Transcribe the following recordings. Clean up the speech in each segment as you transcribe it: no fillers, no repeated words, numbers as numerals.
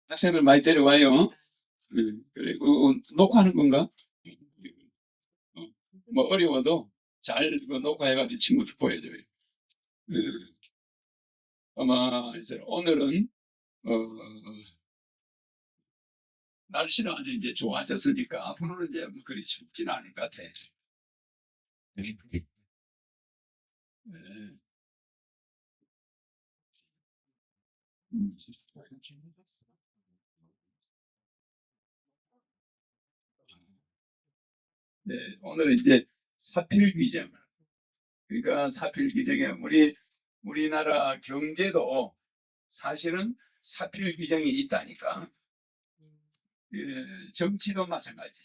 학생들 많이 데려와요. 그리고 녹화하는 건가? 뭐 어려워도 잘 녹화해가지고 친구들 보여줘요. 아마 이제 오늘은 날씨는 아주 이제 좋아졌으니까 앞으로는 이제 뭐 그리 춥지는 않을 것 같아. 네, 오늘은 이제 사필 규정. 그러니까 사필 규정에 우리나라 경제도 사실은 사필 규정이 있다니까. 정치도 마찬가지.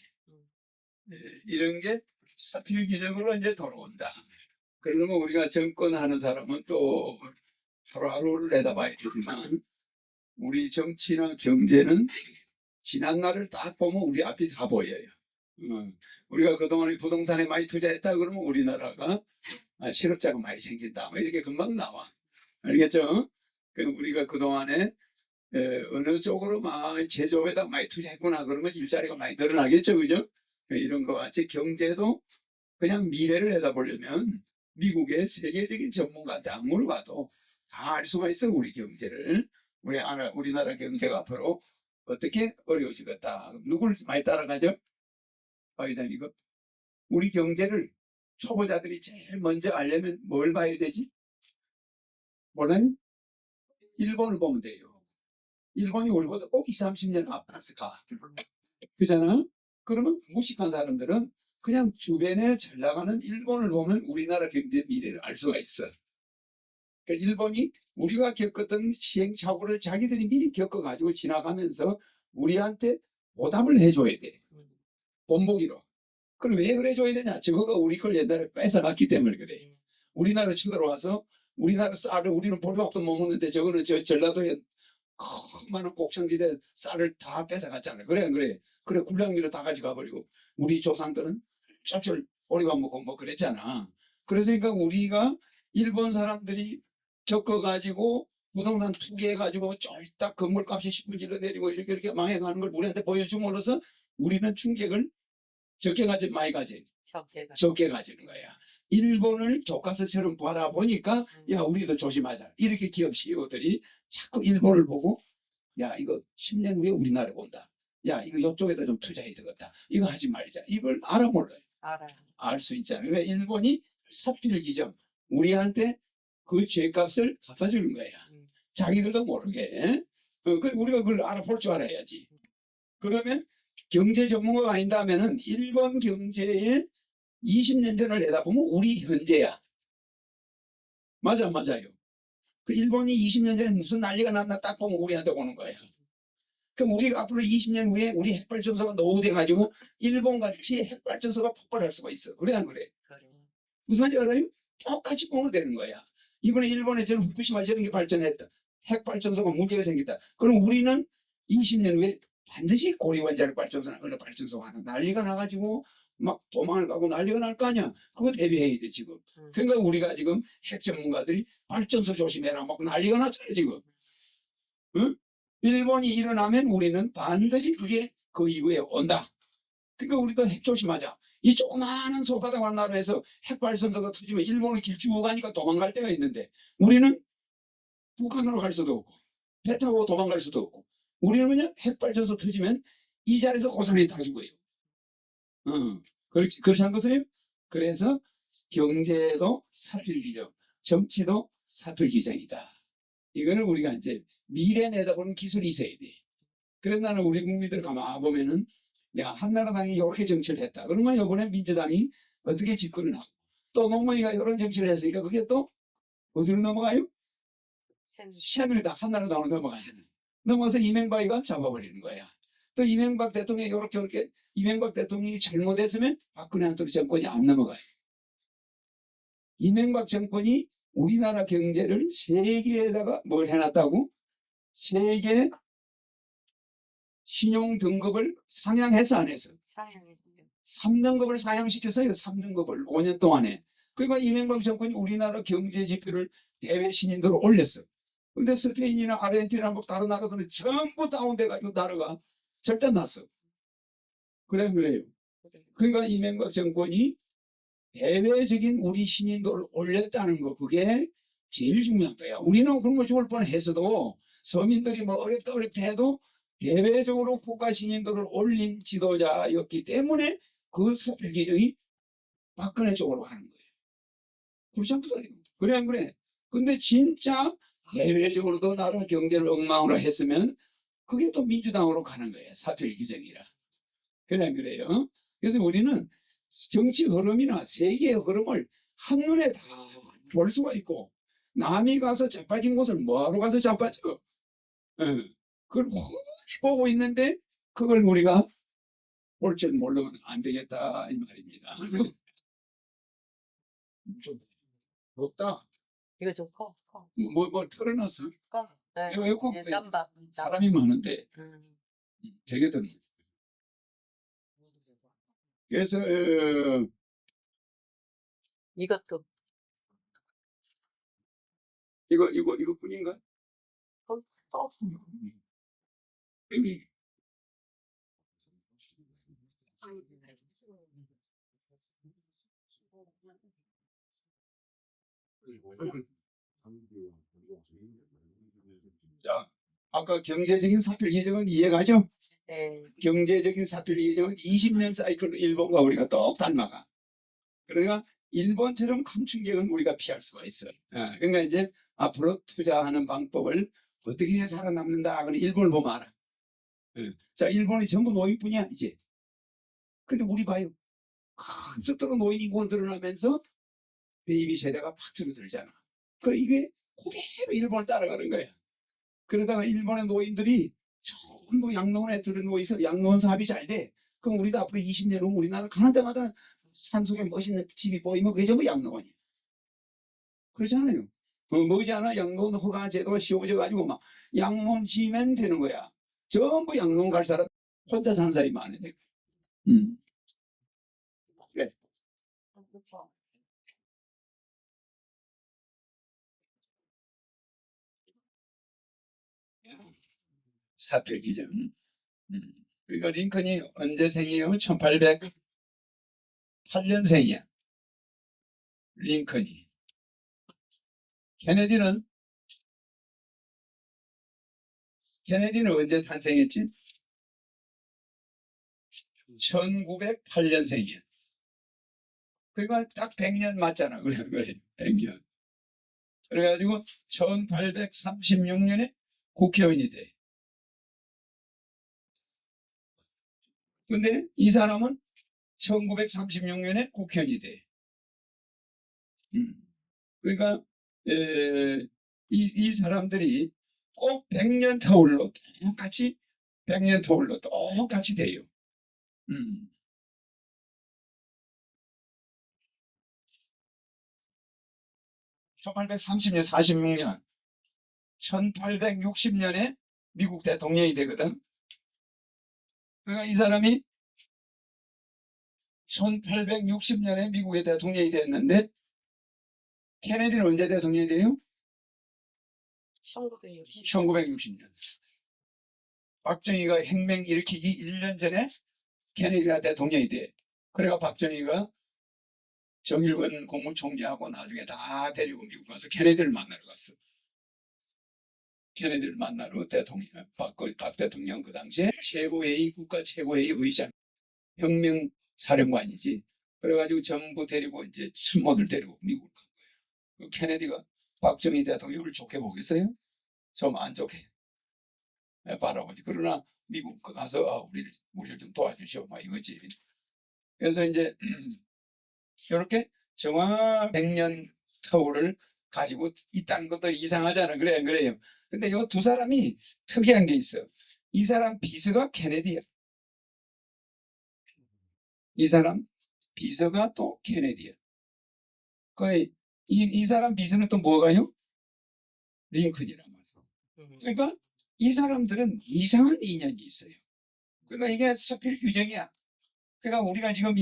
이런 게 사필 규정으로 이제 돌아온다. 그러면 우리가 정권하는 사람은 또 하루하루를 내다봐야 되지만 우리 정치나 경제는 지난 날을 딱 보면 우리 앞이 다 보여요. 우리가 그동안에 부동산에 많이 투자했다 그러면 우리나라가 실업자가 많이 생긴다. 뭐 이렇게 금방 나와. 알겠죠? 우리가 그동안에 어느 쪽으로 막 제조업에다 많이 투자했구나 그러면 일자리가 많이 늘어나겠죠. 그죠? 이런 것 같이 경제도 그냥 미래를 내다보려면 미국의 세계적인 전문가한테 안 물어봐도 다 알 수가 있어. 우리 경제를. 우리나라 경제가 앞으로 어떻게 어려워지겠다. 누구를 많이 따라가죠? 이거 우리 경제를 초보자들이 제일 먼저 알려면 뭘 봐야 되지? 몰라요? 일본을 보면 돼요. 일본이 우리보다 꼭 20, 30년 앞서 가. 그잖아? 그러면 무식한 사람들은 그냥 주변에 잘 나가는 일본을 보면 우리나라 경제 미래를 알 수가 있어. 그러니까 일본이 우리가 겪었던 시행착오를 자기들이 미리 겪어가지고 지나가면서 우리한테 보답을 해줘야 돼. 본보기로. 그럼 왜 그래 줘야 되냐? 저거가 우리 걸 옛날에 뺏어갔기 때문에 그래. 우리나라 쳐들어와서 우리나라 쌀을 우리는 보리밥도 못 먹는데 저거는 저 전라도에 많은 곡창지대 쌀을 다 뺏어갔잖아요. 그래 안 그래? 그래 군량미로 다 가져가 버리고 우리 조상들은 쩔쩔 보리밥 먹고 뭐 그랬잖아. 그래서니까 우리가 일본 사람들이 겪어가지고 부동산 투기해가지고 쫄딱 건물값이 10분질러 내리고 이렇게 망해가는 걸 우리한테 보여줌으로써 우리는 충격을 적게 가지 많이 가지 적게 가지는 거야. 일본을 교과서처럼 받아보니까 야 우리도 조심하자. 이렇게 기업 CEO들이 자꾸 일본을 보고 야 이거 10년 후에 우리나라 본다. 야 이거 이쪽에다 좀 투자해야 되겠다. 이거 하지 말자. 이걸 알아 몰라요. 알 수 있잖아요. 왜 일본이 사필 기정 우리한테 그 죄값을 갚아주는 거야. 자기들도 모르게. 우리가 그걸 알아볼 줄 알아야지. 그러면 경제 전문가가 아닌다 하면은 일본 경제의 20년 전을 내다보면 우리 현재야. 맞아요. 그 일본이 20년 전에 무슨 난리가 났나 딱 보면 우리한테 오는 거야. 그럼 우리가 앞으로 20년 후에 우리 핵발전소가 노후돼가지고 일본같이 핵발전소가 폭발할 수가 있어. 그래 안 그래? 무슨 말인지 알아요? 똑같이 보면 되는 거야. 이번에 일본에 저는 후쿠시마 저런 게 발전했다. 핵발전소가 문제가 생겼다. 그럼 우리는 20년 후에 반드시 고리원자력 발전소나 어느 발전소가 하나 난리가 나가지고 막 도망을 가고 난리가 날 거 아니야. 그거 대비해야 돼 지금. 그러니까 우리가 지금 핵 전문가들이 발전소 조심해라 막 난리가 났잖아요 지금. 응? 일본이 일어나면 우리는 반드시 그게 그 이후에 온다. 그러니까 우리도 핵 조심하자. 이 조그마한 손바닥만 나라에서 핵발전소가 터지면 일본은 길 쭉 가니까 도망갈 때가 있는데 우리는 북한으로 갈 수도 없고 배 타고 도망갈 수도 없고 우리는 그냥 핵발전소 터지면 이 자리에서 고스란히 다 죽어요. 그렇지 않은 것이에요? 그래서 경제도 사필기정, 정치도 사필기정이다. 이거를 우리가 이제 미래 내다보는 기술이 있어야 돼. 그래서 나는 우리 국민들 가만 보면은 야 한나라당이 이렇게 정치를 했다. 그러면 이번에 민주당이 어떻게 집권을 하고 또 노무현이가 이런 정치를 했으니까 그게 또 어디로 넘어가요? 새누리당 한나라당으로 넘어가서 이명박이가 잡아버리는 거야. 또 이명박 대통령이 이렇게 이명박 대통령이 잘못했으면 박근혜한테 정권이 안 넘어가요. 이명박 정권이 우리나라 경제를 세계에다가 뭘 해놨다고? 세계 신용 등급을 상향해서 안 해서 3등급을 상향시켰어요. 3등급을 5년 동안에. 그러니까 이명박 정권이 우리나라 경제 지표를 대외 신인도로 올렸어. 근데 스페인이나 아르헨티나 뭐 다른 나라들은 전부 다운돼가지고 나라가 절대 났어. 그래요. 그러니까 이명박 정권이 대외적인 우리 신인도를 올렸다는 거, 그게 제일 중요한 거야. 우리는 굶어 죽을 뻔했어도 서민들이 뭐 어렵다 해도 대외적으로 국가 신인도를 올린 지도자였기 때문에 그 사필 기정이 박근혜 쪽으로 가는 거예요. 그렇지 않습니까? 그래 안 그래? 근데 진짜 대외적으로도 나라 경제를 엉망으로 했으면 그게 또 민주당으로 가는 거예요. 사필 규정이라. 그래 안 그래요? 그래서 우리는 정치 흐름이나 세계의 흐름을 한눈에 다 볼 수가 있고, 남이 가서 자빠진 곳을 뭐하러 가서 자빠져? 그걸 보고 있는데 그걸 우리가 볼 줄 모르면 안 되겠다 이 말입니다. 좀 없다. 이거 좀 커. 뭐 털어놨어? 커. 네. 이거 에어컨 네, 땀바. 사람이 많은데 되게든. 그래서 이것도 이거뿐인가? 자, 아까 경제적인 사필 기정은 이해가죠? 네. 경제적인 사필 기정은 20년 사이클로 일본과 우리가 똑 닮아가. 그러니까 일본처럼 큰 충격은 우리가 피할 수가 있어. 그러니까 이제 앞으로 투자하는 방법을 어떻게 해야 살아남는다. 그건 일본을 보면 알아. 자, 일본이 전부 노인뿐이야 이제. 근데 우리 봐요. 큰 속도로 노인 인구가 늘어나면서 베이비 세대가 팍 줄어들잖아. 그 이게 그대로 일본을 따라가는 거야. 그러다가 일본의 노인들이 전부 양로원에 들어누워 있어. 양로원 사업이 잘 돼. 그럼 우리도 앞으로 20년 후면 우리나라 가는 데마다 산속에 멋있는 집이 보이면 그게 전부 양로원이야. 그렇잖아요. 머지않아 양로원 허가 제도가 씌워져가지고 막 양로원 지면 되는 거야. 전부 양로원 갈 사람 혼자 사는 사람이 많아요. 그래. 사필 기정. 그러니까 링컨이 언제 생이에요? 1808년생이야. 링컨이. 케네디는 언제 탄생했지? 1908년생이야. 그러니까 딱 100년 맞잖아. 그래, 100년. 그래가지고 1836년에 국회의원이 돼. 근데 이 사람은 1936년에 국회의원이 돼. 그러니까 이 사람들이 꼭 100년 터울로 똑같이 100년 터울로 똑같이 돼요. 1830년, 46년, 1860년에 미국 대통령이 되거든. 그러니까 이 사람이 1860년에 미국의 대통령이 됐는데, 케네디는 언제 대통령이 돼요? 1960년. 박정희가 혁명 일으키기 1년 전에 케네디가 대통령이 돼. 그래가 박정희가 정일권 국무총리하고 나중에 다 데리고 미국 가서 케네디를 만나러 갔어. 케네디를 만나러 대통령, 박 대통령 그 당시에 최고회의, 국가 최고회의 의장, 혁명사령관이지. 그래가지고 전부 데리고 이제 참모들 데리고 미국을 간 거예요. 케네디가 박정희 대통령을 좋게 보겠어요? 좀 안 좋게 바라보지. 그러나 미국 가서 우리를 좀 도와주시오, 막 이거지. 그래서 이제 이렇게 정확 100년 터울을 가지고 있다는 것도 이상하잖아. 그래요. 근데 이 두 사람이 특이한 게 있어. 이 사람 비서가 케네디야. 이 사람 비서가 또 케네디야. 이 사람 비서는 또 뭐가요? 링컨이란 말이야. 그러니까 이 사람들은 이상한 인연이 있어요. 그러니까 이게 사필 규정이야. 그러니까 우리가 지금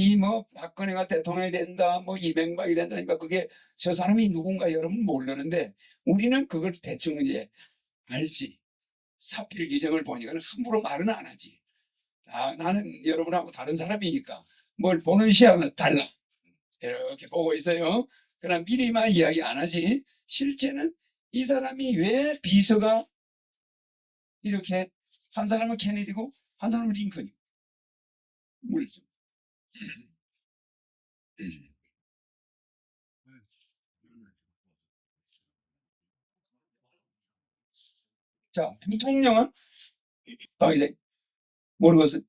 박근혜가 대통령이 된다, 이명박이 된다니까 그게 저 사람이 누군가 여러분 모르는데 우리는 그걸 대충 이제 알지. 사필 기적을 보니까 함부로 말은 안 하지. 아, 나는 여러분하고 다른 사람이니까 뭘 보는 시야가 달라. 이렇게 보고 있어요. 그러나 미리만 이야기 안 하지. 실제는 이 사람이 왜 비서가 이렇게 한 사람은 케네디고 한 사람은 링컨이고 물죠. 자, 부통령은 이제 모르겠어요.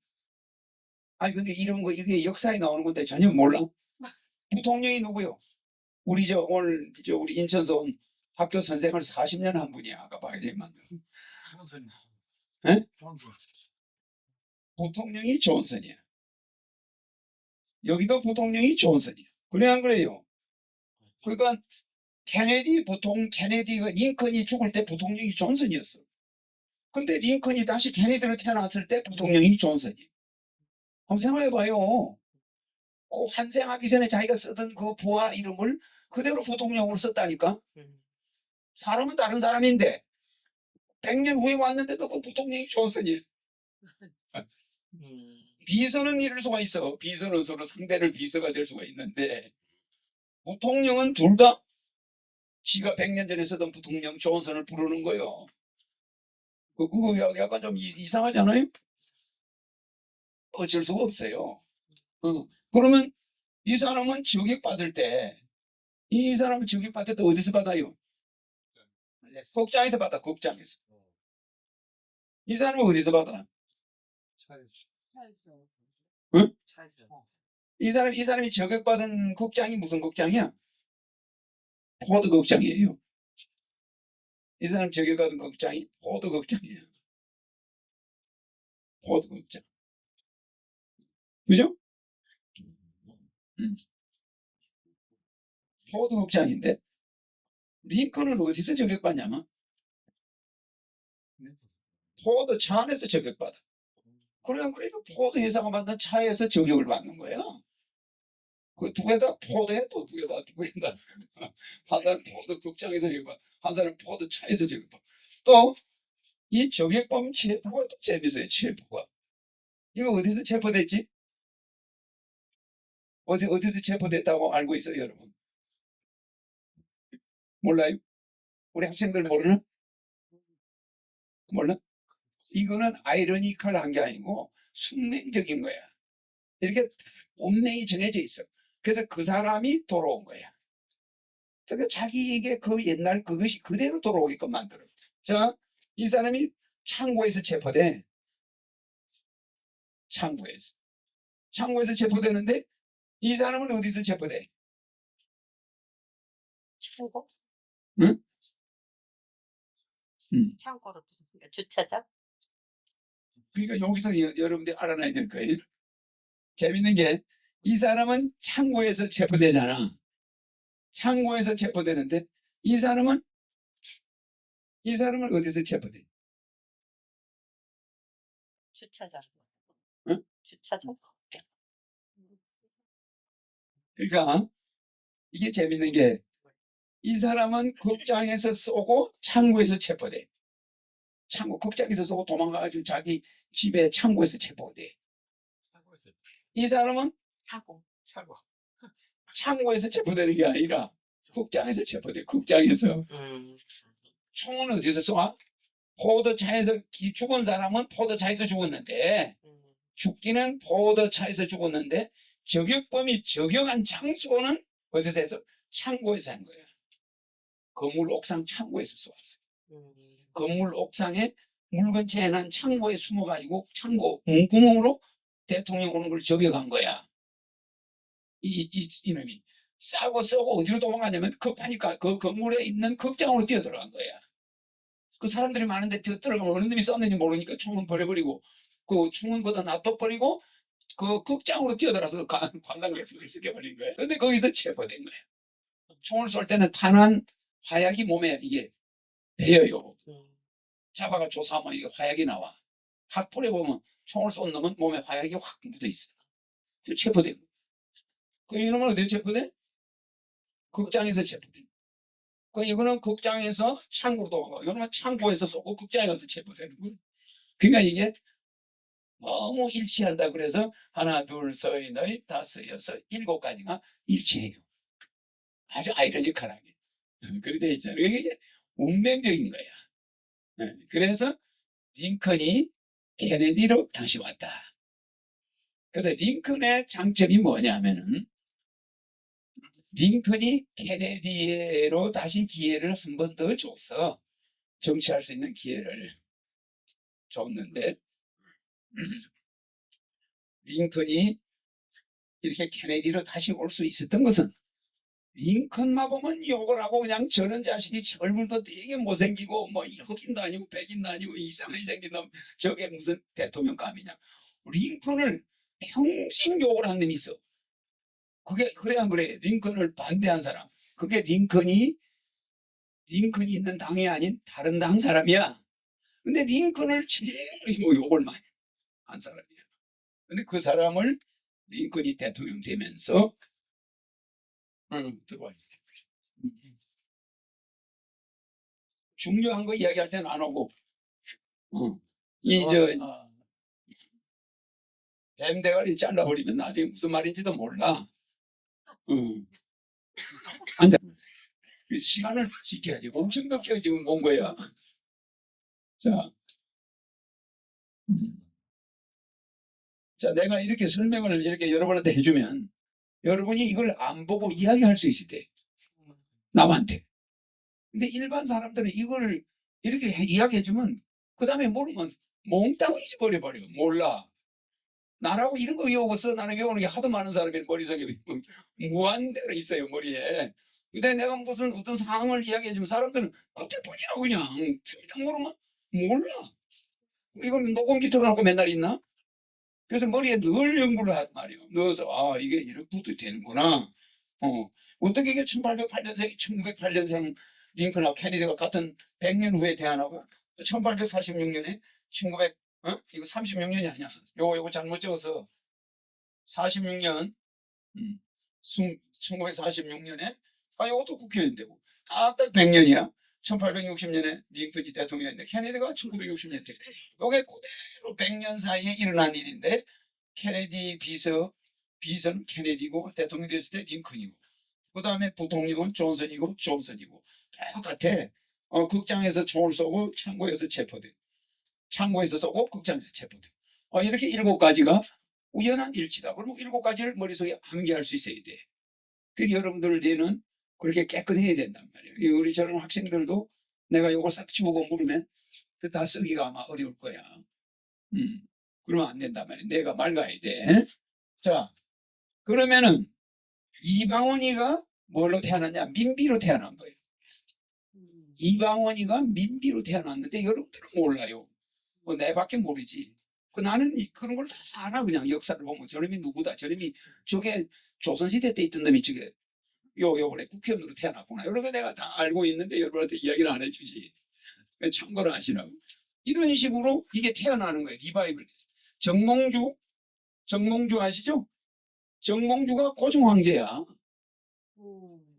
아니 근데 이런 거 이게 역사에 나오는 건데 전혀 몰라. 부통령이 누구요? 우리 오늘 우리 인천서 온 학교 선생을 40년 한 분이야. 아까 봐야지만. 존슨. 예? 존슨. 부통령이 존슨이야. 여기도 부통령이 존슨이야. 그래 안 그래요? 그러니까 케네디가 링컨이 죽을 때 부통령이 존슨이었어. 근데 링컨이 다시 케네디로 태어났을 때 부통령이 존슨이야. 한번 생각해봐요. 그 환생하기 전에 자기가 쓰던 그 부하 이름을 그대로 부통령으로 썼다니까. 사람은 다른 사람인데 100년 후에 왔는데도 그 부통령이 존슨이야. 비서는 이럴 수가 있어. 비서는 서로 상대를 비서가 될 수가 있는데 부통령은 둘 다 지가 100년 전에 쓰던 부통령 존슨을 부르는 거예요. 그거 약간 좀 이상하잖아요. 어쩔 수가 없어요. 그러면 이 사람은 저격받을 때 이 사람은 저격받을 때 어디서 받아요? 극장에서 받아. 극장에서. 이 사람은 어디서 받아? 차에서. 응? 차에서. 이 사람이 저격받은 극장이 무슨 극장이야? 포드 극장이에요. 이 사람 저격받은 극장이 포드 극장이에요. 포드 극장. 그죠? 포드 극장인데 링컨을 어디서 저격받냐면 포드 차 안에서 저격받아. 그러니까 포드 회사가 만든 차에서 저격을 받는 거야. 그 두 개 다 포드에 또 두 개 다. 한 사람 포드 극장에서 저격받아. 한 사람 포드 차에서 저격받아. 또 이 저격범 체포가 또 재밌어요. 체포가. 이거 어디서 체포됐지? 어디서 체포됐다고 알고 있어요, 여러분? 몰라요? 우리 학생들 모르나? 몰라? 이거는 아이러니컬한 게 아니고 숙명적인 거야. 이렇게 운명이 정해져 있어. 그래서 그 사람이 돌아온 거야. 그러니까 자기에게 그 옛날 그것이 그대로 돌아오게끔 만들어. 자, 이 사람이 창고에서 체포돼. 창고에서 체포되는데 이 사람은 어디서 체포돼? 창고? 응? 창고로 그러니까 주차장? 그러니까 여기서 여러분들이 알아놔야 될 거예요. 재밌는 게 이 사람은 창고에서 체포되잖아. 창고에서 체포되는데 이 사람은 어디서 체포돼? 주차장. 응? 주차장? 그러니까 이게 재밌는 게 이 사람은 극장에서 쏘고 창고에서 체포돼. 극장에서 쏘고 도망가가지고 자기 집에 창고에서 체포돼. 차고에서. 이 사람은 차고. 창고에서 체포되는 게 아니라 극장에서 체포돼. 극장에서. 총은 어디서 쏘아? 포도차에서 죽은 사람은 포도차에서 죽었는데 죽기는 포도차에서 죽었는데 저격범이 저격한 장소는 어디서 해서? 창고에서 한 거야. 건물 옥상 창고에서 쏘았어요. 건물 옥상에 물건 재난 창고에 숨어가지고 창고 문구멍으로 대통령 오는 걸 저격한 거야. 이놈이 싸고 쏘고 어디로 도망가냐면 급하니까 그 건물에 있는 극장으로 뛰어들어간 거야. 그 사람들이 많은데 들어가면 어느 놈이 쐈는지 모르니까 총은 버려버리고 그 총은 거기다 놔둬버리고 그 극장으로 뛰어들어서 관광객석에 쓰게버린 거야. 근데 거기서 체포된 거야. 총을 쏠 때는 탄환 화약이 몸에 이게 배어요. 잡아가 조사하면 이게 화약이 나와. 학불에 보면 총을 쏜 놈은 몸에 화약이 확 묻어 있어. 체포되고. 그 이놈은 어디서 체포돼? 극장에서 체포돼. 그 이거는 극장에서 창고로 도망가고 이거는 창고에서 쏘고 극장에 가서 체포되는 거예요. 그러니까 이게 너무 일치한다. 그래서 하나, 둘, 셋, 넷, 다섯, 여섯, 일곱 가지가 일치해요. 아주 아이러니컬하게. 그렇게 돼 있잖아요. 이게 운명적인 거야. 그래서 링컨이 케네디로 다시 왔다. 그래서 링컨의 장점이 뭐냐면은 링컨이 케네디로 다시 기회를 한 번 더 줘서 정치할 수 있는 기회를 줬는데 링컨이 이렇게 케네디로 다시 올 수 있었던 것은 링컨만 보면 욕을 하고 그냥 저런 자식이 얼굴도 되게 못생기고 뭐 흑인도 아니고 백인도 아니고 이상하게 생긴 놈 저게 무슨 대통령감이냐. 링컨을 평생 욕을 한 놈이 있어. 그게 그래 안 그래. 링컨을 반대한 사람. 그게 링컨이 있는 당이 아닌 다른 당 사람이야. 근데 링컨을 제일 뭐 욕을 많이 한 사람이야. 근데 그 사람을 링컨이 대통령 되면서 들어와. 중요한 거 이야기할 때는 안 오고, 뱀대가리 잘라버리면 나중에 무슨 말인지도 몰라. 앉아. 시간을 지켜야지. 엄청 늦게 지금 온 거야. 자, 자, 내가 이렇게 설명을 이렇게 여러분한테 해주면 여러분이 이걸 안 보고 이야기할 수 있을 때, 남한테. 근데 일반 사람들은 이걸 이렇게 이야기해주면 그 다음에 모르면 몽땅 잊어버려버려. 몰라. 나라고 이런 거 외우고서 나는 외우는 게 하도 많은 사람이 머릿속에 무한대로 있어요, 머리에. 근데 내가 무슨 어떤 상황을 이야기해주면 사람들은 그때뿐이야, 그냥. 딱 모르면 몰라. 이건 녹음기 틀어놓고 맨날 있나? 그래서 머리에 늘 연구를 하단 말이에요. 넣어서, 아, 이게 이렇게 되는구나. 어떻게 이게 1808년생, 1908년생 링컨하고 케네디가 같은 100년 후에 태어나고 1846년에 1900, 이거 36년이 아니야. 요거 잘못 적어서 46년, 1946년에, 요것도 국회의원 되고, 딱 100년이야. 1860년에 링컨이 대통령인데 케네디가 1960년 때. 요게 그대로 100년 사이에 일어난 일인데 케네디 비서는 케네디고 대통령 됐을 때 링컨이고 그 다음에 부통령은 존슨이고 똑같아. 극장에서 총을 쏘고 창고에서 체포돼. 창고에서 쏘고 극장에서 체포돼. 이렇게 7가지가 우연한 일치다. 그러면 7가지를 머릿속에 암기할 수 있어야 돼. 그 여러분들 뇌는 그렇게 깨끗해야 된단 말이에요. 우리 저런 학생들도 내가 이걸 싹 치우고 물으면 다 쓰기가 아마 어려울 거야. 그러면 안 된단 말이에요. 뇌가 맑아야 돼. 자, 그러면은 이방원이가 뭘로 태어났냐? 민비로 태어난 거예요. 이방원이가 민비로 태어났는데 여러분들은 몰라요. 내밖에 모르지. 나는 그런 걸 다 알아. 그냥 역사를 보면 저놈이 누구다. 저놈이 저게 조선시대 때 있던 놈이 저게 요번에 국회의원으로 태어났구나. 이런 거 내가 다 알고 있는데 여러분한테 이야기를 안 해주지. 참고로 하시라고. 이런 식으로 이게 태어나는 거예요. 리바이벌. 정몽주 아시죠? 정몽주가 고종 황제야.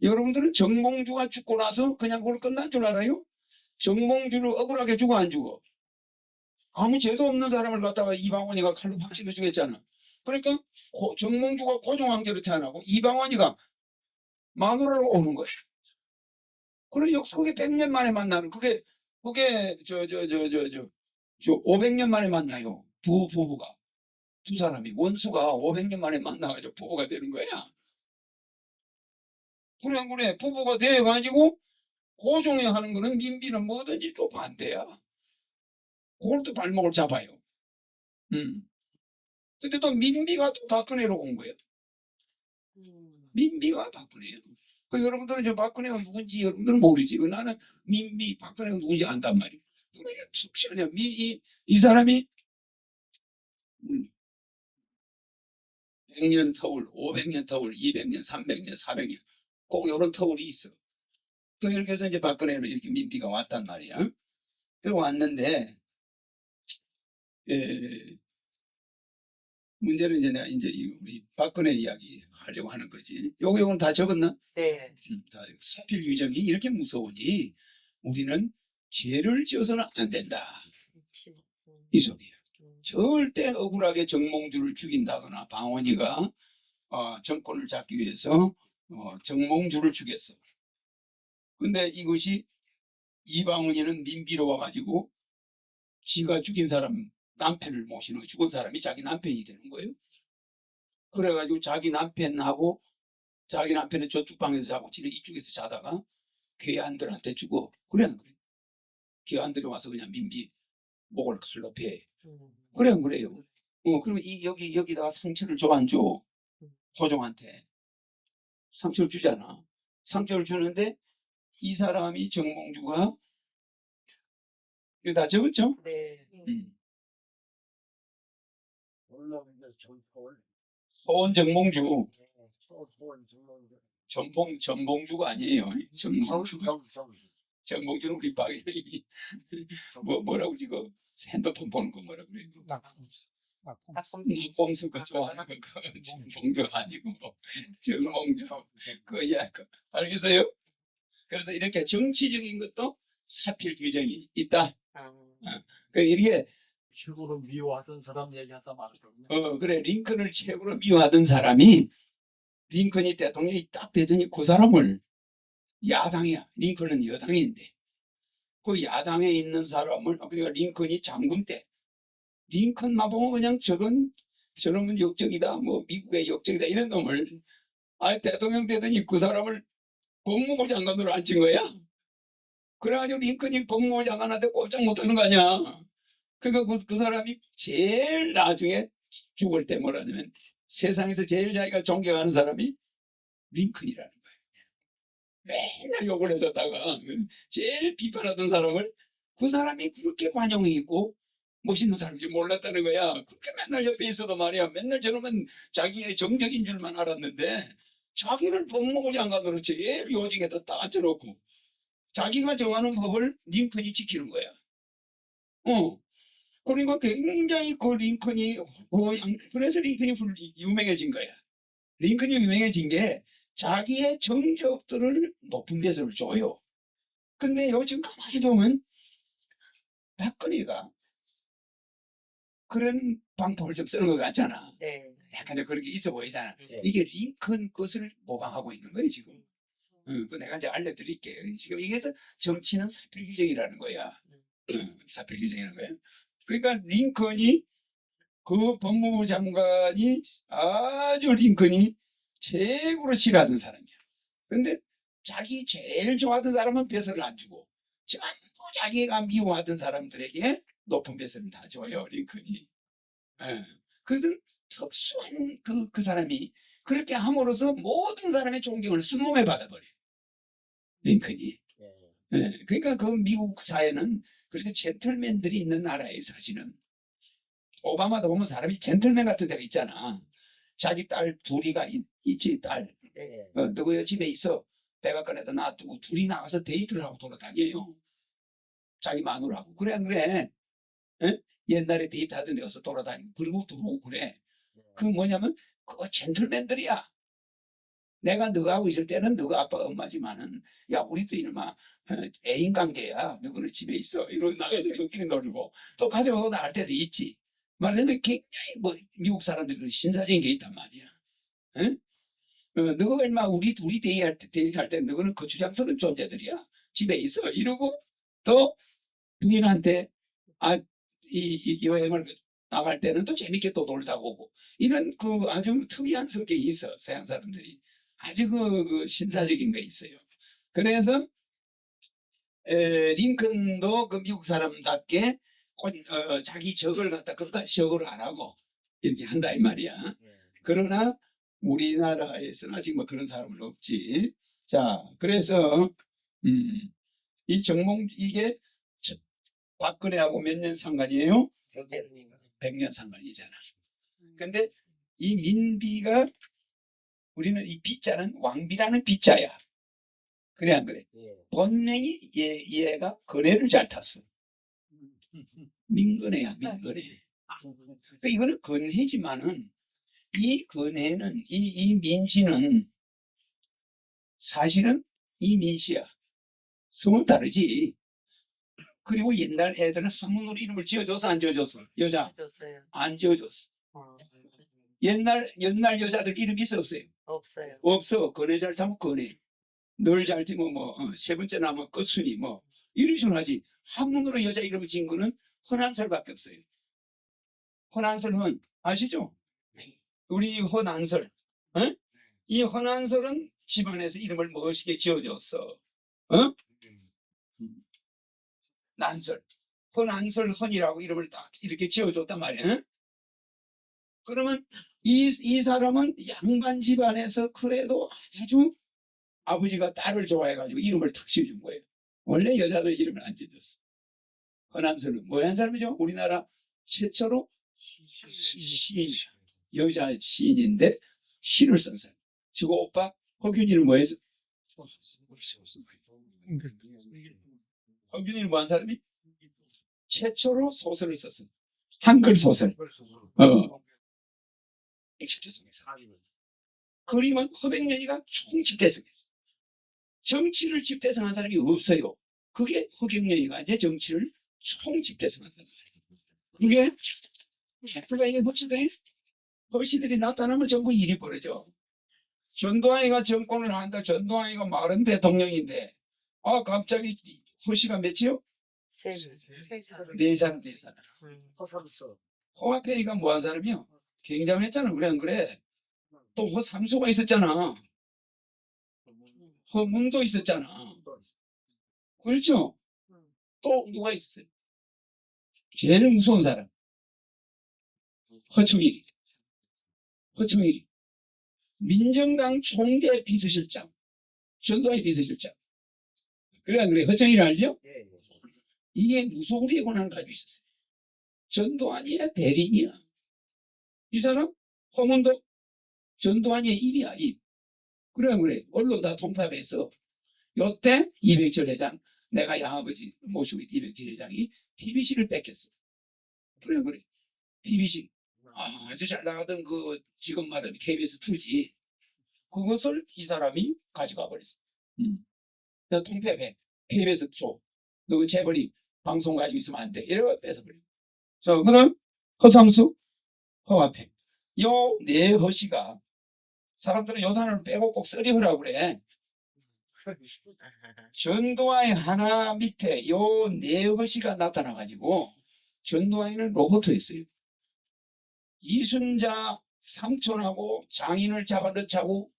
여러분들은 정몽주가 죽고 나서 그냥 그걸 끝난 줄 알아요? 정몽주를 억울하게 죽어 안 죽어? 아무 죄도 없는 사람을 갖다가 이방원이가 칼로 팍 찔러 죽였잖아. 그러니까 정몽주가 고종 황제로 태어나고 이방원이가 마누라로 오는 거야. 그래 그게 100년 만에 만나는 그게 500년 만에 만나요. 두 부부가 두 사람이 원수가 500년 만에 만나가지고 부부가 되는 거야. 그래 부부가 돼가지고 고종이 하는 거는 민비는 뭐든지 또 반대야. 그걸 또 발목을 잡아요. 근데 또 민비가 또 박근혜로 온 거예요. 민비가 박근혜예요. 여러분들은 저 박근혜가 누군지 여러분들은 모르지. 나는 민비 박근혜가 누군지 안단 말이에요. 이게 속 시원해요. 이 사람이 100년 터울, 500년 터울, 200년, 300년, 400년 꼭 이런 터울이 있어. 이렇게 해서 이제 박근혜로 이렇게 민비가 왔단 말이야. 왔는데 문제는 이제 내가 이제 우리 박근혜 이야기 하려고 하는 거지. 요거는 다 적었나? 네. 다 사필 규정이 이렇게 무서우니 우리는 죄를 지어서는 안 된다. 그렇지. 이 소리야. 음. 절대 억울하게 정몽주를 죽인다거나 방언이가 정권을 잡기 위해서 정몽주를 죽였어. 근데 이것이 이방원이는 민비로 와가지고 지가 죽인 사람 남편을 모시는 거예요. 죽은 사람이 자기 남편이 되는 거예요. 그래가지고 자기 남편하고 자기 남편은 저쪽 방에서 자고 지는 이쪽에서 자다가 괴한들한테 주고 그래 안 그래? 괴한들이 와서 그냥 민비 목을 술로 베. 그래 안 그래요? 그러면 여기다가 상처를 줘 안 줘? 호종한테 상처를 주잖아. 상처를 주는데 이 사람이 정몽주가 이거 다 적었죠? 네. 올라오는 정포를 소원 정몽주 소원 정몽주 전봉주가 아니에요. 정몽주는 우리 박이 뭐라고 지금 핸드폰 보는 거 뭐라 그래요? 꼼수 거 좋아하는 거 정몽주 아니고 정몽주 그야 알겠어요? 그래서 이렇게 정치적인 것도 사필 규정이 있다. 그 이게 최고로 미워하던 사람 얘기하다 말거든요. 그래 링컨을 최고로 미워하던 사람이 링컨이 대통령이 딱 되더니 그 사람을 야당이야. 링컨은 여당인데 그 야당에 있는 사람을 그러니까 링컨이 장군 때 링컨만 보면 그냥 저놈은 역적이다 뭐 미국의 역적이다 이런 놈을 대통령 되더니 그 사람을 법무부 장관으로 앉힌 거야. 그래가지고 링컨이 법무부 장관한테 꼼짝 못하는 거 아니야. 그러니까 그 사람이 제일 나중에 죽을 때 뭐라냐면 세상에서 제일 자기가 존경하는 사람이 링컨이라는 거예요. 맨날 욕을 해줬다가 제일 비판하던 사람을 그 사람이 그렇게 관용이 있고 멋있는 사람인지 몰랐다는 거야. 그렇게 맨날 옆에 있어도 말이야. 맨날 저놈은 자기의 정적인 줄만 알았는데 자기를 법무부 장관으로 제일 요직에다 딱 앉혀놓고 자기가 정하는 법을 링컨이 지키는 거야. 그러니까 굉장히 그 링컨이 그래서 링컨이 유명해진 거야. 링컨이 유명해진 게 자기의 정적들을 높은 데서 줘요. 근데 요즘 가만히 보면 박근혜가 그런 방법을 좀 쓰는 것 같잖아. 네. 약간 좀 그렇게 있어 보이잖아. 네. 이게 링컨 것을 모방하고 있는 거예요 지금. 그 내가 이제 알려드릴게요. 지금 이게서 정치는 사필 규정이라는 거야. 사필 규정이라는 거야. 그러니까 링컨이 그 법무부 장관이 아주 링컨이 최고로 싫어하던 사람이야. 그런데 자기 제일 좋아하던 사람은 벼슬을 안 주고 전부 자기가 미워하던 사람들에게 높은 벼슬을 다 줘요 링컨이. 그래서 특수한 그 사람이 그렇게 함으로써 모든 사람의 존경을 한 몸에 받아버려 링컨이. 그러니까 그 미국 사회는 그렇게 젠틀맨들이 있는 나라에 사실은 오바마도 보면 사람이 젠틀맨 같은 데가 있잖아. 자기 딸 둘이가 있지 딸. 너희 집에 있어. 백악관에다 놔두고 둘이 나가서 데이트를 하고 돌아다녀요. 자기 마누라하고. 그래 안 그래? 옛날에 데이트하던 데 가서 돌아다니고 그러고 들어오고 그래. 그 뭐냐면 그거 젠틀맨들이야. 내가 너하고 있을 때는 너가 아빠 엄마지만은 야 우리도 이놈아 애인 관계야. 너는 집에 있어. 이러고 나가서 저끼리 놀고 또 가져오고 나갈 때도 있지. 말하자면 굉장히 뭐 미국 사람들이 신사적인 게 있단 말이야. 너가 얼마 우리 둘이 데이트할 때 너는 거추장스러운 존재들이야. 집에 있어. 이러고 또 부인한테 이 여행을 나갈 때는 또 재밌게 또 놀다 오고 이런 그 아주 특이한 성격이 있어. 서양 사람들이 아주 그 신사적인 게 있어요. 그래서 링컨도 그 미국 사람답게 자기 적을 갖다 끝까지 적을 안 하고 이렇게 한다 이 말이야. 그러나 우리나라에서는 아직 뭐 그런 사람은 없지. 자, 그래서 이 이게 박근혜하고 몇 년 상관이에요? 100년 상관이잖아. 근데 이 민비가 우리는 이 비자는 왕비라는 비자야. 그래 안 그래? 본명이 얘가 거래를 잘 탔어. 민건혜야 민건혜. 그러니까 이거는 건혜지만은 이 근혜는, 이 민씨는 사실은 이 민씨야. 성은 다르지. 그리고 옛날 애들은 한문으로 이름을 지어줘서 안 지어줬어? 여자 줬어요. 안 지어줬어. 옛날 여자들 이름 있어 없어요? 없어요. 없어. 근혜 잘 타면 근혜. 늘 잘 타면 세 번째 나면 끝순이 이런 식으로 하지. 한문으로 여자 이름을 지은 거는 헌한설밖에 없어요. 헌한설 아시죠? 우리 헌한설. 이 헌한설은 집안에서 이름을 멋있게 지어줬어. 난설. 헌한설 헌이라고 이름을 딱 이렇게 지어줬단 말이야. 그러면 이 사람은 양반 집안에서 그래도 아주 아버지가 딸을 좋아해가지고 이름을 탁 지어준 거예요. 원래 여자들 이름을 안 지어줬어. 헌한설은 뭐한 사람이죠? 우리나라 최초로 시인, 여자 시인인데 시를 쓴 사람. 지금 오빠 허균이는 뭐 했어? 허균이는 뭐 한 사람이? 최초로 소설을 썼어. 한글 소설. 그림은 허백년이가 총집대성했어. 정치를 집대성한 사람이 없어요. 그게 허경영이가 이제 정치를 총집대성한단 말이에요. 그게 제프가 이게 허씨들이 나타나면 전부 일이 벌어져. 전두환이가 정권을 한다. 전두환이가 말은 대통령인데 갑자기 허씨가 몇이요? 세 사람. 네 사람. 허화폐이가 뭐 한 사람이요? 굉장했잖아. 그래 안 그래? 또 허삼수가 있었잖아. 허문도 있었잖아. 그렇죠? 또 누가 있었어요? 제일 무서운 사람. 허청일이. 민정당 총재 비서실장. 전두환이 비서실장. 그래 안 그래? 허청일이 알죠? 이게 무소불위의 권한을 가지고 있었어요. 전두환이의 대리인이야. 이 사람 허문도 전두환이의 입이야. 입. 그래 안 그래? 언론 다 통합해서 요때 이백철 회장, 내가 양아버지 모시고 있는 이백철 회장이 TBC를 뺏겼어. 그래 TBC 아주 잘 나가던 그 지금 말하는 KBS2지. 그것을 이 사람이 가져가 버렸어. 통폐해. KBS 줘. 너 그 재벌이 방송 가지고 있으면 안 돼. 이러고 뺏어버려. 자, 그다음 허상수, 허화폐. 요 네 허씨가 사람들은 요 사람을 빼고 꼭 써리허라고 그래. 전두환이 하나 밑에 요 네 허씨가 나타나가지고 전두환이는 로봇이었어요. 이순자 삼촌하고 장인을 잡아넣자고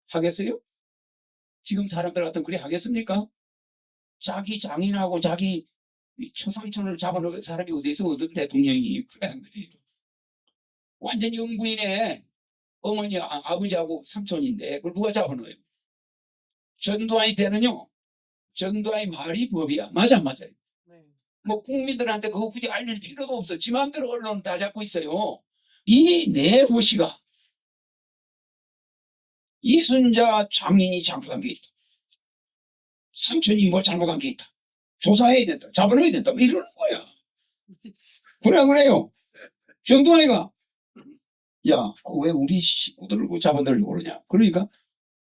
하겠어요? 지금 사람들 같은 그리 하겠습니까? 자기 장인하고 자기 초삼촌을 잡아넣은 사람이 어디서 얻은 대통령이 그래 안 그래요? 완전히 영부인의 어머니 아버지하고 삼촌인데 그걸 누가 잡아넣어요? 전두환이 때는요. 전두환이 말이 법이야. 맞아 안 맞아요? 뭐 국민들한테 그거 굳이 알릴 필요도 없어. 지 마음대로 언론 다 잡고 있어요. 이 네 호씨가 이순자 장인이 잘못한 게 있다. 삼촌이 뭐 잘못한 게 있다. 조사해야 된다. 잡아넣어야 된다. 뭐 이러는 거야. 그래 안 그래요? 전두환이가 야, 왜 우리 식구들을 잡아넣으려고 그러냐. 그러니까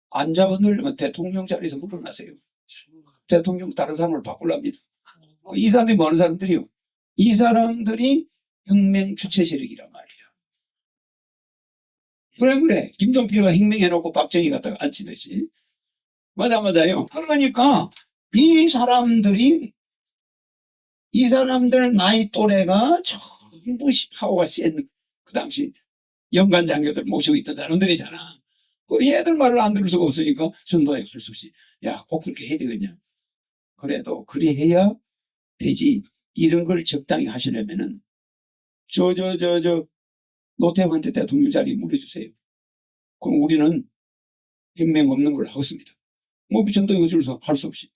안 잡아넣으려면 대통령 자리에서 물러나세요. 대통령 다른 사람을 바꾸랍니다. 이 사람이 뭐 하는 사람들이요? 이 사람들이 혁명 주체 세력이란 말이야. 그래. 김종필이가 혁명해놓고 박정희 갖다가 앉히듯이. 맞아요. 그러니까 이 사람들 나이 또래가 전부 파워가 센 그 당시 연간 장교들 모시고 있던 사람들이잖아. 그 얘들 말을 안 들을 수가 없으니까 전두환이 할 수 없이 야, 꼭 그렇게 해야 되겠냐. 그래도 그리 해야 되지. 이런 걸 적당히 하시려면은 노태우한테 대통령 자리 물려주세요. 그럼 우리는 혁명 없는 걸 하겠습니다. 뭐 전두환이 줄서 할 수 없이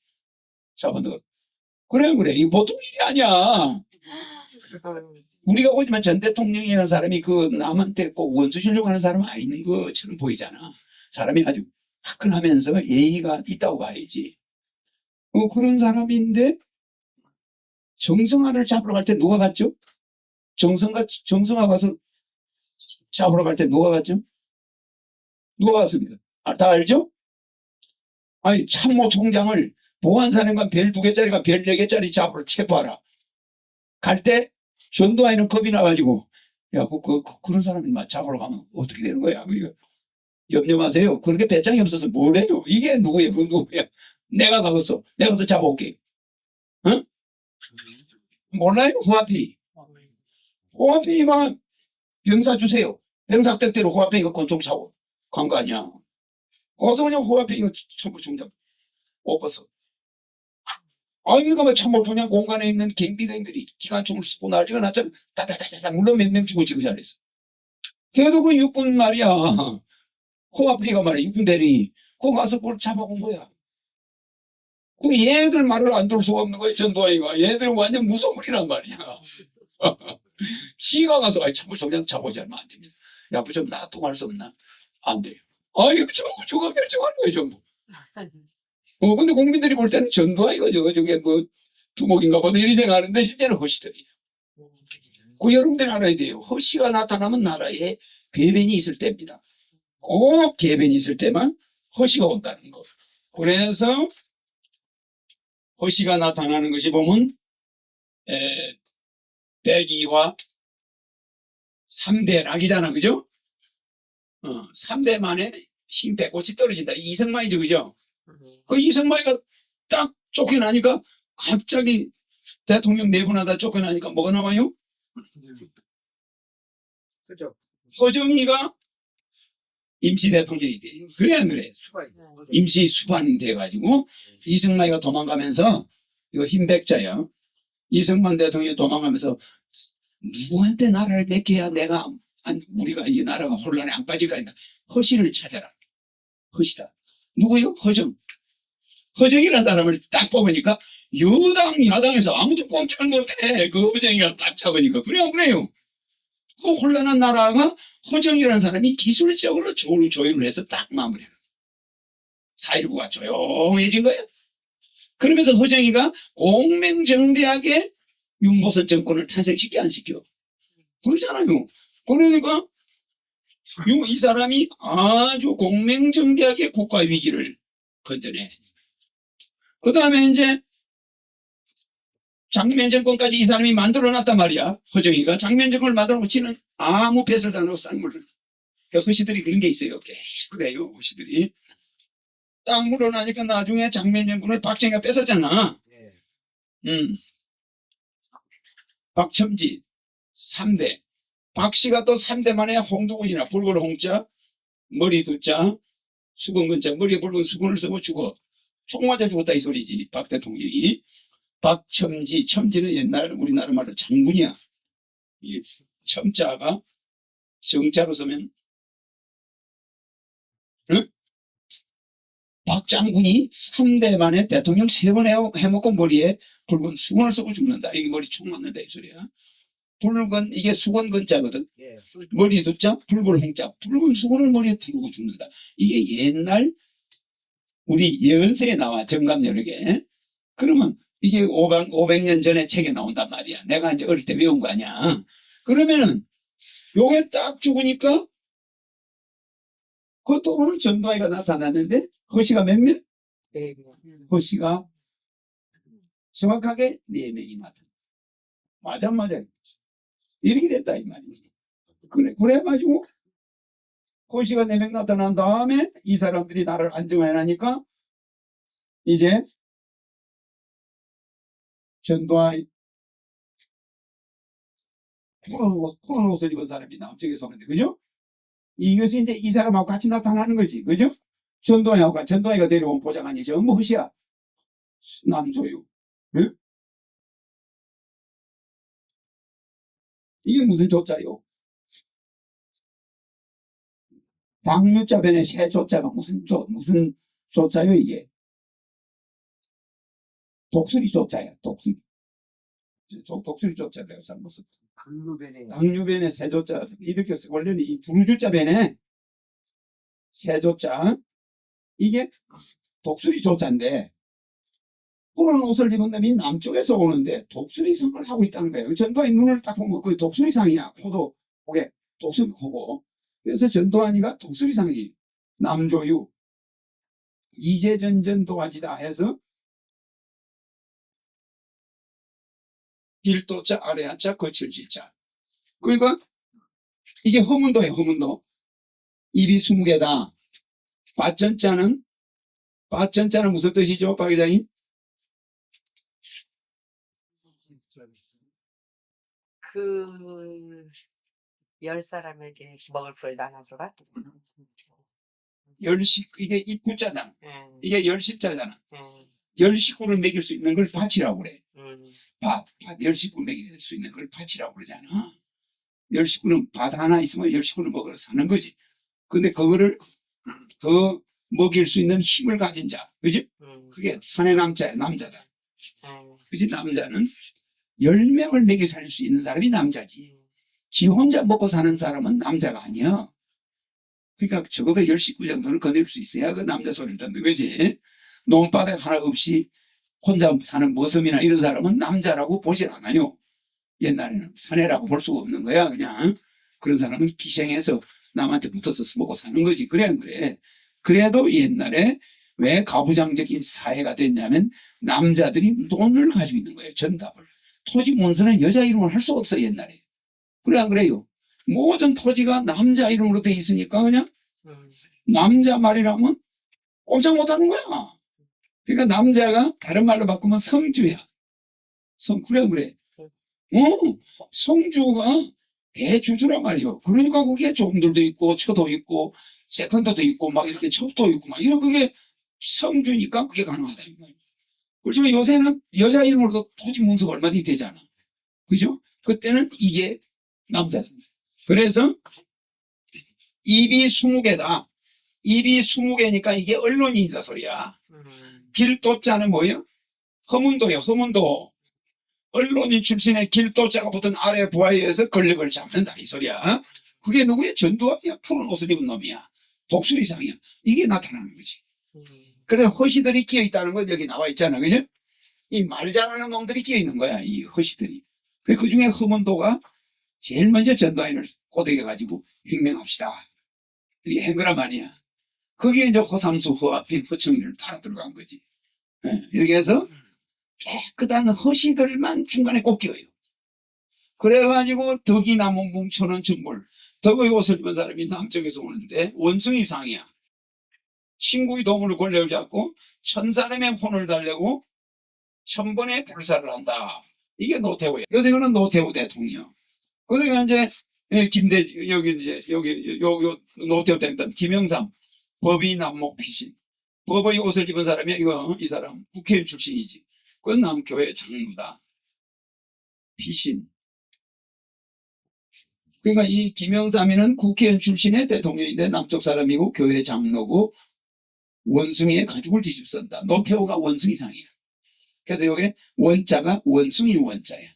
잡아넣어. 그래. 이거 보통 일이 아니야. 우리가 보지만 전 대통령이라는 사람이 그 남한테 꼭 원수 주려고 하는 사람은 아닌 것처럼 보이잖아. 사람이 아주 화끈하면서 예의가 있다고 봐야지. 그런 사람인데 정성화를 잡으러 갈 때 누가 갔죠? 정성화 가서 잡으러 갈 때 누가 갔죠? 누가 갔습니까? 다 알죠? 아니, 참모총장을 보안사령관 별 2개짜리가 별 4개짜리 잡으러 체포하라. 갈 때 전두환이는 겁이 나가지고, 야, 그런 사람이 잡으러 가면 어떻게 되는 거야? 그러니까 염려 마세요. 그렇게 배짱이 없어서 뭘 해요? 이게 누구예요? 그 누구야? 내가 가겠어. 내가 가서 잡아올게. 응? 몰라요? 호화페이. 호화페이만 병사 주세요. 병사 뜻대로 호화페이가 권총 차고 간 거 아니야. 어서 그냥 호화페이가 참모총장 엎어서. 아니, 그러니까 뭐 참모총장 공간에 있는 경비대행들이 기관총을 쏘고 난리가 났잖아. 다다다다다 물론 몇 명 죽었지 그 자리에서. 그래도 그 육군 말이야. 호화페이가 말이야. 육군 대령이. 그거 가서 뭘 잡아온 거야. 그 얘들 말을 안 들을 수가 없는 거야. 전두환이가. 얘들은 완전 무서물이란 말이야. 지가 가서 아이 참모총장 잡아오지 않으면 안 됩니다. 야, 좀 놔두고 할 수 없나? 안 돼요. 아이, 전부 저거 결정하는 거예요, 전부. 근데 국민들이 볼 때는 전두환이가 저게 뭐 두목인가 보다 이리 생각하는데 실제는 허씨들이에요. 그 여러분들이 알아야 돼요. 허씨가 나타나면 나라에 궤변이 있을 때입니다. 꼭 궤변이 있을 때만 허씨가 온다는 거. 그래서 허씨가 나타나는 것이 보면 백이와 3대 락이잖아, 그죠? 3대 만에 힘 배꼽이 떨어진다. 이승만이죠, 그죠? 그 이승만이가 딱 쫓겨나니까 갑자기 대통령 내분하다 쫓겨나니까 뭐가 나와요? 그죠. 허정이가 임시 대통령이 돼. 그래, 안 그래? 임시 수반 돼가지고 이승만이가 도망가면서 이거 흰백자야. 이승만 대통령이 도망가면서 누구한테 나라를 맡겨야 우리가 이 나라가 혼란에 안 빠질까 했나. 허씨를 찾아라. 허씨다. 누구요? 허정. 허정이라는 사람을 딱 뽑으니까 여당, 야당에서 아무도 꼼짝 못해. 그 허정이가 딱 잡으니까. 그래요, 안 그래요? 그 혼란한 나라가 허정이라는 사람이 기술적으로 조율을 해서 딱 마무리해요. 4.19가 조용해진 거예요. 그러면서 허정이가 공명정대하게 윤보선 정권을 탄생시켜 안 시켜? 그렇잖아요. 그러니까 이 사람이 아주 공명정대하게 국가 위기를 건져내. 그 다음에 이제 장면 정권까지 이 사람이 만들어놨단 말이야. 허정이가 장면 정권을 만들어놓고 지는 아무 뱃을 안 하고 쌍물을. 허씨들이 그런 게 있어요. 그래요, 허씨들이. 딱 물어나니까 나중에 장면 정권을 박정희가 뺏었잖아. 박첨지 3대. 박씨가 또 3대 만에 홍두군이나 붉은 홍자, 머리 두자, 수건 근자, 머리에 붉은 수건을 쓰고 죽어. 총 맞아 죽었다 이 소리지. 박 대통령이. 박첨지, 첨지는 옛날 우리나라 말로 장군이야. 이 첨자가 정자로 쓰면 박장군이 3대 만에 대통령 3번 해먹고 머리에 붉은 수건을 쓰고 죽는다. 이게 머리 총 맞는다 이 소리야. 붉은, 이게 수건 근자거든. 예. 머리 두자, 붉은 홍자. 붉은 수건을 머리에 두르고 죽는다. 이게 옛날 우리 예언서에 나와, 정감 여러 개. 그러면 이게 500년 전에 책에 나온단 말이야. 내가 이제 어릴 때 외운 거 아니야. 그러면은 요게 딱 죽으니까 그것도 오늘 전두환이가 나타났는데 허씨가 몇 명? 허씨가 정확하게 4명이 나타나. 맞아. 이렇게 됐다 이 말이지. 그래가지고 허씨가 4명 나타난 다음에 이 사람들이 나라를 안정해놔니까 이제 전두환 푸른 옷을 입은 사람이 남쪽에서 오는데, 그죠? 이것이 이제 이 사람하고 같이 나타나는 거지, 그죠? 전두환이가 데려온 보좌관이 전부 허씨야. 남소유. 응? 이게 무슨 조자요? 당유자 변에 새 조자가 무슨 조자요, 이게? 독수리 조자야, 독수리. 독수리 조자 내가 잘못 썼다. 당유변에 새 조자. 이렇게 원래는 이 두루주자 변에 새 조자. 이게 독수리 조자인데, 푸른 옷을 입은 놈이 남쪽에서 오는데 독수리상을 하고 있다는 거예요. 전두환이 눈을 딱 보면 그 독수리상이야. 코도, 고개, 독수리 코고. 그래서 전두환이가 독수리상이 남조유 이재전전 도화지다 해서 길도자 아래 한자 거칠지자. 그러니까 이게 허문도예요. 허문도. 입이 20개다. 빠전자는 무슨 뜻이죠, 박 기자님? 그 10사람에게 먹을 걸 나눠줘라. 이게 입구자잖아. 음, 이게 열십자잖아. 음, 열식구를 먹일 수 있는 걸 밭이라고 그래. 음, 열식구 먹일 수 있는 걸 밭이라고 그러잖아. 열식구는 밭 하나 있으면 열식구를 먹으러 사는 거지. 근데 그거를 더 먹일 수 있는 힘을 가진 자. 그지? 그게 산의 남자야, 남자다. 그지? 남자는 10명을 먹여 살릴 수 있는 사람이 남자지. 지 혼자 먹고 사는 사람은 남자가 아니야. 그러니까 적어도 10식구 정도는 거닐 수 있어야 그 남자 소리를 듣는 거지. 논바닥 하나 없이 혼자 사는 머슴이나 이런 사람은 남자라고 보질 않아요. 옛날에는 사내라고 볼 수가 없는 거야. 그냥 그런 사람은 기생해서 남한테 붙어서 먹고 사는 거지. 그래 안 그래? 그래도 옛날에 왜 가부장적인 사회가 됐냐면 남자들이 돈을 가지고 있는 거예요. 전답을. 토지 문서는 여자 이름을 할 수가 없어 옛날에. 그래 안 그래요? 모든 토지가 남자 이름으로 돼 있으니까 그냥 남자 말이라면 꼼짝 못하는 거야. 그러니까 남자가 다른 말로 바꾸면 성주야. 그래 안 그래? 성주가 대주주란 말이에요. 그러니까 거기에 종들도 있고 처도 있고 세컨드도 있고 막 이렇게 첩도 있고 막 이런 그게 성주니까 그게 가능하다. 그렇지만 요새는 여자 이름으로도 토지 문서가 얼마든지 되잖아. 그죠? 그때는 이게 남자입니다. 그래서 입이 20개다. 입이 20개니까 이게 언론인이다 소리야. 길도자는 뭐예요? 허문도예요. 허문도. 언론인 출신의 길도자가 붙은 아래 부하에 의해서 권력을 잡는다 이 소리야. 그게 누구야? 전두환이야. 푸른 옷을 입은 놈이야. 독수리상이야. 이게 나타나는 거지. 그래서 허시들이 끼어 있다는 건 여기 나와 있잖아. 그죠? 이 말 잘하는 놈들이 끼어 있는 거야. 이 허시들이. 그 중에 허문도가 제일 먼저 전두환을 꼬드겨가지고 혁명합시다. 이게 한 거란 말이야. 거기에 이제 허삼수, 허아필, 허청이를 따라 들어간 거지. 이렇게 해서 깨끗한 허시들만 중간에 꼭 끼어요. 그래가지고 덕이 남은 뭉쳐는 정물. 덕의 옷을 입은 사람이 남쪽에서 오는데 원숭이상이야. 친구의 도움으로 권력을 잡고 천 사람의 혼을 달래고 천번의 불사를 한다. 이게 노태우예요. 그래서 이거는 노태우 대통령. 그러니까 이제 여기 노태우 대통령 김영삼 법의 남목 피신. 법의 옷을 입은 사람이 이 사람 국회의원 출신이지. 그건 남교회 장로다. 피신. 그러니까 이 김영삼이는 국회의원 출신의 대통령인데 남쪽 사람이고 교회 장로고 원숭이의 가죽을 뒤집선다. 노태우가 원숭이상이야. 그래서 여기 원자가 원숭이 원자야.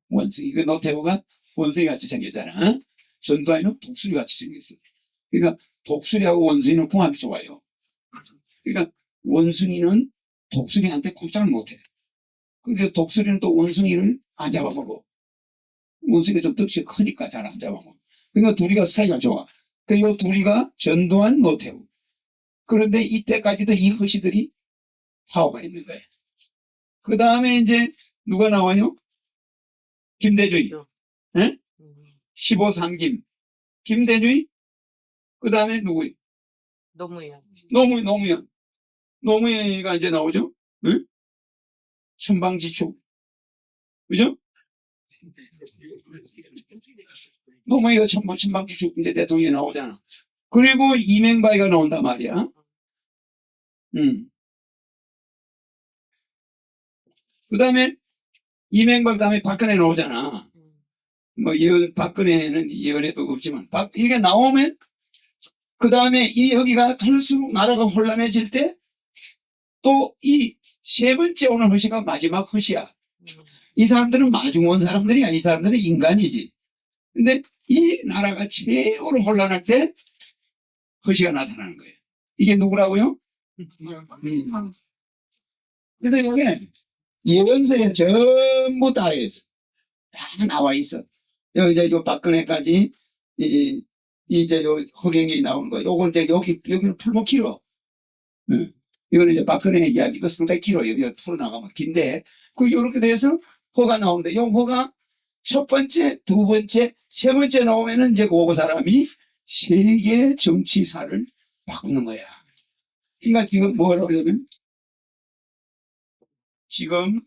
원숭이. 그 노태우가 원숭이 같이 생겼잖아. 전두환이는 독수리 같이 생겼어. 그러니까 독수리하고 원숭이는 궁합이 좋아요. 그러니까 원숭이는 독수리한테 꼼짝을 못해. 그러니까 독수리는 또 원숭이를 안 잡아먹어. 원숭이가 좀 덩치가 크니까 잘 안 잡아먹어. 그러니까 둘이가 사이가 좋아. 그러니까 이 둘이가 전두환, 노태우. 그런데 이때까지도 이 허시들이 화호가 있는 거예요. 그 다음에 이제 누가 나와요? 김대중이. 15삼김. 김대중이. 그 다음에 누구예요? 노무현. 노무현이가 이제 나오죠? 응? 천방지축. 그죠? 노무현이가 천방지축 이제 대통령이 나오잖아. 그리고 이명박이가 나온단 말이야. 그 다음에 이명박 다음에 박근혜 나오잖아. 뭐 박근혜는 예언해도 없지만 이게 나오면 그 다음에 여기가 갈수록 나라가 혼란해질 때 또 이 세 번째 오는 허시가 마지막 허시야. 이 사람들은 마중 온 사람들이야. 이 사람들은 인간이지. 근데 이 나라가 최고로 혼란할 때 허시가 나타나는 거예요. 이게 누구라고요? 근데 여기는 예언서에 전부 다 있어. 다 나와 있어. 여기 이제 박근혜까지 이제 요 허경이 나오는 거, 요건 이제 여기는 풀면 길어. 응. 이거는 이제 박근혜 이야기도 상당히 길어요. 여기 풀어나가면 긴데, 요렇게 돼서 호가 나오는데, 요 호가 첫 번째, 두 번째, 세 번째 나오면은 이제 그 사람이 세계 정치사를 바꾸는 거야. 그러니까 지금 뭐라고 하냐면, 지금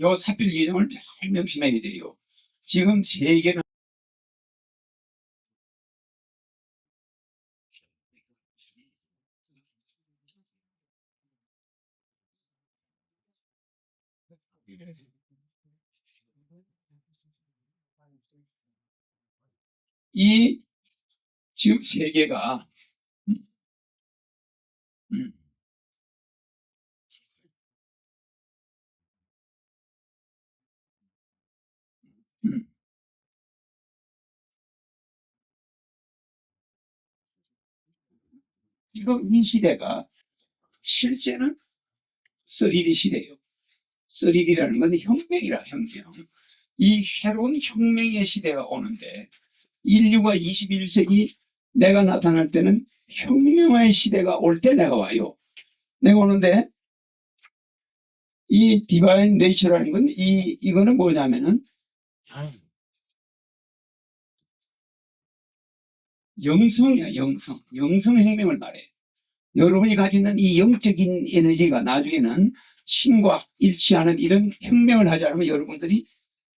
요 사필 개념을 잘 명심해야 돼요. 지금 세계는 이 지금 세계가 음, 음, 음. 지금 이 시대가 실제는 3D 시대예요. 3D라는 건 혁명이라 혁명. 이 새로운 혁명의 시대가 오는데 인류가 21세기 내가 나타날 때는 혁명의 시대가 올 때 내가 와요. 내가 오는데 이 디바인 네이처라는 건 이거는 뭐냐면은 영성이야, 영성. 영성 혁명을 말해. 여러분이 가지고 있는 이 영적인 에너지가 나중에는 신과 일치하는 이런 혁명을 하지 않으면 여러분들이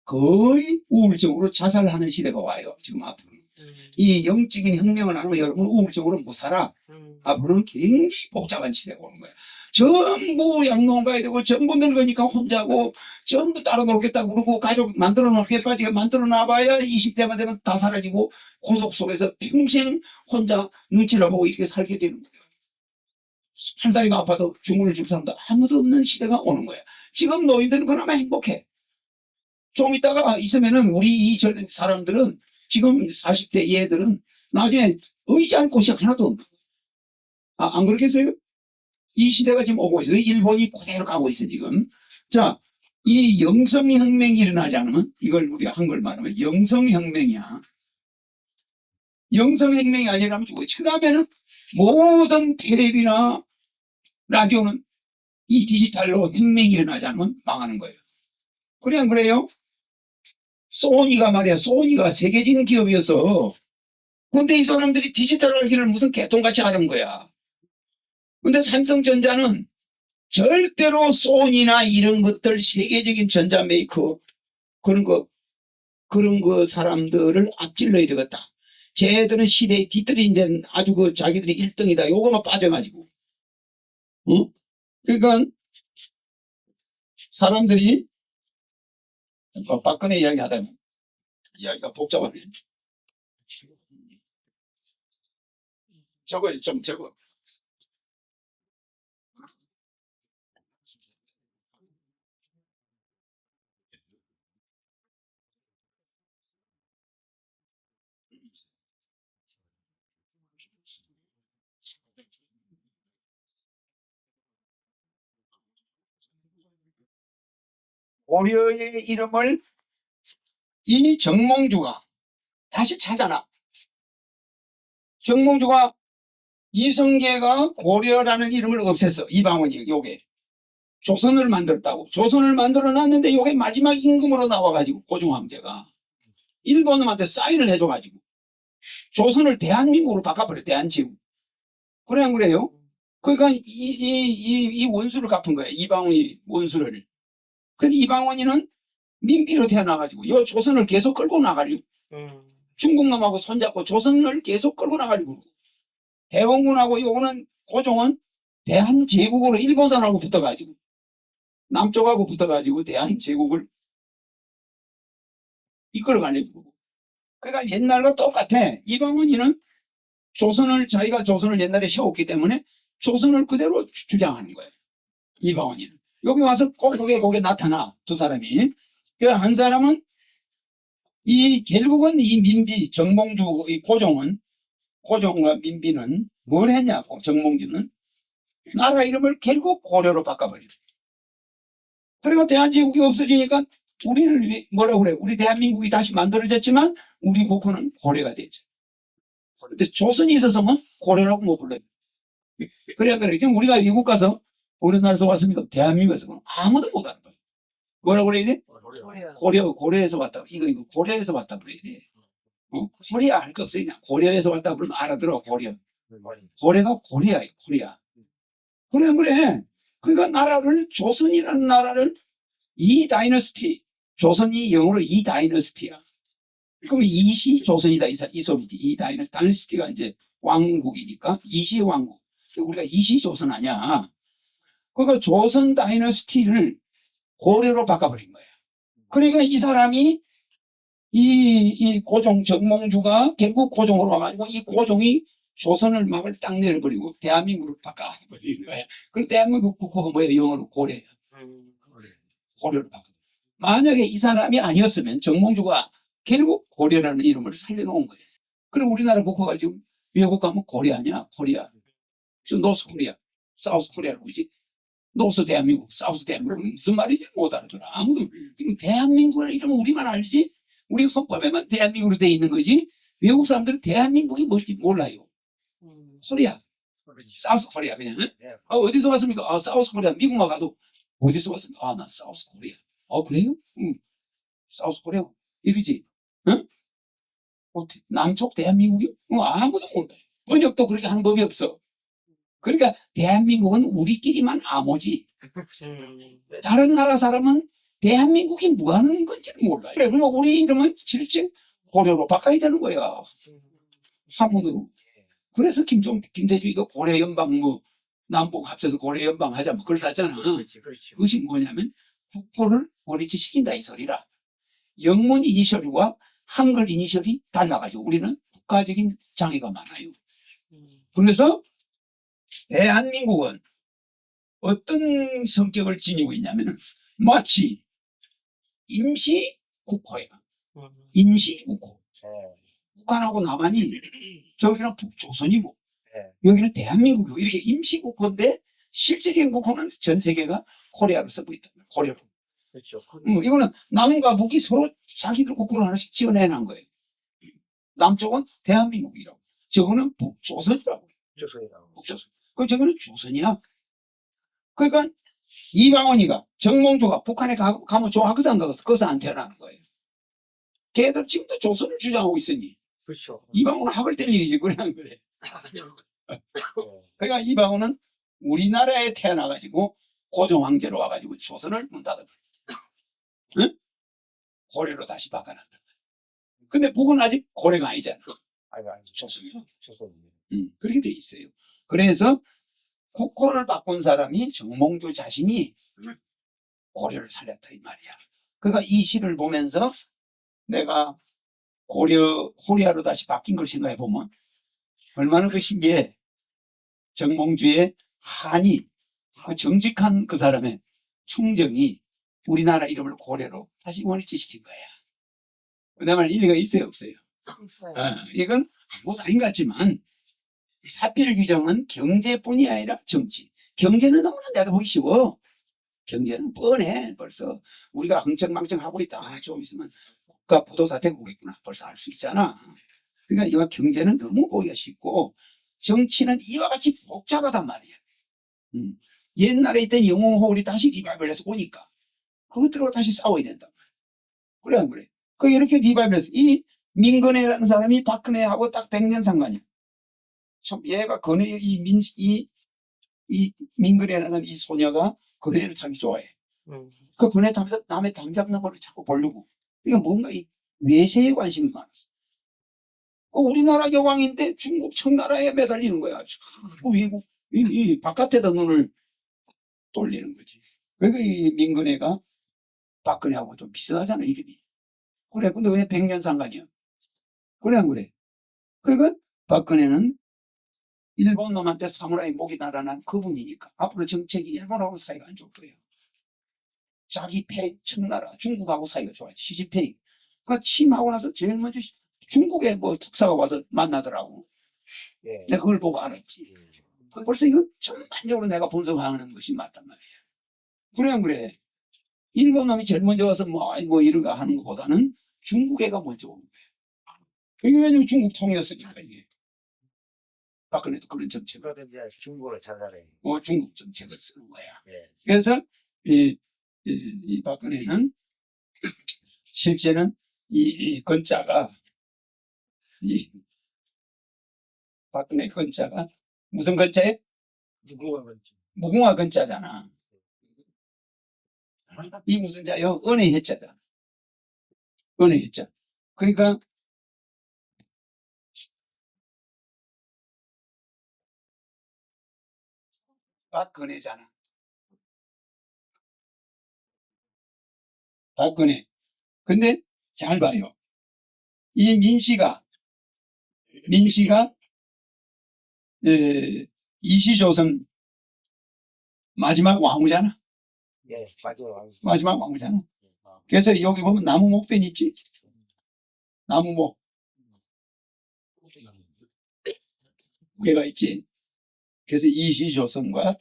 거의 우울적으로 자살하는 시대가 와요. 지금 앞으로. 이 영적인 혁명을 안 하면 여러분 우울적으로 못 살아. 앞으로는 굉장히 복잡한 시대가 오는 거야. 전부 양농 가야 되고 전부 늙으니까 혼자고 전부 따로 놀겠다고 그러고 가족 만들어 놓겠다 만들어 놔봐야 20대만 되면 다 사라지고 고독 속에서 평생 혼자 눈치를 보고 이렇게 살게 되는 거예요. 팔다리가 아파도 주문을 줄 사람도 아무도 없는 시대가 오는 거야. 지금 노인들은 그나마 행복해. 좀 있다가 있으면은 우리 이 사람들은 지금 40대 얘들은 나중에 의지할 곳이 하나도 없는 거야. 안 그렇겠어요? 이 시대가 지금 오고 있어요. 일본이 그대로 가고 있어 지금. 자, 이 영성혁명이 일어나지 않으면 이걸 우리가 한걸 말하면 영성혁명이야. 영성혁명이 아니라면 죽어요. 그 다음에는 모든 텔레비나 라디오는 이 디지털로 혁명이 일어나지 않으면 망하는 거예요. 그래 안 그래요? 소니가 말이야. 소니가 세계적인 기업이었어. 근데 이 사람들이 디지털 알기를 무슨 개똥같이 하는 거야. 근데 삼성전자는 절대로 소니나 이런 것들 세계적인 전자 메이커 그런 거 사람들을 앞질러야 되겠다. 쟤들은 시대의 뒤뜰인데 아주 자기들이 1등이다. 요거만 빠져가지고. 그러니까 사람들이 박근혜 이야기 하다면 이야기가 복잡하네. 저거. 고려의 이름을 이 정몽주가 다시 찾아나. 정몽주가 이성계가 고려라는 이름을 없앴어. 이방원이 요게. 조선을 만들었다고. 조선을 만들어 놨는데 요게 마지막 임금으로 나와가지고 고종황제가 일본한테 사인을 해줘가지고 조선을 대한민국으로 바꿔버려. 대한제국. 그래 안 그래요? 그러니까 이 원수를 갚은 거야. 이방원이 원수를. 근데 이방원이는 민비로 태어나가지고 요 조선을 계속 끌고 나가려고 중국놈하고 손잡고 조선을 계속 끌고 나가려고 대원군하고 요거는 고종은 대한제국으로 일본산하고 붙어가지고 남쪽하고 붙어가지고 대한제국을 이끌어가려고. 그러니까 옛날과 똑같아. 이방원이는 자기가 조선을 옛날에 세웠기 때문에 조선을 그대로 주장하는 거예요. 이방원이는. 여기 와서 꼭 거기에 나타나, 두 사람이. 그 한 사람은 결국은 이 민비, 정몽주, 이 고종과 민비는 뭘 했냐고, 정몽주는. 나라 이름을 결국 고려로 바꿔버려. 그리고 대한제국이 없어지니까 우리를 뭐라고 그래? 우리 대한민국이 다시 만들어졌지만 우리 국호는 고려가 됐죠. 근데 조선이 있었으면 고려라고 못 불러요. 그래. 지금 우리가 미국 가서 우리나라에서 왔습니까? 대한민국에서 아무도 못 하는 거예요. 뭐라고 그래야 돼? 고려에서 왔다. 이거 고려에서 왔다 그래야 돼. 코리아 할 거 없어요. 그냥 고려에서 왔다 그러면 알아들어, 고려. 고려가 코리아예요, 코리아. 그래. 그러니까 나라를, 조선이라는 나라를 이 다이너스티, 조선이 영어로 이 다이너스티야. 그럼 이시 조선이다, 이 소리지. 이 다이너스티가 이제 왕국이니까 이시 왕국. 우리가 이시 조선 아니야. 그러니까 조선 다이너스티를 고려로 바꿔버린 거야. 그러니까 이 사람이 이 고종 정몽주가 결국 고종으로 와가지고 이 고종이 조선을 막을 딱 내려버리고 대한민국을 바꿔버리는 거야. 그럼 대한민국 국호가 뭐예요? 영어로 고려예요. 고려로 바꿔. 만약에 이 사람이 아니었으면 정몽주가 결국 고려라는 이름을 살려놓은 거예요. 그럼 우리나라 국호가 지금 외국 가면 고려 아니야? 코리아. 지금 노스 코리아, 사우스 코리아라고 그러지. 노스 대한민국, 사우스 대한민국 무슨 말인지 못 알아들어. 아무도. 대한민국이라는 이름 우리만 알지. 우리 헌법에만 대한민국으로 돼 있는 거지. 외국 사람들은 대한민국이 뭔지 몰라요. 코리아, 사우스 코리아 그냥. 어디서 왔습니까? 사우스 코리아. 미국만 가도 어디서 왔습니까? 나 사우스 코리아. 그래요? 사우스 코리아. 이러지. 응? 남쪽 대한민국이? 아무도 몰라요. 번역도 그렇게 하는 법이 없어. 그러니까 대한민국은 우리끼리만 암호지. 다른 나라 사람은 대한민국이 뭐 하는 건지 몰라요. 그러면 우리 이름은 실제 고려로 바꿔야 되는 거야. 화문으로. 그래서 김대중이도 고려연방 남북 합쳐서 고려연방 하자 그걸 쌌잖아. 그것이 뭐냐면 국호를 원위치시킨다 이 소리라. 영문 이니셜과 한글 이니셜이 달라가지고 우리는 국가적인 장애가 많아요. 그래서 대한민국은 어떤 성격을 지니고 있냐면 마치 임시국호야. 임시국호. 북한하고 남한이 저기는 북조선이고 여기는 대한민국이고 이렇게 임시국호인데 실질적인 국호는 전 세계가 코리아로 쓰고 있다. 고려로. 그렇죠. 이거는 남과 북이 서로 자기들 국호를 하나씩 지어내는 거예요. 남쪽은 대한민국이라고. 저거는 북조선이라고. 북조선. 그럼 저거는 조선이야. 그러니까 이방원이가 정몽주가 북한에 가면 좋아하고서 안 가고서 거기서 안 태어나는 거예요. 걔들 지금도 조선을 주장하고 있으니. 그렇죠. 이방원은 학을 뗄 일이지. 그래. 그러니까 이방원은 우리나라에 태어나가지고 고종 황제로 와가지고 조선을 문 닫아버려. 응? 고려로 다시 바꿔놨다. 근데 북은 아직 고려가 아니잖아. 조선이요. 그렇게 돼 있어요. 그래서 국호를 바꾼 사람이 정몽주 자신이 고려를 살렸다 이 말이야. 그러니까 이 시를 보면서 내가 코리아로 다시 바뀐 걸 생각해 보면 얼마나 그 신기해. 정몽주의 한이 그 정직한 그 사람의 충정이 우리나라 이름을 고려로 다시 원위치시킨 거야. 내 말 일리가 있어요 없어요? 이건 아무것도 아닌 것 같지만 사필 규정은 경제뿐이 아니라 정치. 경제는 너무나 내다보기 쉬워. 경제는 뻔해. 벌써 우리가 흥청망청하고 있다. 좀 있으면 국가 부도사태 보겠구나. 벌써 알 수 있잖아. 그러니까 이와 경제는 너무 보기가 쉽고 정치는 이와 같이 복잡하단 말이야. 옛날에 있던 영웅호울이 다시 리바이벌해서 오니까 그것들하고 다시 싸워야 된단 말이야. 그래 안 그래? 이렇게 리바이벌해서 이 민건혜라는 사람이 박근혜하고 딱 100년 상관이야. 참 얘가 이 민근혜라는 이 소녀가 건혜를 타기 좋아해. 그 건혜 타면서 남의 당 잡는 걸 자꾸 보려고. 그러니까 뭔가 이 외세에 관심이 많았어. 우리나라 여왕인데 중국 청나라에 매달리는 거야. 자꾸 외국 이 바깥에다 눈을 돌리는 거지. 그러니까 이 민근혜가 박근혜하고 좀 비슷하잖아 이름이. 그래 근데 왜 100년 상관이야? 그래 안 그래? 그러니까 박근혜는 일본 놈한테 사무라이 목이 날아난 그분이니까 앞으로 정책이 일본하고 사이가 안 좋을 거예요. 자기 청나라 중국하고 사이가 좋아요. 시진핑. 그러니까 취임하고 나서 제일 먼저 중국에 특사가 와서 만나더라고. 내가 그걸 보고 알았지. 벌써 이거 전반적으로 내가 분석하는 것이 맞단 말이야. 그래 안 그래? 일본 놈이 제일 먼저 와서 뭐 이런 거 하는 것보다는 중국 애가 먼저 오는 거예요. 이게 왜냐면 중국 통이었으니까 이게. 박근혜도 그런 정책을, 그래도 이제 중국어를 잘 알아요. 중국 정책을 쓰는 거야. 예. 그래서 이 박근혜는 실제는 이 건자가 박근혜 건자가 무슨 건자예요? 중국어 건지. 무궁화 건자잖아. 이 무슨 자요? 은혜 해자잖아. 은혜 해자. 그러니까 박근혜잖아. 박근혜. 근데 잘 봐요. 이 민씨가 이시조선 마지막 왕후잖아. 예, 맞아요. 마지막 왕후잖아. 그래서 여기 보면 나무 목변 있지? 나무 목. 괴가 있지. 그래서 이시조선과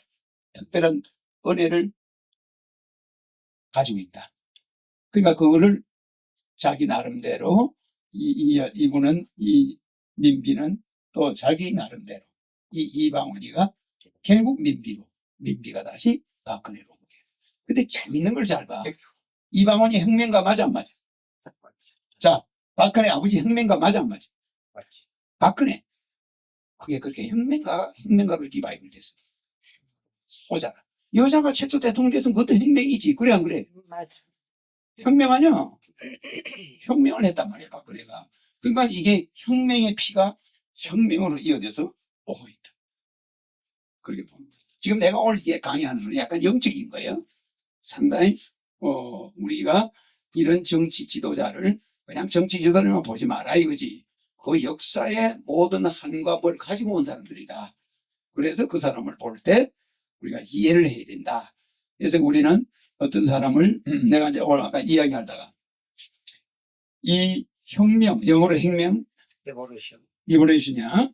특별한 은혜를 가지고 있다. 그러니까 그거를 자기 나름대로 이분은 이 민비는 또 자기 나름대로 이방원이가 결국 민비가 다시 박근혜로 온 거예요. 근데 재밌는 걸 잘 봐. 이방원이 혁명가 맞아 안 맞아? 자, 박근혜 아버지 혁명가 맞아 안 맞아? 맞지. 박근혜 그게 그렇게 혁명가로 리바이벌 됐어. 오잖아. 여자가 최초 대통령 돼서 그것도 혁명이지. 그래 안 그래? 맞아. 혁명 아니야? 혁명을 했단 말이야, 박근혜가. 그러니까 이게 혁명의 피가 혁명으로 이어져서 오고 있다. 그렇게 봅니다. 지금 내가 오늘 강의하는 건 약간 영적인 거예요. 상당히, 우리가 이런 정치 지도자를 그냥 정치 지도자만 보지 마라 이거지. 그 역사의 모든 한과 뭘 가지고 온 사람들이다. 그래서 그 사람을 볼 때 우리가 이해를 해야 된다. 그래서 우리는 어떤 사람을 내가 이제 오늘 아까 이야기하다가 이 혁명, 영어로 혁명, 리버레이션이야.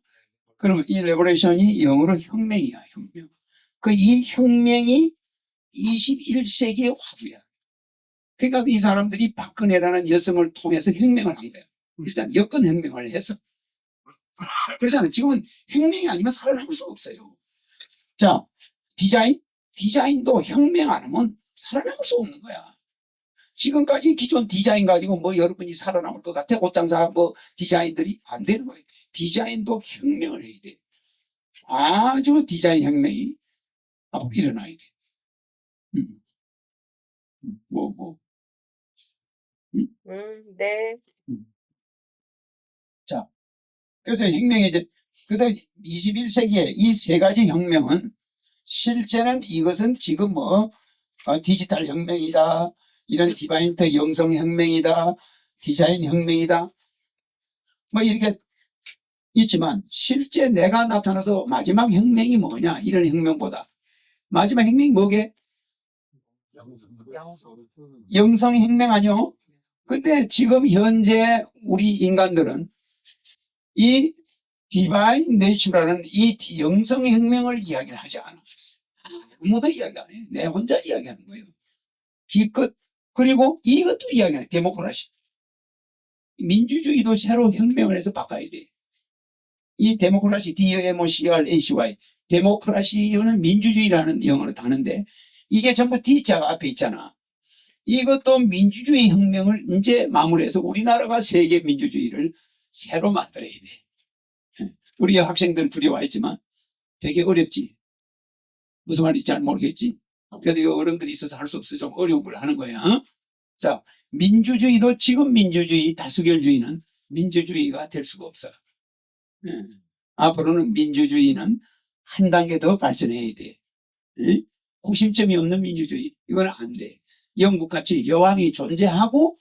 그러면 이 리버레이션이 영어로 혁명이야, 혁명. 그 이 혁명이 21세기의 화두야. 그러니까 이 사람들이 박근혜라는 여성을 통해서 혁명을 한 거야. 일단 여권 혁명을 해서. 그렇잖아요. 지금은 혁명이 아니면 살아남을 수 없어요. 자, 디자인도 혁명 안 하면 살아남을 수 없는 거야. 지금까지 기존 디자인 가지고 뭐 여러분이 살아남을 것 같아? 옷장사 뭐 디자인들이 안 되는 거예요. 디자인도 혁명을 해야 돼. 아주 디자인 혁명이 앞으로 일어나야 돼. 네. 자, 그래서 그래서 21세기에 이 세 가지 혁명은 실제는 이것은 지금 디지털 혁명이다. 이런 디바인트 영성 혁명이다. 디자인 혁명이다. 뭐 이렇게 있지만 실제 내가 나타나서 마지막 혁명이 뭐냐 이런 혁명보다 마지막 혁명이 뭐게? 영성 혁명 아니요? 근데 지금 현재 우리 인간들은 이 디바인 내추라는 이 영성 혁명을 이야기를 하지 않아. 아무도 이야기 안 해. 내 혼자 이야기하는 거예요. 기껏 그리고 이것도 이야기하는 데모크라시. 민주주의도 새로 혁명을 해서 바꿔야 돼. 이 데모크라시 DEMOCRACY 데모크라시는 민주주의라는 영어로 다는데 이게 전부 D자가 앞에 있잖아. 이것도 민주주의 혁명을 이제 마무리해서 우리나라가 세계 민주주의를 새로 만들어야 돼. 우리 학생들 둘이 와 있지만 되게 어렵지. 무슨 말인지 잘 모르겠지. 그래도 이 어른들이 있어서 할 수 없어. 좀 어려운 걸 하는 거야. 자, 민주주의도 지금 민주주의, 다수결주의는 민주주의가 될 수가 없어. 앞으로는 민주주의는 한 단계 더 발전해야 돼. 구심점이 없는 민주주의. 이건 안 돼. 영국같이 여왕이 존재하고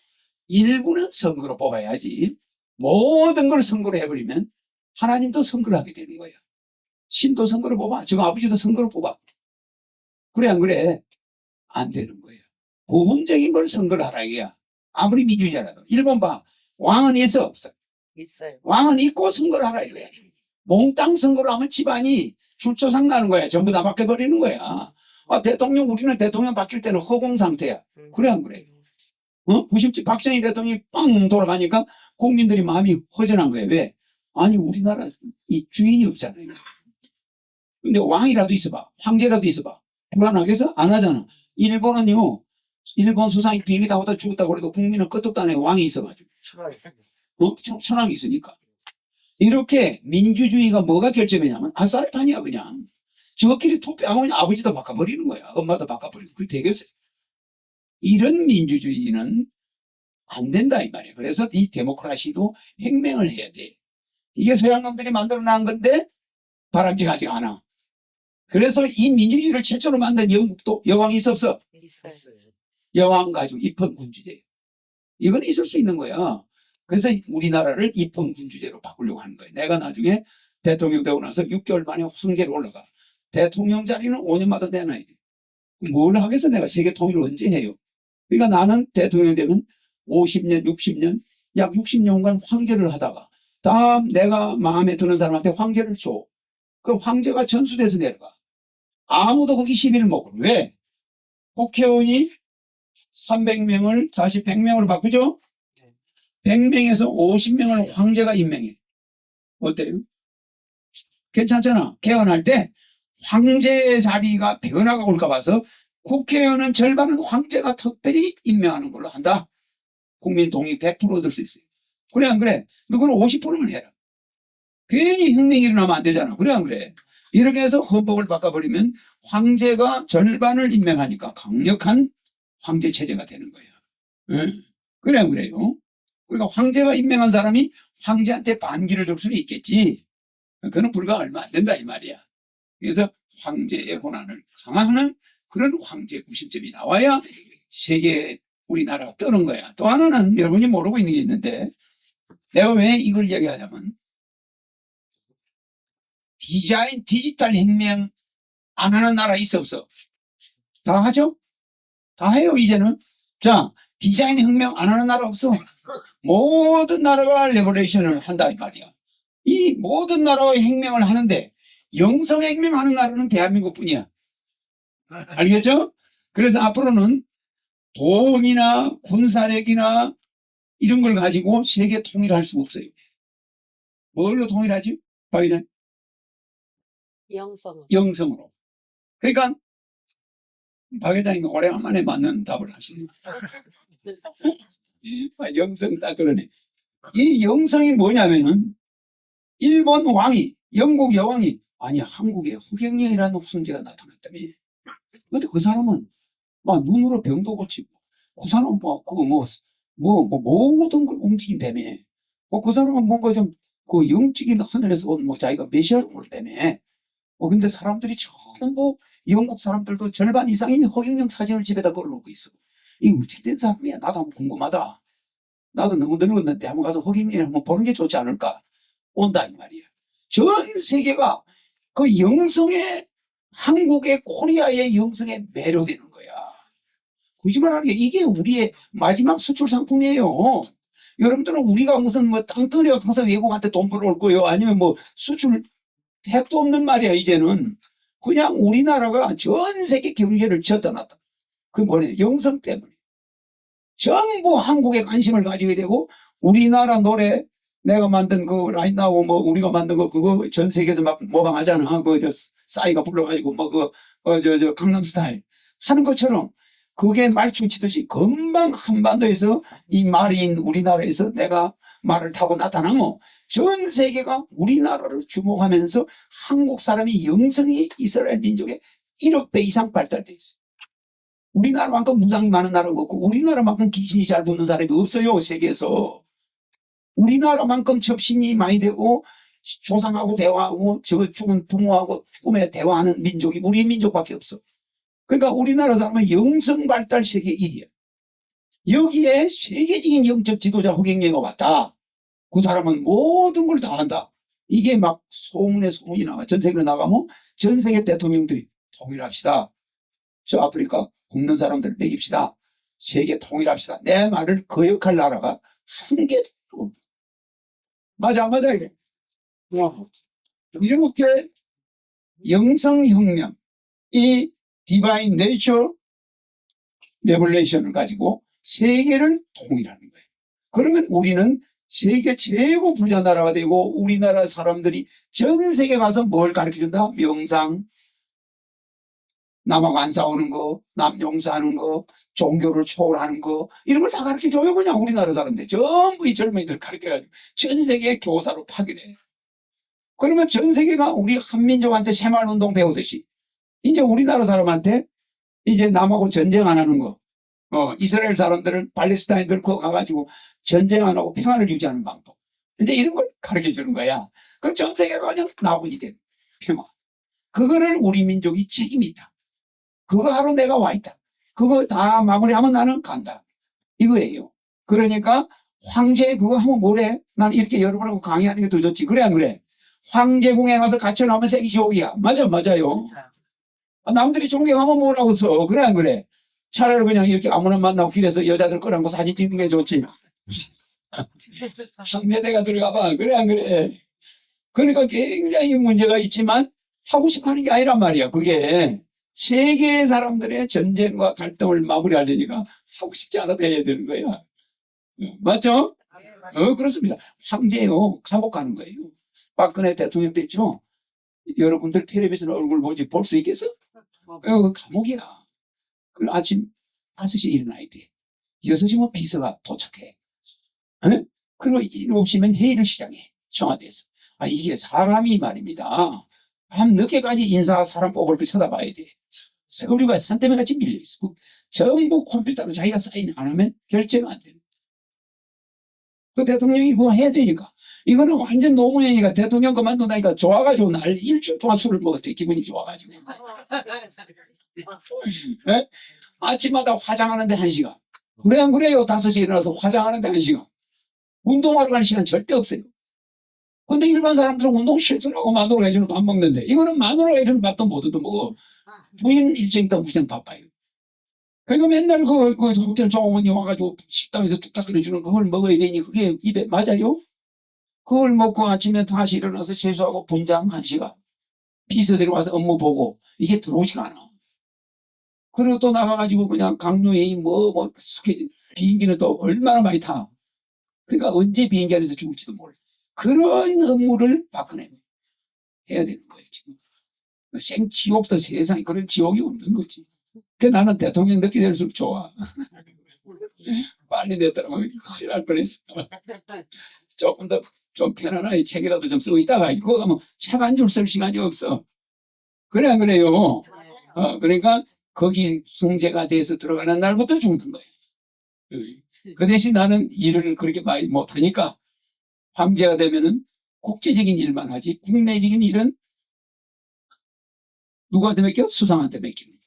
일부는 선거로 뽑아야지. 모든 걸 선거로 해버리면 하나님도 선거를 하게 되는 거야. 신도 선거를 뽑아. 지금 아버지도 선거를 뽑아. 그래 안 그래? 안 되는 거예요. 부분적인 걸 선거를 하라 이거야. 아무리 민주주의라도. 일본 봐. 왕은 있어 없어? 있어요. 왕은 있고 선거를 하라 이거야. 몽땅 선거를 하면 집안이 출조상 나는 거야. 전부 다 바뀌어버리는 거야. 대통령, 우리는 대통령 바뀔 때는 허공 상태야. 그래, 안 그래? 97 박정희 대통령이 빵 돌아가니까 국민들이 마음이 허전한 거예요. 왜? 아니, 우리나라 이 주인이 없잖아요. 근데 왕이라도 있어봐. 황제라도 있어봐. 불안하겠어? 안 하잖아. 일본은요, 일본 수상이 비행기 타고 죽었다고 그래도 국민은 끄떡도 안 해. 왕이 있어가지고. 추가했습니다. 천황이 있으니까. 이렇게 민주주의가 뭐가 결정이냐면 아싸리판이야, 그냥. 저끼리 투표하고 그냥 아버지도 바꿔버리는 거야. 엄마도 바꿔버리고. 그게 되겠어요. 이런 민주주의는 안 된다, 이 말이에요. 그래서 이 데모크라시도 혁명을 해야 돼. 이게 서양 놈들이 만들어 놓은 건데 바람직하지 않아. 그래서 이 민주주의를 최초로 만든 영국도 여왕이 있어 없어? 있어요. 했어요. 여왕 가지고 입헌군주제. 이건 있을 수 있는 거야. 그래서 우리나라를 입헌군주제로 바꾸려고 하는 거예요. 내가 나중에 대통령 되고 나서 6개월 만에 황제로 올라가. 대통령 자리는 5년마다 내놔야 돼. 뭘 하겠어? 내가 세계 통일을 언제 해요? 그러니까 나는 대통령 되면 50년, 60년, 약 60년간 황제를 하다가 다음 내가 마음에 드는 사람한테 황제를 줘. 그 황제가 전수돼서 내려가. 아무도 거기 시비를 못 걸어. 왜? 국회의원이 300명을 다시 100명으로 바꾸죠? 100명에서 50명을 황제가 임명해. 어때요? 괜찮잖아. 개헌할 때 황제의 자리가 변화가 올까 봐서 국회의원은 절반은 황제가 특별히 임명하는 걸로 한다. 국민 동의 100% 얻을 수 있어요. 그래 안 그래? 너 그건 50%만 해라. 괜히 혁명이 일어나면 안 되잖아. 그래 안 그래? 이렇게 해서 헌법을 바꿔버리면 황제가 절반을 임명하니까 강력한 황제 체제가 되는 거야. 응? 그래 안 그래요? 그러니까 황제가 임명한 사람이 황제한테 반기를 줄 수는 있겠지. 그건 불과 얼마 안 된다 이 말이야. 그래서 황제의 권한을 강화하는 그런 황제 구심점이 나와야 세계 우리나라가 뜨는 거야. 또 하나는 여러분이 모르고 있는 게 있는데 내가 왜 이걸 이야기하냐면 디지털 혁명 안 하는 나라 있어 없어? 다 하죠? 다 해요 이제는. 자, 디자인 혁명 안 하는 나라 없어. 모든 나라가 레버레이션을 한다 이 말이야. 이 모든 나라가 혁명을 하는데 영성 혁명하는 나라는 대한민국뿐이야. 알겠죠? 그래서 앞으로는 돈이나 군사력이나 이런 걸 가지고 세계 통일할 수 없어요. 뭘로 통일하지? 박 회장님? 영성은. 영성으로. 그러니까 박 회장님이 오래간만에 맞는 답을 하시네. 영성 딱 그러네. 이 영성이 뭐냐면은 일본 왕이, 영국 여왕이, 아니 한국에 허경영이라는 황제가 나타났다며. 근데 그 사람은 막 눈으로 병도 고치고, 그 사람은 모든 걸 움직인다며. 그 사람은 뭔가 좀 그 영적인 하늘에서 온 자기가 메시아를 모르다며. 근데 사람들이 전부 영국 사람들도 절반 이상이 허경영 사진을 집에다 걸어놓고 있어. 이게 어떻게 된 사람이야? 나도 한번 궁금하다. 나도 너무 늙었는데 한번 가서 허경영을 한번 보는 게 좋지 않을까? 온다 이 말이야. 전 세계가 그 영성에 한국의 코리아의 영성에 매료되는 거야. 거짓말하는 게 이게 우리의 마지막 수출 상품이에요. 여러분들은 우리가 무슨 뭐 땅덩어리가 가서 외국한테 돈 벌어올 거예요. 아니면 뭐 수출 택도 없는 말이야 이제는. 그냥 우리나라가 전 세계 경제를 쥐었다 놨다. 그게 뭐냐? 영성 때문에. 전부 한국에 관심을 가지게 되고 우리나라 노래 내가 만든 그 라인나고 뭐 우리가 만든 거 그거 전 세계에서 막 모방하잖아. 싸이가 불러가지고 강남스타일 하는 것처럼 그게 말춤 치듯이 금방 한반도에서 이 말인 우리나라에서 내가 말을 타고 나타나면 전 세계가 우리나라를 주목하면서 한국 사람이 영성이 이스라엘 민족의 1억 배 이상 발달돼 있어요. 우리나라만큼 무당이 많은 나라가 없고 우리나라만큼 귀신이 잘 붙는 사람이 없어요 세계에서. 우리나라만큼 접신이 많이 되고 조상하고 대화하고 저 죽은 부모하고 꿈에 대화하는 민족이 우리 민족밖에 없어. 그러니까 우리나라 사람은 영성 발달 세계 1위야. 여기에 세계적인 영적 지도자 허경영이 왔다. 그 사람은 모든 걸 다 한다. 이게 막 소문에 소문이 나와. 전 세계로 나가면 전 세계 대통령들이 통일합시다. 저 아프리카 굶는 사람들 먹입시다. 세계 통일합시다. 내 말을 거역할 나라가 한 개도 없어. 맞아 안 맞아 이게. 이렇게 영성혁명이 디바인 내처 레볼레이션을 가지고 세계를 통일하는 거예요. 그러면 우리는 세계 최고 부자 나라가 되고 우리나라 사람들이 전 세계 가서 뭘 가르쳐준다? 명상, 남하고 안 싸우는 거, 남 용서하는 거, 종교를 초월하는 거, 이런 걸 다 가르쳐줘요. 그냥 우리나라 사람들. 전부 이 젊은이들 가르쳐가지고 전 세계 교사로 파견해. 그러면 전 세계가 우리 한민족한테 새마을운동 배우듯이 이제 우리나라 사람한테 이제 남하고 전쟁 안 하는 거, 이스라엘 사람들을 팔레스타인들 거 가가지고 전쟁 안 하고 평화를 유지하는 방법. 이제 이런 걸 가르쳐 주는 거야. 그럼 전 세계가 그냥 나오게 된 평화. 그거를 우리 민족이 책임이 있다. 그거 하러 내가 와 있다. 그거 다 마무리하면 나는 간다. 이거예요. 그러니까 황제 그거 하면 뭐래? 난 이렇게 여러분하고 강의하는 게 더 좋지. 그래 안 그래? 황제궁에 가서 갇혀나오면 세계 지옥이야. 맞아요. 남들이 존경하면 뭐라고 써. 그래 안 그래? 차라리 그냥 이렇게 아무나 만나고 길에서 여자들 끌어안고 사진 찍는 게 좋지. 상대대가 들어가봐. 그래 안 그래? 그러니까 굉장히 문제가 있지만 하고 싶어 하는 게 아니란 말이야. 그게 세계 사람들의 전쟁과 갈등을 마무리하려니까 하고 싶지 않아도 해야 되는 거야. 맞죠? 그렇습니다. 황제요. 감옥 가는 거예요. 박근혜 대통령 때 있죠? 여러분들 텔레비전 얼굴 보지 볼 수 있겠어? 감옥이야. 그 아침 5시에 일어나야 돼. 6시면 비서가 도착해. 그리고 7시면 회의를 시작해. 청와대에서. 이게 사람이 말입니다. 밤 늦게까지 인사 사람 뽑을 거 쳐다봐야 돼. 서류가 산더미 같이 밀려있어. 전부 컴퓨터로 자기가 사인 안 하면 결제가 안 돼. 그 대통령이 그거 해야 되니까. 이거는 완전 노무현이가 대통령 그만둔다니까 좋아가지고 날 일주일 동안 술을 먹었대. 기분이 좋아가지고. 네? 아침마다 화장하는데 1시간. 그래 안 그래요? 5시에 일어나서 화장하는데 1시간. 운동하러 갈 시간 절대 없어요. 근데 일반 사람들은 운동 실수라고 마누라가 해주는 밥 먹는데 이거는 마누라가 해주는 밥도 못 얻어먹어. 부인 일정 있다고 무장 바빠요. 그러니까 맨날 그 호텔 종업원이 와가지고 식당에서 뚝딱 끓여주는 그걸 먹어야 되니 그게 입에 맞아요? 그걸 먹고 아침에 다시 일어나서 세수하고 분장 1시간. 비서들이 와서 업무 보고 이게 들어오지가 않아. 그리고 또 나가가지고 그냥 강요회의 스케줄, 비행기는 또 얼마나 많이 타. 그러니까 언제 비행기 안에서 죽을지도 몰라. 그런 업무를 박근혜 해야 되는 거예요, 지금. 생지옥도 세상에 그런 지옥이 없는 거지. 그 나는 대통령 늦게 될수록 좋아. 빨리 됐더라면 큰일 날 뻔했어. 조금 더 좀 편안하게 책이라도 좀 쓰고 있다가 그거 가면 책 한 줄 쓸 시간이 없어. 그래 안 그래요? 그러니까 거기 승제가 돼서 들어가는 날부터 죽는 거예요. 그 대신 나는 일을 그렇게 많이 못하니까 황제가 되면은 국제적인 일만 하지 국내적인 일은 누구한테 맡겨? 수상한테 맡기는 거예요.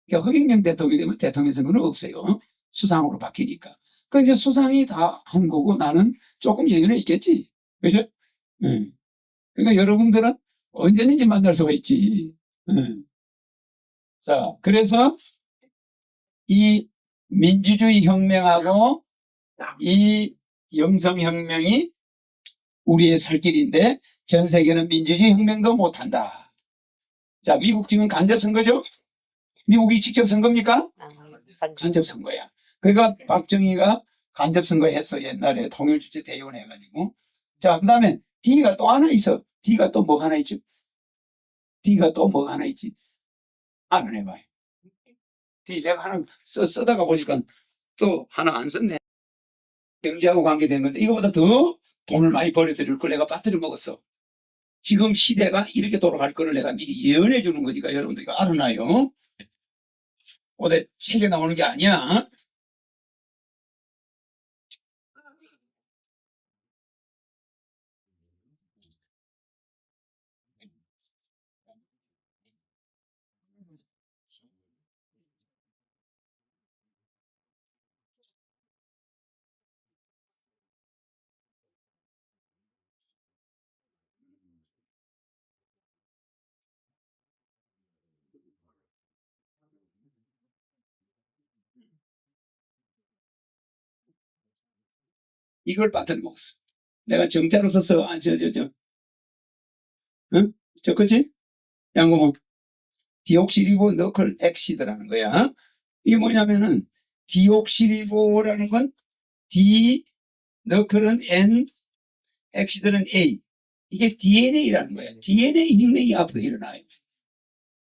그러니까 허경영 대통령이 되면 대통령 선거는 없어요. 수상으로 바뀌니까. 그 이제 수상이 다 한 거고 나는 조금 여유는 있겠지. 그죠? 그러니까 여러분들은 언제든지 만날 수가 있지. 자, 그래서 이 민주주의 혁명하고 이 영성혁명이 우리의 살 길인데 전 세계는 민주주의 혁명도 못한다. 자, 미국 지금 간접선거죠? 미국이 직접 선거입니까? 간접선거야. 그러니까 박정희가 간접선거 했어. 옛날에 통일주체 대의원 해가지고. 자, 그 다음에 D가 또 하나 있어. D가 또 뭐 하나 있죠? D가 또 뭐 하나 있지? 알아내봐요. D 내가 하나 쓰다가 보니까 또 하나 안 썼네. 경제하고 관계된 건데 이거보다 더 돈을 많이 벌어들일 걸 내가 빠뜨려 먹었어. 지금 시대가 이렇게 돌아갈 거를 내가 미리 예언해 주는 거니까 여러분들 이거 알아놔요. 어디 책에 나오는 게 아니야. 이걸 빠뜨려 먹었어. 내가 정자로 써서 응? 저 그치? 양고모 디옥시리보 너클 엑시드라는 거야. 이게 뭐냐면은 디옥시리보라는 건 D, 너클은 N, 엑시드는 A. 이게 DNA라는 거야. DNA 혁명이 앞으로 일어나요.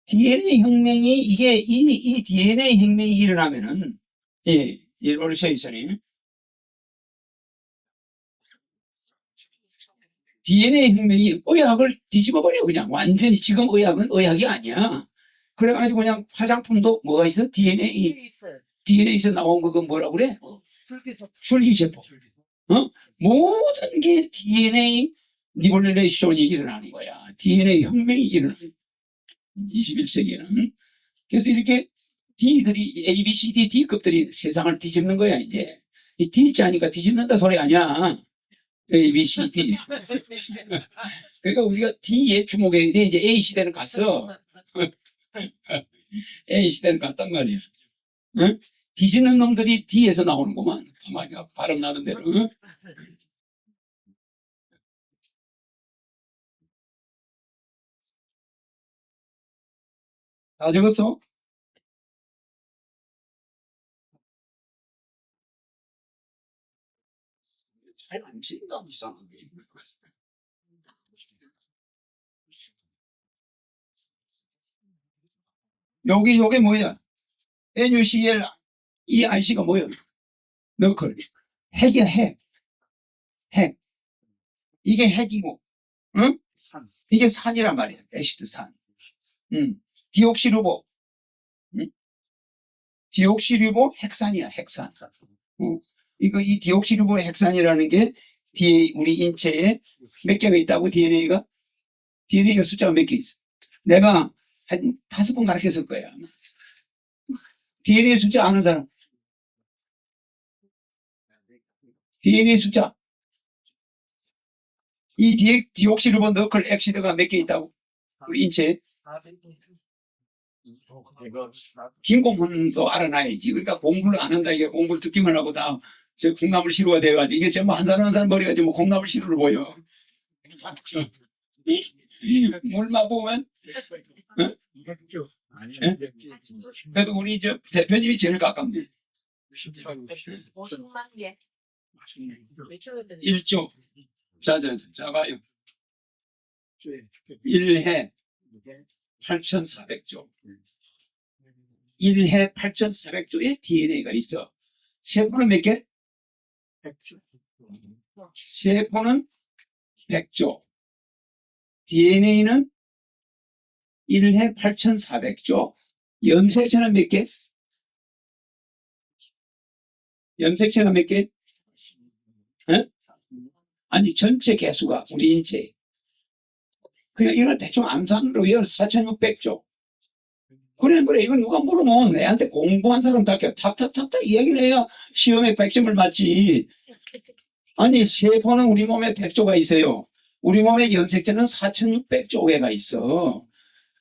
DNA 혁명이 이 DNA 혁명이 일어나면은 이 오르쉐이션이 DNA 혁명이 의학을 뒤집어버려. 그냥 완전히. 지금 의학은 의학이 아니야. 그래가지고 그냥 화장품도 뭐가 있어? DNA에서 나온 그거 뭐라 그래? 줄기세포. 모든 게 DNA 리볼레이션이 일어나는 거야. DNA 혁명이 일어나는 21세기는. 그래서 이렇게 D들이 A, B, C, D, D급들이 세상을 뒤집는 거야. 이제 이 D자니까 뒤집는다 소리 아니야. A, B, C, D. 그러니까 우리가 D에 주목해야 돼. 이제 A 시대는 갔어. A 시대는 갔단 말이야. 응? 뒤지는 놈들이 D에서 나오는구만. 가만히 발음 나는 대로. 응? 다 적었어? 잘 안 친다, 이상하게. 요게 뭐야? NuCl, 이 IC가 뭐야? 너클. 핵이야, 핵. 핵. 이게 핵이고, 응? 이게 산이란 말이야. 애시드 산. 디옥시르보. 응? 디옥시르보 핵산이야, 핵산. 이 디옥시르보 핵산이라는 게 우리 인체에 몇 개가 있다고, DNA가? DNA가 숫자가 몇 개 있어? 내가 한 5번 가르쳤을 거야. DNA 숫자 아는 사람? DNA 숫자. 이 디옥시르보 너클 엑시드가 몇 개 있다고? 우리 인체에? 긴 공부도 알아놔야지. 그러니까 공부를 안 한다. 이게 공부를 듣기만 하고 다 저 콩나물 시루가 돼가지고 이게 전부 한 사람 한 사람 머리가 지금 콩나물 시루로 보여. 물만 보면. 그래도 우리 저 대표님이 제일 가깝네. 50만 개. 1조. 자, 봐요. 1해 8,400조. 1해 8,400조의 DNA가 있어. 세포는 몇 개? 100조. 세포는 100조. DNA는 1해 8,400조. 염색체는 몇 개? 염색체가 몇 개? 아니, 전체 개수가 우리 인체. 그러니까 이걸 대충 암산으로 외워 4,600조. 그래, 이건 누가 물으면 내한테 공부한 사람답게 탁탁탁탁 이야기를 해야 시험에 100점을 맞지. 아니, 세포는 우리 몸에 100조가 있어요. 우리 몸의 염색체는 4,600조 개가 있어.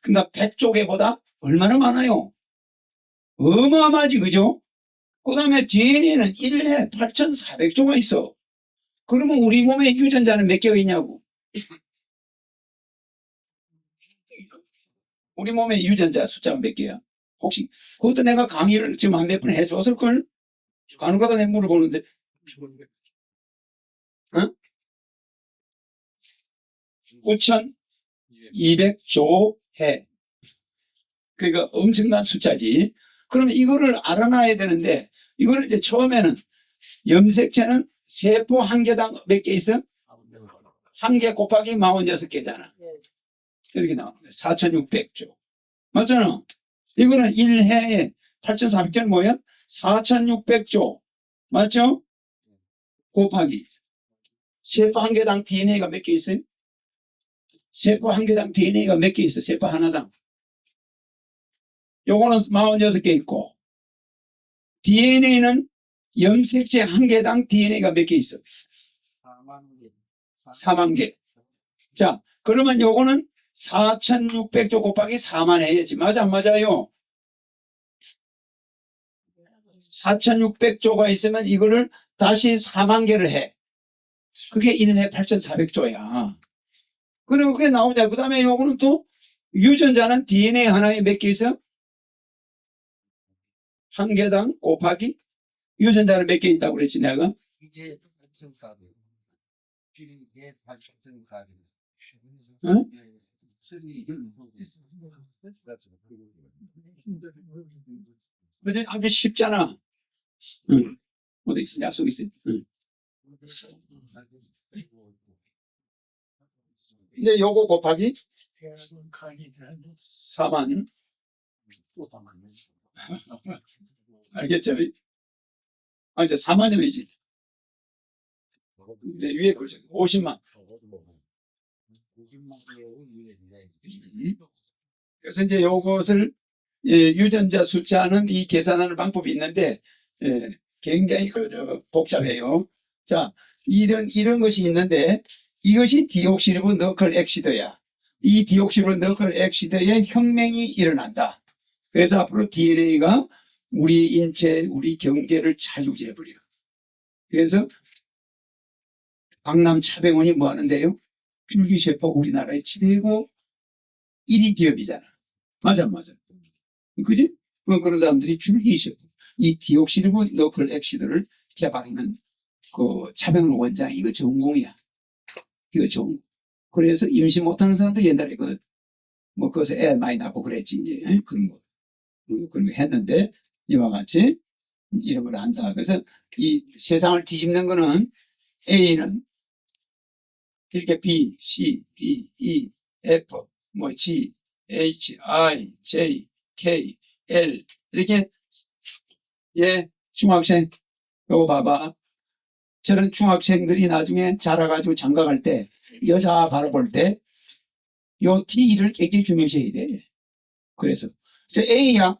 그러니까 100조 개보다 얼마나 많아요? 어마어마하지, 그죠? 그 다음에 DNA는 1해 8,400조가 있어. 그러면 우리 몸에 유전자는 몇 개가 있냐고. 우리 몸의 유전자 숫자가 몇 개야? 혹시 그것도 내가 강의를 지금 한 몇 번 해줬을걸? 간혹가다 내가 물어보는데. 응? 9,200조 해. 그러니까 엄청난 숫자지. 그러면 이거를 알아놔야 되는데, 이거를 이제 처음에는 염색체는 세포 한 개당 몇 개 있어? 한 개 곱하기 46개잖아. 이렇게 나오는 거야. 4,600조. 맞잖아. 이거는 1해에 8,400조는 뭐야? 4,600조. 맞죠? 곱하기. 세포 한 개당 DNA가 몇 개 있어요? 세포 한 개당 DNA가 몇 개 있어? 세포 하나당. 요거는 46개 있고, DNA는 염색체 한 개당 DNA가 몇 개 있어? 4만 개. 자, 그러면 요거는 4,600조 곱하기 4만 해야지. 맞아, 안 맞아요? 4,600조가 있으면 이거를 다시 4만 개를 해. 그게 1해 8,400조야. 그럼 그게 나오자. 그 다음에 요거는 또 유전자는 DNA 하나에 몇 개 있어요? 한 개당 곱하기 유전자는 몇 개 있다고 그랬지 내가? 이게 8.4배. 이게 8.4배. 응? 근데 아주 쉽잖아. 응. 어디 있어? 약속 있어. 응. 이제 요거 곱하기 4만. 알겠죠? 아, 이제 4만이면이지. 이제 위에 걸쳐. 50만. 그래서 이제 요것을 유전자 숫자는 이 계산하는 방법이 있는데 굉장히 복잡해요. 자, 이런 것이 있는데 이것이 디옥시리보 너클 엑시드야. 이 디옥시리보 너클 엑시드의 혁명이 일어난다. 그래서 앞으로 DNA가 우리 인체, 우리 경제를 자유지해버려. 그래서 강남 차병원이 뭐 하는데요? 줄기세포 우리나라의 최고 1위 기업이잖아. 맞아. 그지? 그런 사람들이 줄기세포, 이 디옥시리보 너클 엑시드를 개발하는 그 차병원 원장, 이거 전공이야. 이거 전공. 그래서 임신 못하는 사람도 옛날에 거기서 애 많이 낳고 그랬지, 이제. 그런 거 했는데, 이와 같이 이런 걸 한다. 그래서 이 세상을 뒤집는 거는 A는 이렇게 B, C, D, E, F, G, H, I, J, K, L 이렇게 중학생 요거 봐봐. 저런 중학생들이 나중에 자라가지고 장가갈 때 여자 바라볼 때 요 T를 굉장히 중요시해야 돼. 그래서 저 A야.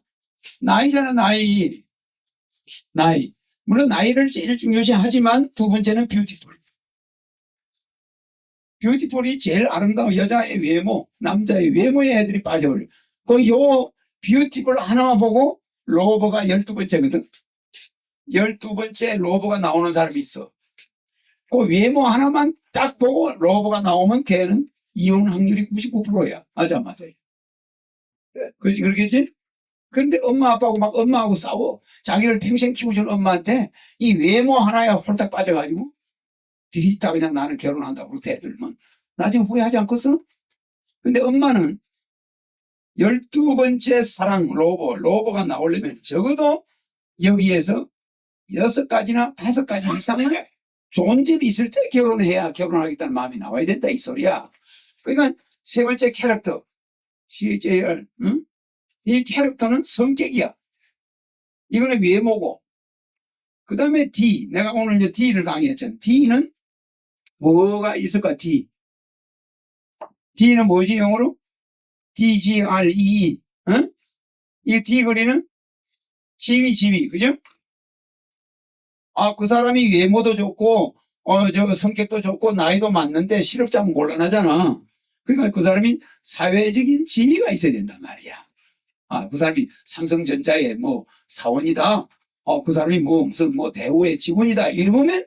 나이잖아, 나이. 물론 나이를 제일 중요시하지만 두 번째는 뷰티풀. 뷰티풀이 제일 아름다운 여자의 외모, 남자의 외모에 애들이 빠져버려. 요 뷰티풀 하나만 보고 로버가 12번째거든. 12번째 로버가 나오는 사람이 있어. 그 외모 하나만 딱 보고 로버가 나오면 걔는 이혼 확률이 99%야. 맞아. 그렇지, 그러겠지? 그런데 엄마 아빠하고 막 엄마하고 싸워. 자기를 평생 키우준 엄마한테 이 외모 하나에 홀딱 빠져가지고 뒤집다 그냥 나는 결혼한다고 그렇게 애들면 나중에 후회하지 않겠어? 근데 엄마는 12번째 사랑 로버가 나오려면 적어도 여기에서 6가지나 5가지 이상의 좋은 점이 있을 때 결혼해야 결혼하겠다는 마음이 나와야 된다 이 소리야. 그러니까 세 번째 캐릭터 CHAR, 응? 이 캐릭터는 성격이야. 이거는 외모고. 그 다음에 D. 내가 오늘 이제 D를 강의했잖아. D는 뭐가 있을까, D. D는 뭐지, 영어로? DGRE. 응? 이 D 거리는 지위. 그죠? 아, 그 사람이 외모도 좋고, 성격도 좋고, 나이도 맞는데 실업자면 곤란하잖아. 그러니까 그 사람이 사회적인 지위가 있어야 된단 말이야. 아, 그 사람이 삼성전자의 사원이다. 그 사람이 무슨 대우의 직원이다. 이러면,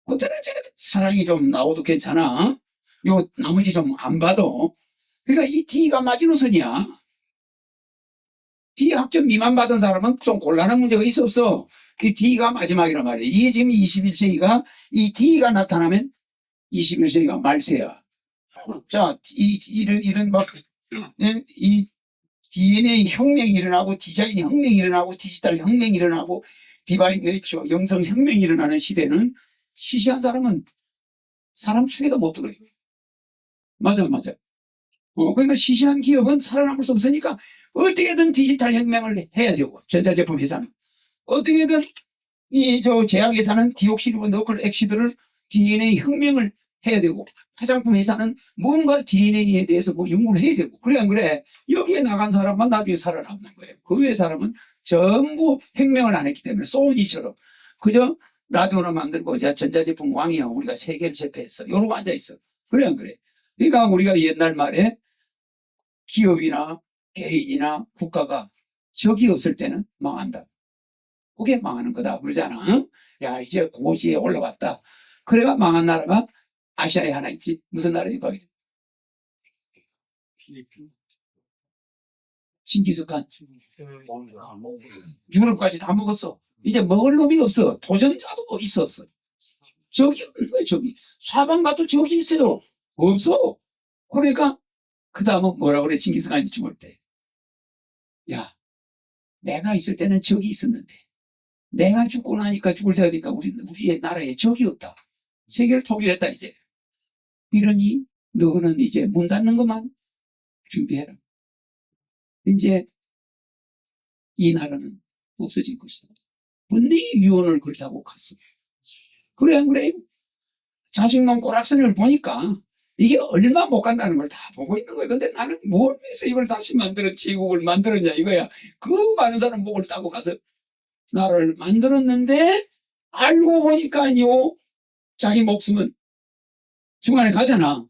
그때는 이제 사랑이 좀 나오도 괜찮아. 요, 나머지 좀 안 봐도. 그러니까 이 D가 마지노선이야. D 학점 미만 받은 사람은 좀 곤란한 문제가 있어, 없어? 그 D가 마지막이란 말이야. 이게 지금 21세기가, 이 D가 나타나면 21세기가 말세야. 자, 이런 이 DNA 혁명이 일어나고, 디자인 혁명이 일어나고, 디지털 혁명이 일어나고, 디바인 네이처, 영성 혁명이 일어나는 시대는 시시한 사람은 사람 축에도 못 들어요. 맞아. 그러니까 시시한 기업은 살아남을 수 없으니까 어떻게든 디지털 혁명을 해야 되고, 전자제품 회사는. 어떻게든 제약 회사는 디옥시리보 너클 엑시드를 DNA 혁명을 해야 되고, 화장품 회사는 뭔가 DNA에 대해서 연구를 해야 되고, 그래 안 그래? 여기에 나간 사람만 나중에 살아남는 거예요. 그 외의 사람은 전부 혁명을 안 했기 때문에 소니처럼 그저 라디오나 만들고 전자제품 왕이야, 우리가 세계를 제패했어, 이러고 앉아있어. 그래 안 그래? 그러니까 우리가 옛날 말에 기업이나 개인이나 국가가 적이 없을 때는 망한다. 그게 망하는 거다 그러잖아. 응? 야, 이제 고지에 올라왔다. 그래가 망한 나라가 아시아에 하나 있지. 무슨 나라니? 징기스칸. 음. 유럽까지 다 먹었어. 이제 먹을 놈이 없어. 도전자도 뭐 있어, 없어. 저기 없는 거야, 저기. 사방 가도 저기 있어요. 없어. 그러니까, 그 다음은 뭐라 그래, 징기스칸이 죽을 때. 야, 내가 있을 때는 적이 있었는데, 내가 죽고 나니까 죽을 때가 되니까 우리의 나라에 적이 없다. 세계를 통일했다, 이제. 이러니, 너는 이제 문 닫는 것만 준비해라. 이제, 이 나라는 없어질 것이다. 분명히 유언을 그렇게 하고 갔어. 그래, 안 그래요? 자식놈 꼬락서니를 보니까 이게 얼마 못 간다는 걸 다 보고 있는 거예요. 근데 나는 뭘 위해서 이걸 다시 제국을 만들었냐 이거야. 그 많은 사람 목을 따고 가서 나라를 만들었는데 알고 보니까요. 자기 목숨은 중간에 가잖아.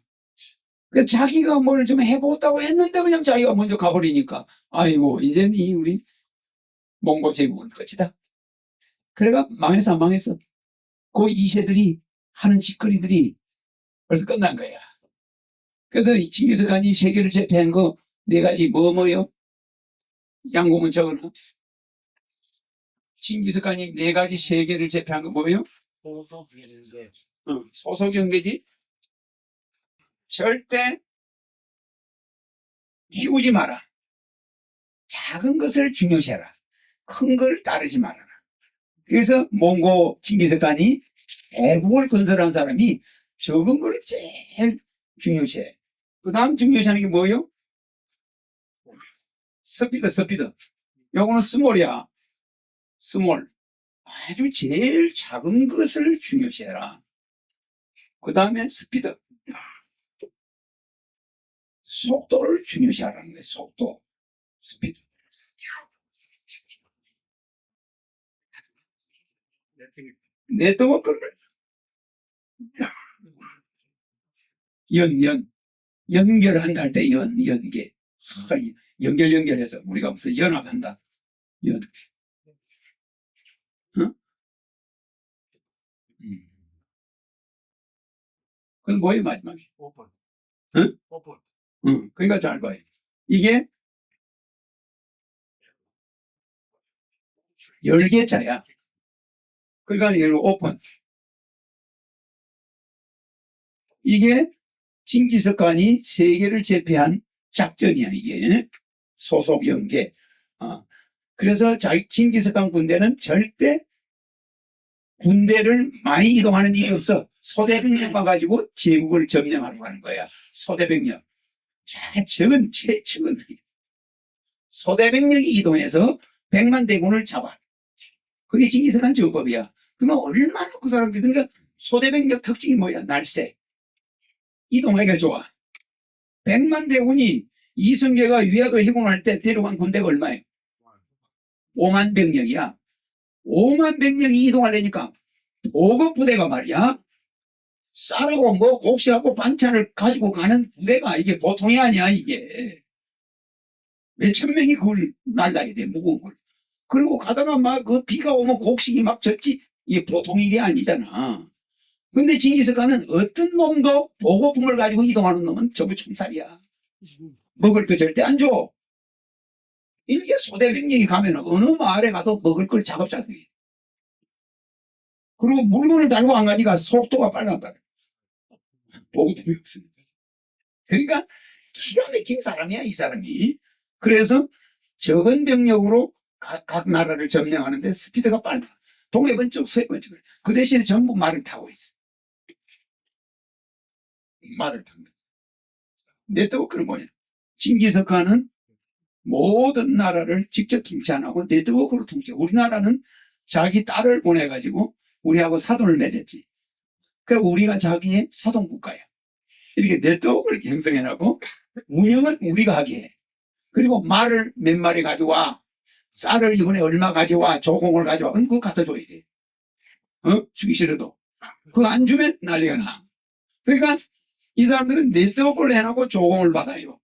그래서 자기가 뭘 좀 해보겠다고 했는데 그냥 자기가 먼저 가버리니까 아이고 이제 우리 몽고 제국은 끝이다. 그래가 망했어 안 망했어. 그 2세들이 하는 짓거리들이 벌써 끝난 거야. 그래서 이 징기스칸이 세계를 제패한 거 4가지 뭐요? 양고문 적어놔. 징기스칸이 4가지 세계를 제패한 거 뭐예요? 소속 경계지. 절대 비우지 마라. 작은 것을 중요시해라. 큰 걸 따르지 말아라. 그래서 몽고 징기스칸이 대국을 건설한 사람이 적은 걸 제일 중요시해. 그 다음 중요시하는 게 뭐예요? 스피드. 요거는 스몰이야. 스몰. 아주 제일 작은 것을 중요시해라. 그 다음에 스피드. 속도를 중요시하라는 거예요. 속도. 스피드. 네트워크를 연결한다 할 때 연계. 연결해서 우리가 무슨 연합한다. 응? 그건 뭐예요, 마지막에? 오픈. 응? 오픈. 응. 그러니까 잘 봐요. 이게 열개자야. 그러니까 얘를 오픈. 이게 징기스칸이 세계를 제패한 작전이야, 이게. 소속 연계. 그래서 징기스칸 군대는 절대 군대를 많이 이동하는 일이 없어. 소대병력만 가지고 제국을 점령하려고 하는 거야. 소대병력. 적은 최측은 소대병력이 이동해서 100만 대군을 잡아. 그게 징기스칸 정법이야. 그러면 얼마나 그 사람들이, 그러니까 소대병력 특징이 뭐야? 날쌔. 이동하기가 좋아. 100만 대군이 이성계가 위화도 해군할 때 데려간 군대가 얼마예요? 5만 병력이야. 5만 병력이 이동하려니까 보급 부대가 말이야. 쌀하고 뭐 곡식하고 반찬을 가지고 가는 부대가 이게 보통이 아니야, 이게. 몇천 명이 그걸 날라야 돼, 무거운 걸. 그리고 가다가 막 그 비가 오면 곡식이 막 젖지. 이게 보통 일이 아니잖아. 근데 징기스칸은 어떤 놈도 보급품을 가지고 이동하는 놈은 전부 총살이야. 먹을 거 절대 안 줘. 이렇게 소대병력이 가면 어느 마을에 가도 먹을 걸 작업자들이. 그리고 물건을 달고 안 가니까 속도가 빨랐다. 보급품이 없으니까. 그러니까 기가 막힌 사람이야, 이 사람이. 그래서 적은 병력으로 각 나라를 점령하는데 스피드가 빨라. 동해번쩍 서해번쩍. 그 대신에 전부 말을 타고 있어. 말을 타고 있어. 네트워크는 뭐냐? 징기스칸은 모든 나라를 직접 통치 안 하고 네트워크로 통치. 우리나라는 자기 딸을 보내가지고 우리하고 사돈을 맺었지. 그러니까 우리가 자기의 사돈국가야. 이렇게 네트워크를 형성해놓고 운영은 우리가 하게 해. 그리고 말을 몇 마리 가져와. 쌀을 이번에 얼마 가져와. 조공을 가져와. 그거 갖다 줘야 돼. 주기 싫어도. 그거 안 주면 난리가 나. 그러니까 이 사람들은 네트워크를 해놓고 조공을 받아요.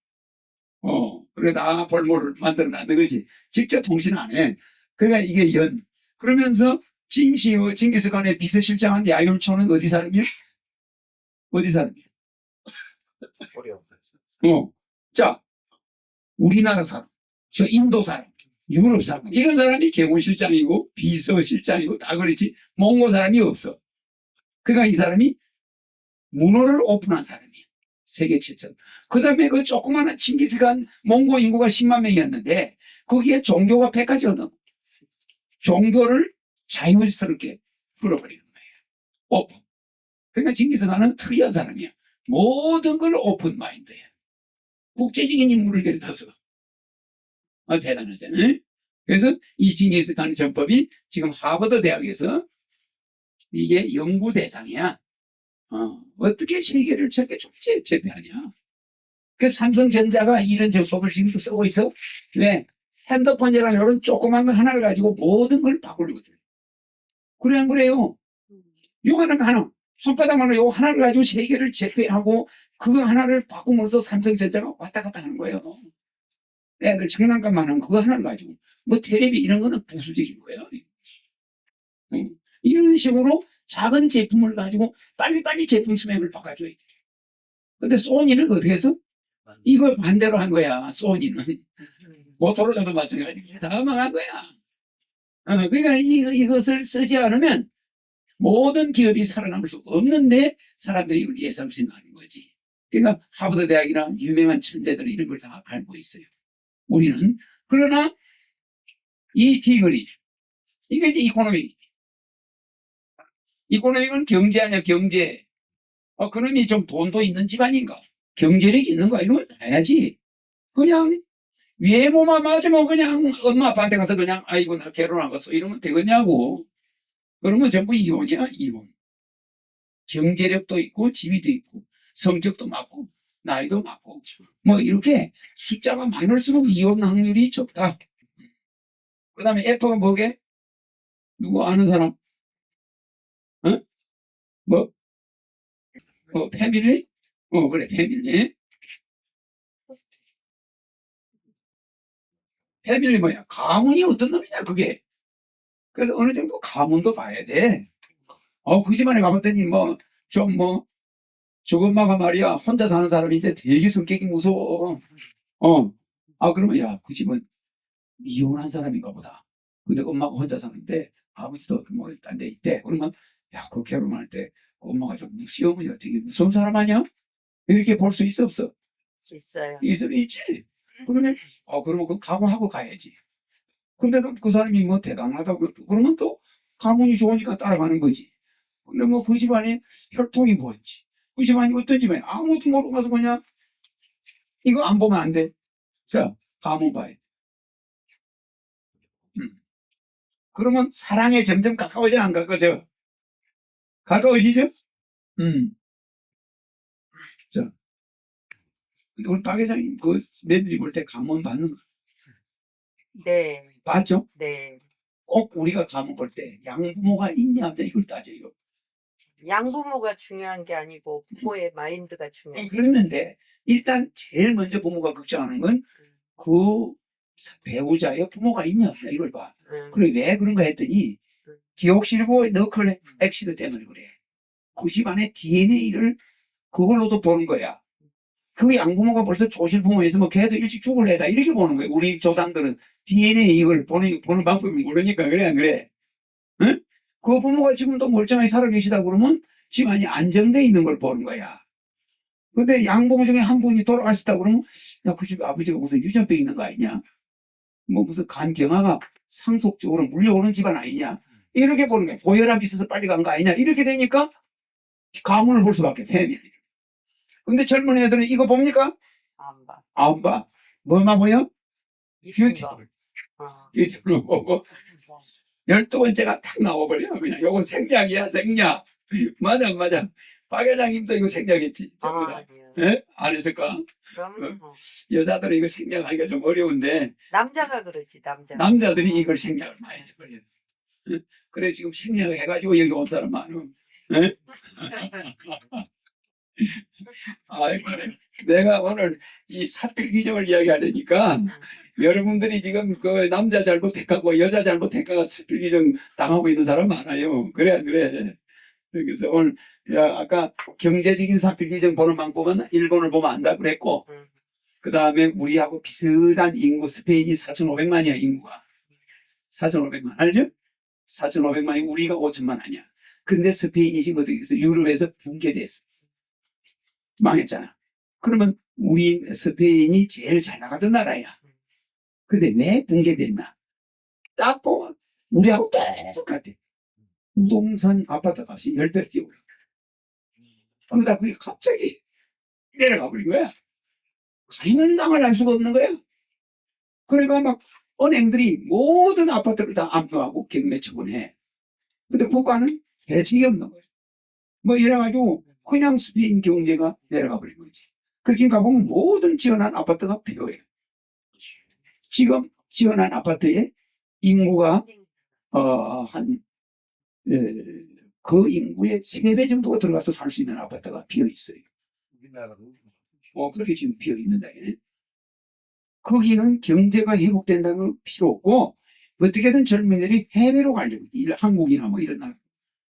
그래 다 볼모를 만들어놨는 거지. 직접 통신 안 해. 그러니까 이게 그러면서 징기스칸의 비서실장한 야율초는 어디 사람이야? 어디 사람이야? 자, 우리나라 사람. 저 인도 사람, 유럽 사람, 이런 사람이 개고실장이고 비서실장이고 다 그렇지 몽고 사람이 없어. 그러니까 이 사람이 문호를 오픈한 사람이에요. 세계 최초. 그 다음에 그 조그마한 칭기스칸 몽고 인구가 10만 명이었는데 거기에 종교가 100가지거든. 종교를 자유스럽게 풀어버리는 거예요. 오픈. 그러니까 칭기스칸은 특이한 사람이야. 모든 걸 오픈 마인드예요. 국제적인 인물을 데려다서. 대단하잖아요. 그래서 이 칭기스칸 전법이 지금 하버드 대학에서 이게 연구 대상이야. 어떻게 세계를 저렇게 제패하냐. 그 삼성전자가 이런 전법을 지금도 쓰고 있어. 왜? 핸드폰이라는 이런 조그만 거 하나를 가지고 모든 걸 바꾸려거든. 그래, 안 그래요? 요거는 하나. 손바닥만으로 요 하나를 가지고 세계를 제패하고 그거 하나를 바꿈으로써 삼성전자가 왔다 갔다 하는 거예요. 애들 장난감만 하면 그거 하나를 가지고. 뭐 텔레비 이런 거는 부수적인 거예요. 이런 식으로 작은 제품을 가지고 빨리빨리 제품 스펙을 바꿔줘야 돼. 근데 소니는 어떻게 해서? 이걸 반대로 한 거야, 소니는. 모토로라도 마찬가지고. 다 망한 거야. 그러니까 이것을 쓰지 않으면 모든 기업이 살아남을 수 없는데 사람들이 이걸 예상 생각하는 거지. 그러니까 하버드 대학이나 유명한 천재들은 이런 걸 다 알고 있어요. 우리는. 그러나 이 디그리, 이게 이제 이코노믹. 이코노믹은 경제 아니야, 경제. 그놈이 좀 돈도 있는 집안인가? 경제력이 있는가? 이런 걸 봐야지. 그냥 외모만 맞으면 그냥 엄마 아빠한테 가서 그냥 아이고 나 결혼하겠어 이러면 되겠냐고. 그러면 전부 이혼이야, 이혼. 경제력도 있고 지위도 있고 성격도 맞고 나이도 맞고 뭐 이렇게 숫자가 많을수록 이혼 확률이 적다. 그 다음에 F가 뭐게? 누구 아는 사람? 패밀리? 그래, 패밀리. 패밀리 뭐야? 가문이 어떤 놈이냐, 그게. 그래서 어느 정도 가문도 봐야 돼. 그 집안에 가봤더니 저 엄마가 말이야, 혼자 사는 사람인데 되게 성격이 무서워. 그러면 야, 그 집은 이혼한 사람인가 보다. 근데 엄마가 혼자 사는데 아버지도 딴 데 있대. 그러면 야, 그 결혼할 때 엄마가 좀 시어머니가 되게 무서운 사람 아니야? 이렇게 볼 수 있어, 없어? 있어요. 있지. 그러면, 그러면 그 각오하고 가야지. 근데도 그 사람이 뭐 대단하다고 그러면 또 가문이 좋으니까 따라가는 거지. 근데 뭐 그 집안에 혈통이 뭐였지? 그 집안이 어떤 집안이 아무것도 모르고 가서 그냥 이거 안 보면 안 돼. 자, 가문 봐야 돼. 그러면 사랑에 점점 가까워져, 안 가까워져? 가까워지죠? 자, 우리 박 회장님 그 며느리 볼 때 가문 받는 거 네, 봤죠? 네. 꼭 우리가 가문 볼 때 양부모가 있냐 없냐 이걸 따져요. 양부모가 중요한 게 아니고 부모의 마인드가 중요해요. 그랬는데 일단 제일 먼저 부모가 걱정하는 건 그 배우자의 부모가 있냐 없냐 이걸 봐. 그래 왜 그런가 했더니 디옥시리보 너클 액시드 때문에 그래. 그 집안의 DNA를 그걸로도 보는 거야. 그 양부모가 벌써 조실부모에서 뭐 걔도 일찍 죽을 애다 이렇게 보는 거예요. 우리 조상들은 DNA 이걸 보는 방법을 모르니까 그래 안 그래? 응? 그 부모가 지금도 멀쩡하게 살아계시다 그러면 집안이 안정돼 있는 걸 보는 거야. 근데 양부모 중에 한 분이 돌아가셨다 그러면 야, 그 집 아버지가 무슨 유전병 있는 거 아니냐? 뭐 무슨 간경화가 상속적으로 물려오는 집안 아니냐? 이렇게 보는 거야. 고혈압이 있어서 빨리 간 거 아니냐? 이렇게 되니까 가문을 볼 수밖에 패밀리. 근데 젊은 애들은 이거 봅니까? 안 봐. 안 봐. 뭐만 보여? 이쁜 거. 뷰티풀. 뷰티풀 보고 12번째가 탁 나와버려. 그냥 요거 생략이야, 생략. 맞아. 박 회장님도 이거 생략했지. 전부 다. 아니요. 예? 안 했을까? 그러면 뭐. 여자들은 이거 생략하기가 좀 어려운데 남자가 그러지, 남자. 남자들이 이걸 생략을 많이 해버려요. 예? 그래 지금 생략을 해가지고 여기 온 사람 많아. 예? 아이고, 내가 오늘 이 사필 규정을 이야기하려니까 여러분들이 지금 그 남자 잘못했고 여자 잘못했고 사필 규정 당하고 있는 사람 많아요. 그래 안 그래? 그래서 오늘 아까 경제적인 사필 규정 보는 방법은 일본을 보면 안다 그랬고 그 다음에 우리하고 비슷한 인구, 스페인이 4,500만이야, 인구가. 4,500만. 알죠? 4,500만이 우리가 5천만 아니야. 근데 스페인이 지금 어떻게 됐어? 유럽에서 붕괴됐어. 망했잖아. 그러면 우리 스페인이 제일 잘 나가던 나라야. 근데 왜 붕괴됐나? 딱 보면 우리하고 똑같아. 부동산 아파트 값이 10배 뛰어올라. 그러다 그게 갑자기 내려가 버린 거야. 가인을 알 수가 없는 거야. 그러니까 막 은행들이 모든 아파트를 다 압류하고 경매 처분해. 근데 국가는 대책이 없는 거야. 뭐 이래가지고 그냥 스페인 경제가 내려가 버린 거지. 그래서 지금 가보면 모든 지어난 아파트가 필요해. 지금 지어난 아파트에 인구가 그 인구의 3배 정도가 들어가서 살 수 있는 아파트가 비어 있어요. 우리나라도 그렇게 지금 비어 있는다. 거기는 경제가 회복된다는 건 필요 없고, 어떻게든 젊은이들이 해외로 가려고, 한국이나 뭐 이런 나라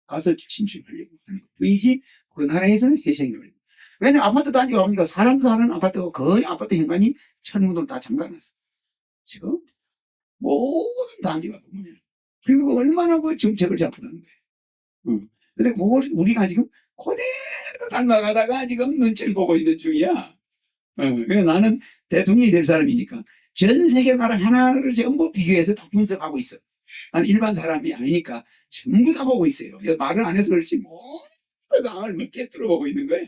가서 진출하려고 하는 거이지, 그 나라에서는 희생이 어려워. 왜냐면 아파트 단지가 오니까 사람 사는 아파트가 거의 아파트 현관이 천문으로 다 잠가놨어. 지금 모든 단지가 보면. 그리고 얼마나 그 정책을 잡으라는 거예요. 근데 그걸 우리가 지금 그대로 닮아가다가 지금 눈치를 보고 있는 중이야. 그래서 나는 대통령이 될 사람이니까 전 세계 나라 하나를 전부 비교해서 다 분석하고 있어. 나는 일반 사람이 아니니까 전부 다 보고 있어요. 말을 안 해서 그렇지 모든 상황을 몇 개 들어보고 있는 거예요.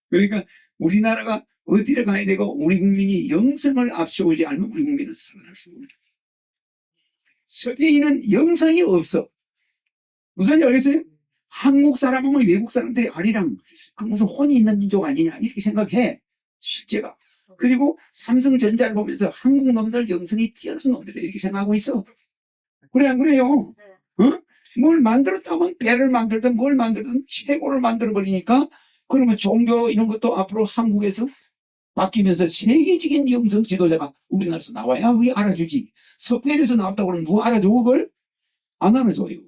그러니까 우리나라가 어디를 가야 되고 우리 국민이 영성을 앞세우지 않으면 우리 국민은 살아날 수 없는 거예요. 스페인은 영성이 없어. 무슨 일 알겠어요? 한국 사람하고 외국 사람들이 아니랑 그 무슨 혼이 있는 민족 아니냐 이렇게 생각해. 실제가. 그리고 삼성전자를 보면서 한국 놈들 영성이 뛰어난 놈들이 이렇게 생각하고 있어. 그래 안 그래요? 뭘 만들었다면 배를 만들든 뭘 만들든 최고를 만들어버리니까 그러면 종교 이런 것도 앞으로 한국에서 바뀌면서 세계적인 영성 지도자가 우리나라에서 나와야 우리 알아주지. 스페인에서 나왔다고 그러면 누가 알아줘 그걸? 안 알아줘요.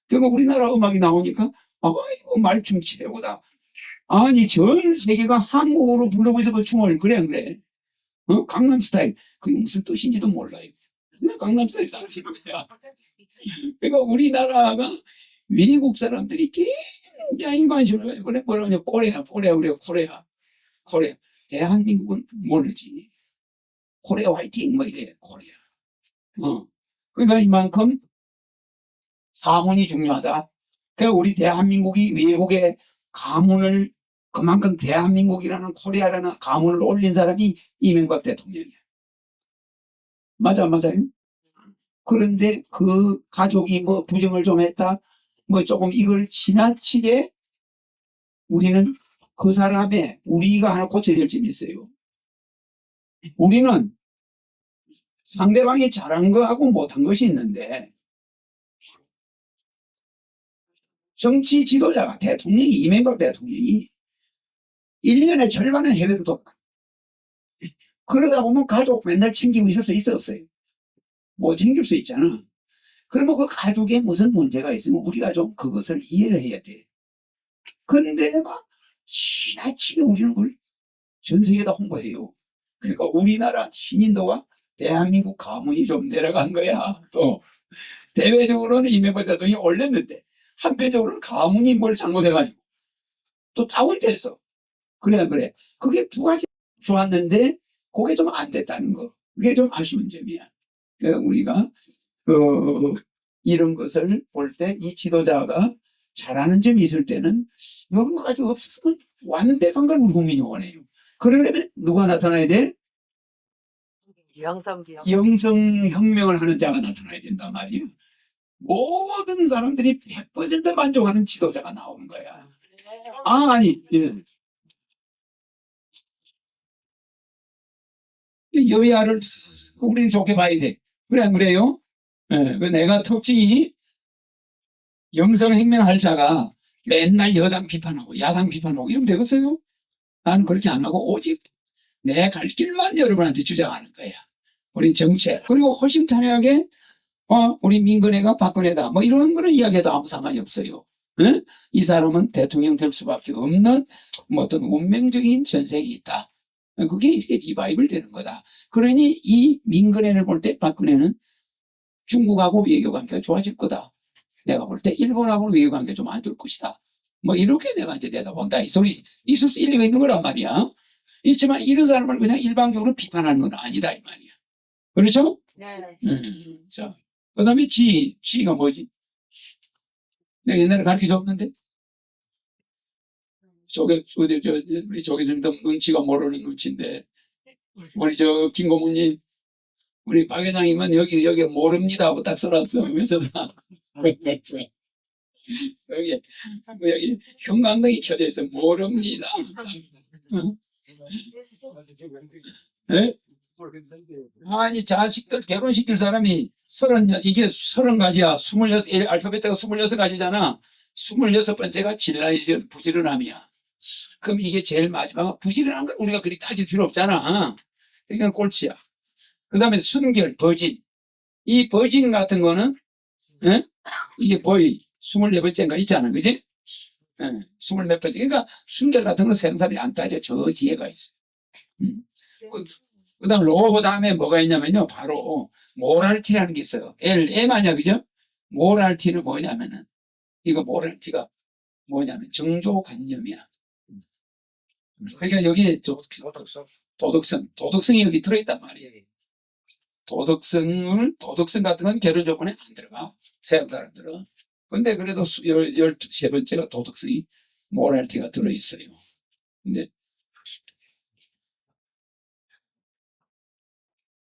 그러니까 우리나라 음악이 나오니까 아이고 말춤 최고다. 아니 전 세계가 한국어로 부르고 있어 그 춤을. 그래 안 그래? 강남스타일 그게 무슨 뜻인지도 몰라요. 그냥 강남스타일 따르는 거야. 그러니까 우리나라가 미국 사람들이 굉장히 관심을 가지고 그래 뭐라 그러냐 코레아 그래요. 코레아 대한민국은 모르지. 코레아 화이팅 뭐 이래 코레아. 그러니까 이만큼 가문이 중요하다. 그러니까 우리 대한민국이 외국의 가문을 그만큼 대한민국이라는 코리아라는 가문을 올린 사람이 이명박 대통령이야. 맞아요? 그런데 그 가족이 뭐 부정을 좀 했다, 뭐 조금 이걸 지나치게 우리는 그 사람의 우리가 하나 고쳐야 될 점이 있어요. 우리는 상대방이 잘한 거하고 못한 것이 있는데 정치 지도자가 대통령이 이명박 대통령이 1년에 절반은 해외로 돌아. 그러다 보면 가족 맨날 챙기고 있을 수 있어 없어요? 못 챙길 수 있잖아. 그러면 그 가족에 무슨 문제가 있으면 우리가 좀 그것을 이해를 해야 돼. 근데 막 지나치게 우리는 그걸 전 세계에다 홍보해요. 그러니까 우리나라 신인도가 대한민국 가문이 좀 내려간 거야. 또 대외적으로는 이명박 대통령이 올렸는데 한편적으로는 가문이 뭘 잘못해가지고 또 다운됐어. 그래. 그게 두 가지 좋았는데 그게 좀 안 됐다는 거. 그게 좀 아쉬운 점이야. 그러니까 우리가 이런 것을 볼 때 이 지도자가 잘하는 점이 있을 때는 이런 거 가지고 없었으면 완벽한 걸 우리 국민이 원해요. 그러려면 누가 나타나야 돼? 영성혁명을 하는 자가 나타나야 된단 말이에요. 모든 사람들이 100% 만족하는 지도자가 나오는 거야. 예. 여야를 우리는 좋게 봐야 돼. 그래 안 그래요? 내가 특징이 영성혁명할 자가 맨날 여당 비판하고 야당 비판하고 이러면 되겠어요? 나는 그렇게 안 하고 오직 내 갈 길만 여러분한테 주장하는 거야. 우린 정책. 그리고 허심탄회하게 우리 민건애가 박근혜다 뭐 이런 거는 이야기해도 아무 상관이 없어요. 이 사람은 대통령 될 수밖에 없는 뭐 어떤 운명적인 전색이 있다. 그게 이렇게 리바이벌 되는 거다. 그러니 이 민근회를 볼 때 박근혜는 중국하고 외교 관계가 좋아질 거다. 내가 볼 때 일본하고 외교 관계가 좀 안 좋을 것이다. 뭐 이렇게 내가 이제 내다본다. 이 소리 있을 수 일리가 있는 거란 말이야. 있지만 이런 사람을 그냥 일방적으로 비판하는 건 아니다 이 말이야. 그렇죠? 네. 자, 그다음에 지가 뭐지? 내가 옛날에 가르쳐 줬는데 우리 저기 좀 눈치가 모르는 눈치인데 우리 저 김고문님 우리 박 회장님은 여기 모릅니다 하고 딱 써놨어. 그래서 여기 형광등이 켜져 있어. 모릅니다. 어? 예? 아니 자식들 결혼시킬 사람이 30년 이게 30가지야. 26 알파벳가 26가지잖아. 26번째가 질라이즈 부지런함이야. 그럼 이게 제일 마지막 부지런한 건 우리가 그리 따질 필요 없잖아. 이건 꼴찌야. 그 다음에 순결, 버진. 이 버진 같은 거는 예? 이게 거의 24번째인가 있잖아. 그지? 예, 24번째. 그러니까 순결 같은 거 생사이 안 따져. 저 뒤에가 있어. 그 다음 로고 다음에 뭐가 있냐면요. 바로 모랄티라는 게 있어요. M 아니야. 그죠? 모랄티는 뭐냐면은 이거 모랄티가 뭐냐면 정조관념이야. 그러니까 여기 도덕성이 여기 들어있단 말이에요. 도덕성 같은 건 결혼 조건에 안 들어가. 서양 사람들은. 근데 그래도 13번째가 도덕성이 모랄티가 들어있어요. 근데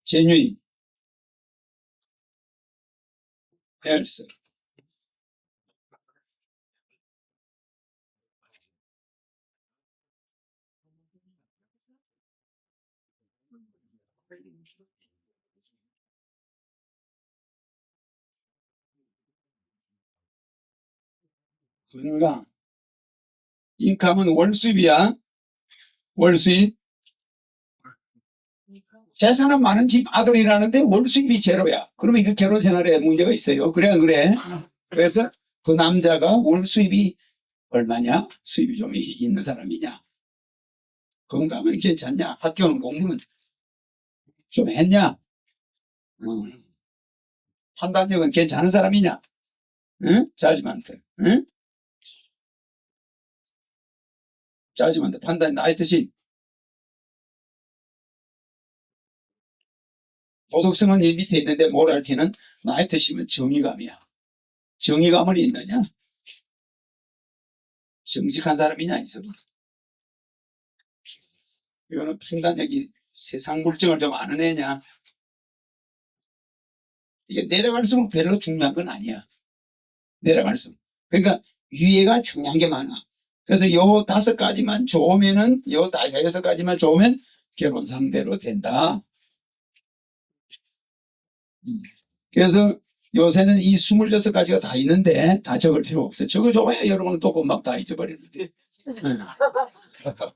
제뉴인 헬스 건강 인감은 월수입이야. 월수입 재산은 많은 집 아들이라는데 월수입이 제로야. 그러면 이거 결혼 생활에 문제가 있어요. 그래 안 그래? 그래서 그 남자가 월수입이 얼마냐? 수입이 좀 있는 사람이냐? 건강은 괜찮냐? 학교는 공부는 좀 했냐? 판단력은 괜찮은 사람이냐? 응? 자지만트. 응? 자지만트 판단이 나이트시 도덕성은 이 밑에 있는데 모랄티는 나이트시면 정의감이야. 정의감은 있느냐? 정직한 사람이냐? 이 소리. 이거는 판단력이 세상 물정을 좀 아는 애냐? 이게 내려갈수록 별로 중요한 건 아니야. 내려갈수록. 그러니까 위에가 중요한 게 많아. 그래서 요 5가지만 좋으면은 요 6가지만 좋으면 결혼 상대로 된다. 그래서 요새는 이 26가지가 다 있는데 다 적을 필요 없어요. 적어줘야 여러분은 또 금방 다 잊어버리는데.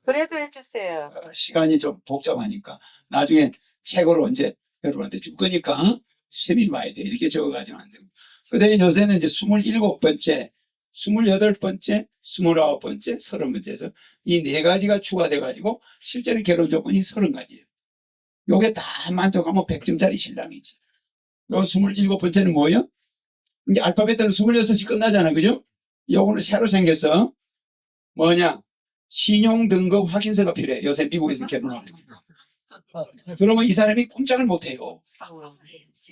그래도 해주세요. 시간이 좀 복잡하니까 나중에 책으로 언제 여러분한테 줄 거니까 세밀히 봐야 돼. 이렇게 적어가지고 안 되고. 그다음에 요새는 이제 27번째, 28번째, 29번째, 30번째에서 이 4가지가 추가돼가지고 실제는 결혼 조건이 30가지예요. 요게 다 만족하면 100점짜리 신랑이지. 요 27번째는 뭐예요? 이제 알파벳으로 26이 끝나잖아. 그죠? 요거는 새로 생겼어. 뭐냐? 신용 등급 확인서가 필요해. 요새 미국에서 결혼하는 거. 그러면 이 사람이 꼼짝을 못 해요.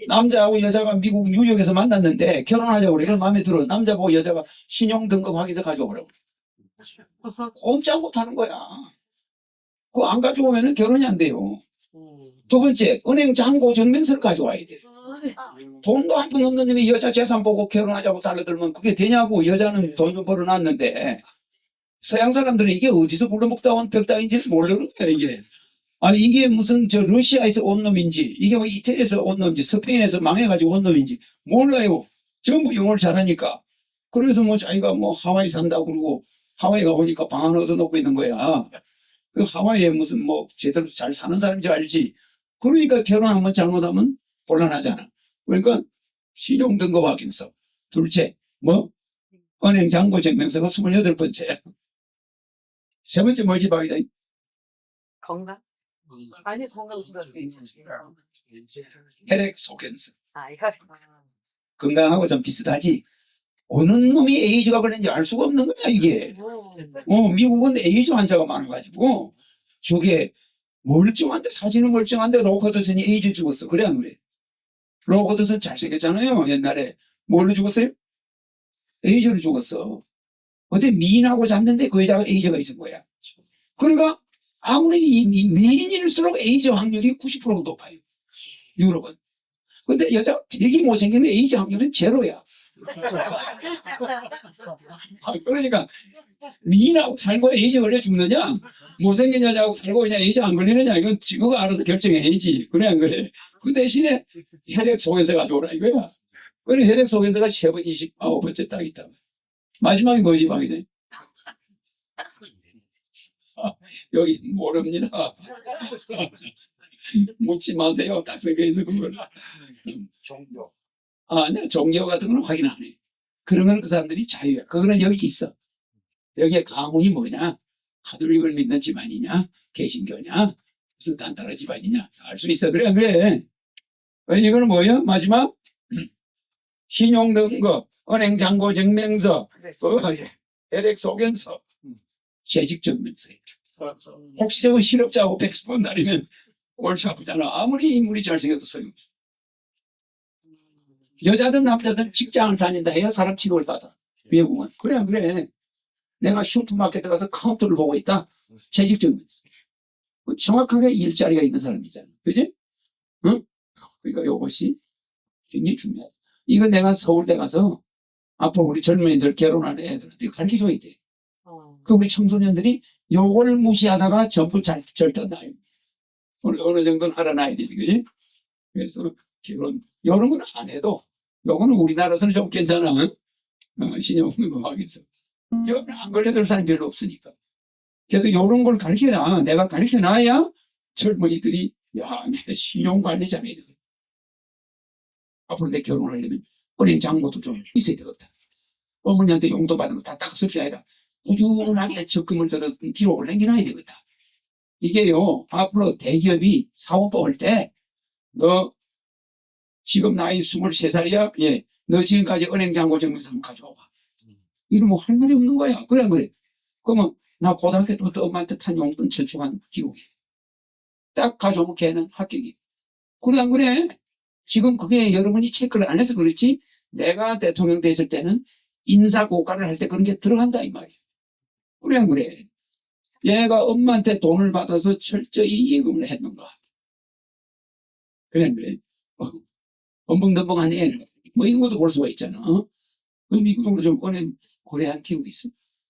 남자하고 여자가 미국 뉴욕에서 만났는데 결혼하자고 그래. 그럼 마음에 들어. 남자 보고 여자가 신용 등급 확인서 가져오라고. 꼼짝 못 하는 거야. 그거 안 가져오면 결혼이 안 돼요. 2번째, 은행 잔고 증명서를 가져와야 돼. 돈도 한 푼 없는 놈이 여자 재산 보고 결혼하자고 달려들면 그게 되냐고. 여자는 돈 좀 벌어놨는데. 서양 사람들은 이게 어디서 불러먹다 온 벽다인지를 모르는 거야, 이게. 아니, 이게 무슨 러시아에서 온 놈인지, 이게 뭐 이태리에서 온 놈인지, 스페인에서 망해가지고 온 놈인지 몰라요. 전부 영어를 잘하니까. 그래서 뭐 자기가 뭐 하와이 산다고 그러고, 하와이 가보니까 방 하나 얻어놓고 있는 거야. 그 하와이에 무슨 뭐 제대로 잘 사는 사람인 줄 알지. 그러니까 결혼 한번 잘못하면 곤란하잖아. 그러니까 신용등급 확인서. 둘째, 뭐? 은행 잔고 증명서가 28번째. 3번째 뭐지, 박 기자님? 건강? 많이 건강할 수 있는. 혈액 속연성. 혈액. 건강하고 좀 비슷하지. 어느 놈이 에이즈가 걸렸는지 알 수가 없는 거야, 이게. 미국은 에이즈 환자가 많아가지고, 저게 멀쩡한데, 사진은 멀쩡한데, 로커드슨이 에이즈 죽었어. 그래, 안 그래? 로커드슨 잘생겼잖아요, 옛날에. 뭘로 죽었어요? 에이즈로 죽었어. 어때 미인하고 잤는데 그 여자가 에이즈가 있은 거야. 그러니까 아무리 미인일수록 에이즈 확률이 90% 높아요. 유럽은. 근데 여자 되게 못생기면 에이즈 확률은 제로야. 그러니까 미인하고 살고 에이즈 걸려 죽느냐, 못생긴 여자하고 살고 그냥 에이즈 안 걸리느냐, 이건 지구가 알아서 결정해야지. 그래 안 그래? 그 대신에 혈액 속에서가 좋으라 이거야. 그래 혈액 속에서가 3번 29번째 딱 있다. 마지막이 뭐지, 방이생? 여기 모릅니다. 묻지 마세요. 딱 생각해서 그걸. 종교. 내가 종교 같은 거는 확인 안 해. 그런 거는 그 사람들이 자유야. 그거는 여기 있어. 여기에 가문이 뭐냐? 가톨릭을 믿는 집안이냐? 개신교냐? 무슨 딴따라 집안이냐? 알 수 있어. 그래, 그래. 이거는 뭐예요? 마지막? 신용등급, 은행잔고증명서, 혈액 소견서, 재직증명서. 혹시 저거 실업자하고 100번 다니면 골치 아프잖아. 아무리 인물이 잘생겨도 소용없어. 여자든 남자든 직장을 다닌다 해야 사람 취급을 받아. 외국은. 그래, 안 그래. 내가 슈퍼마켓에 가서 카운터를 보고 있다. 재직증명서. 정확하게 일자리가 있는 사람이잖아. 그지? 응? 그러니까 이것이 굉장히 중요하다. 이거 내가 서울대 가서 앞으로 우리 젊은이들 결혼하는 애들한테 가르쳐줘야 돼. 그 우리 청소년들이 요걸 무시하다가 전부 절단나요. 어느 정도는 알아놔야 되지, 그지? 그래서 결혼, 이런 건 안 해도, 요거는 우리나라에서는 좀 괜찮아. 신용등급하겠어. 이거는 안 걸려들 사람이 별로 없으니까. 그래도 요런 걸 가르쳐야, 내가 가르쳐놔야 젊은이들이, 야, 내 신용관리 잘해야 되거든. 앞으로 내 결혼하려면 은행 잔고도 좀 있어야 되겠다. 어머니한테 용돈 받은 거 다 닦았을 게 아니라 꾸준하게 적금을 들어서 뒤로 올려놔야 되겠다. 이게요, 앞으로 대기업이 사업 할 때, 너 지금 나이 23살이야? 예. 너 지금까지 은행 잔고 증명서 한번 가져와. 이러면 할 말이 없는 거야. 그래, 안 그래? 그러면 나 고등학교 때부터 엄마한테 탄 용돈 저축한 기록이. 딱 가져오면 걔는 합격이. 그래, 안 그래? 지금 그게 여러분이 체크를 안 해서 그렇지, 내가 대통령 됐을 때는 인사고과를 할 때 그런 게 들어간다, 이 말이야. 그래, 안 그래? 얘가 엄마한테 돈을 받아서 철저히 예금을 했는가. 그래, 안 그래? 덤벙덤벙한 애, 뭐 이런 것도 볼 수가 있잖아. 미국도 좀 은행 고려한 기록이 있어?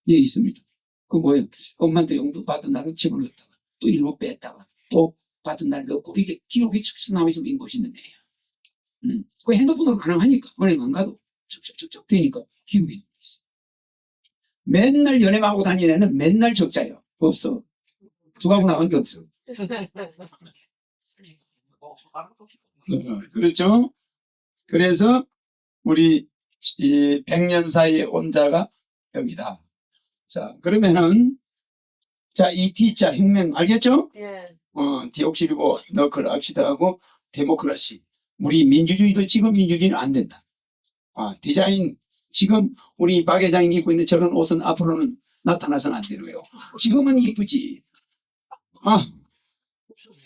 예, 있습니다. 그 뭐야? 엄마한테 용돈 받은 날은 집어넣었다가, 또 일부 뺐다가, 또 받은 날 넣고, 이게 기록이 척척 남아있으면 이거 멋있는 애야. 그 핸드폰으로 가능하니까, 은행 안 가도 척척척척 되니까 기록이 있어. 맨날 연애하고 다니는 애는 맨날 적자예요. 없어. 두가고 나간 게 없어. 그렇죠? 그래서 우리 이 백년사의 온자가 여기다. 자, 그러면은 자, 이 T자 혁명 알겠죠? 예. 디옥시리보 너클 악시드하고 데모크라시. 우리 민주주의도 지금 민주주의는 안 된다. 디자인 지금 우리 박 회장이 입고 있는 저런 옷은 앞으로는 나타나서는 안 되고요. 지금은 이쁘지.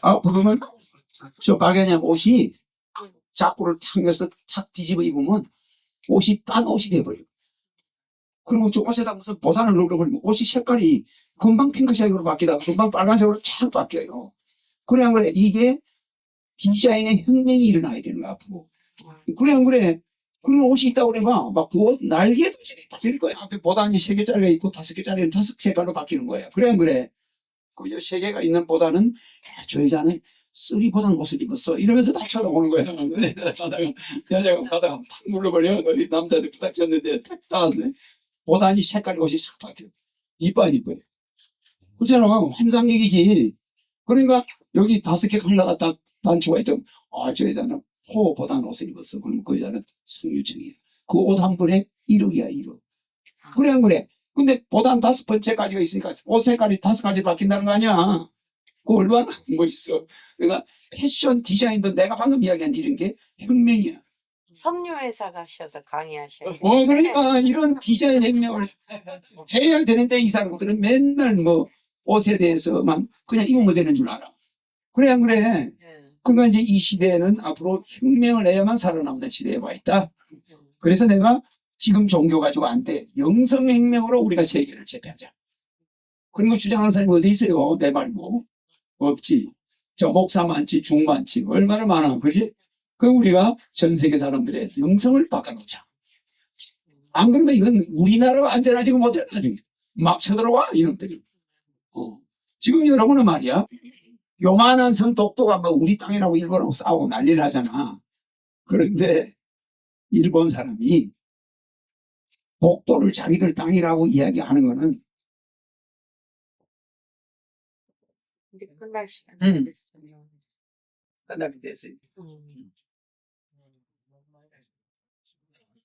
앞으로는 저 박 회장 옷이 자꾸를 탁 내서 탁 뒤집어 입으면 옷이 딴 옷이 돼버려. 그리고 저 옷에다 무슨 보단을 넣어버리면 옷이 색깔이 금방 핑크색으로 바뀌다가 금방 빨간색으로 착 바뀌어요. 그래 안 그래? 이게 디자인의 혁명이 일어나야 되는 거야, 앞으로. 그래 안 그래? 그러면 옷이 있다고 그래봐. 막 그 옷 날개도 바뀔 거야. 앞에 보단이 3개짜리가 있고 5개짜리는 5색깔로 바뀌는 거야. 그래 안 그래? 그 3개가 있는 보다는 저 여자는 3보단 옷을 입었어. 이러면서 다 쳐다보는 거야. 여자가 가다가 탁 눌러버려. 우리 남자들 부탁했는데 탁 닿았네. 보다니 색깔이 옷이 싹 바뀌어. 이뻐 안 이뻐요? 그렇잖아. 환상적이지. 그러니까 여기 5개 컬러가 딱 단추가 있다면 저 여자는 호보단 옷을 입었어. 그러면 그 여자는 성유청이야. 그 옷 한 벌에 1억이야 1억. 그래 안 그래? 근데 보단 5번째까지가 있으니까 옷 색깔이 5가지 바뀐다는 거 아니야. 그 얼마나 멋있어. 그러니까 패션 디자인도 내가 방금 이야기한 이런 게 혁명이야. 섬유회사 가셔서 강의하셔요. 그러니까 이런 디자인 혁명을 해야 되는데 이 사람들은 맨날 뭐 옷에 대해서만 그냥 입으면 되는 줄 알아. 그래, 안 그래? 그러니까 이제 이 시대에는 앞으로 혁명을 해야만 살아남는 시대에 와 있다. 그래서 내가 지금 종교 가지고 안 돼. 영성혁명으로 우리가 세계를 제패하자. 그리고 주장하는 사람이 어디 있어요? 내 말고. 없지. 저 목사 많지, 중 많지. 얼마나 많아. 그지? 그 우리가 전 세계 사람들의 영성을 바꿔놓자. 안 그러면 이건 우리나라가 안전하지가 못해. 나중에 막 쳐들어와, 이놈들이. 지금 여러분은 말이야. 요만한 성 독도가 뭐 우리 땅이라고 일본하고 싸우고 난리를 하잖아. 그런데 일본 사람이 독도를 자기들 땅이라고 이야기하는 거는 이제 끝날 시간 음. 됐어요. 까닭이 됐어요.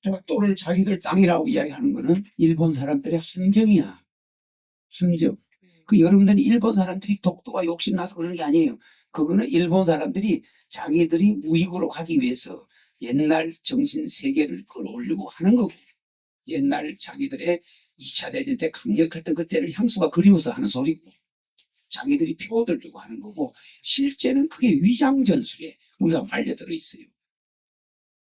독도를 자기들 땅이라고 이야기하는 거는 일본 사람들의 함정이야. 함정. 그 여러분들이 일본 사람들이 독도가 욕심나서 그러는 게 아니에요. 그거는 일본 사람들이 자기들이 우익으로 가기 위해서 옛날 정신 세계를 끌어올리고 하는 거고, 옛날 자기들의 2차 대전 때 강력했던 그때를 향수가 그리워서 하는 소리고, 자기들이 표 들려고 하는 거고, 실제는 그게 위장 전술에 우리가 말려들어 있어요.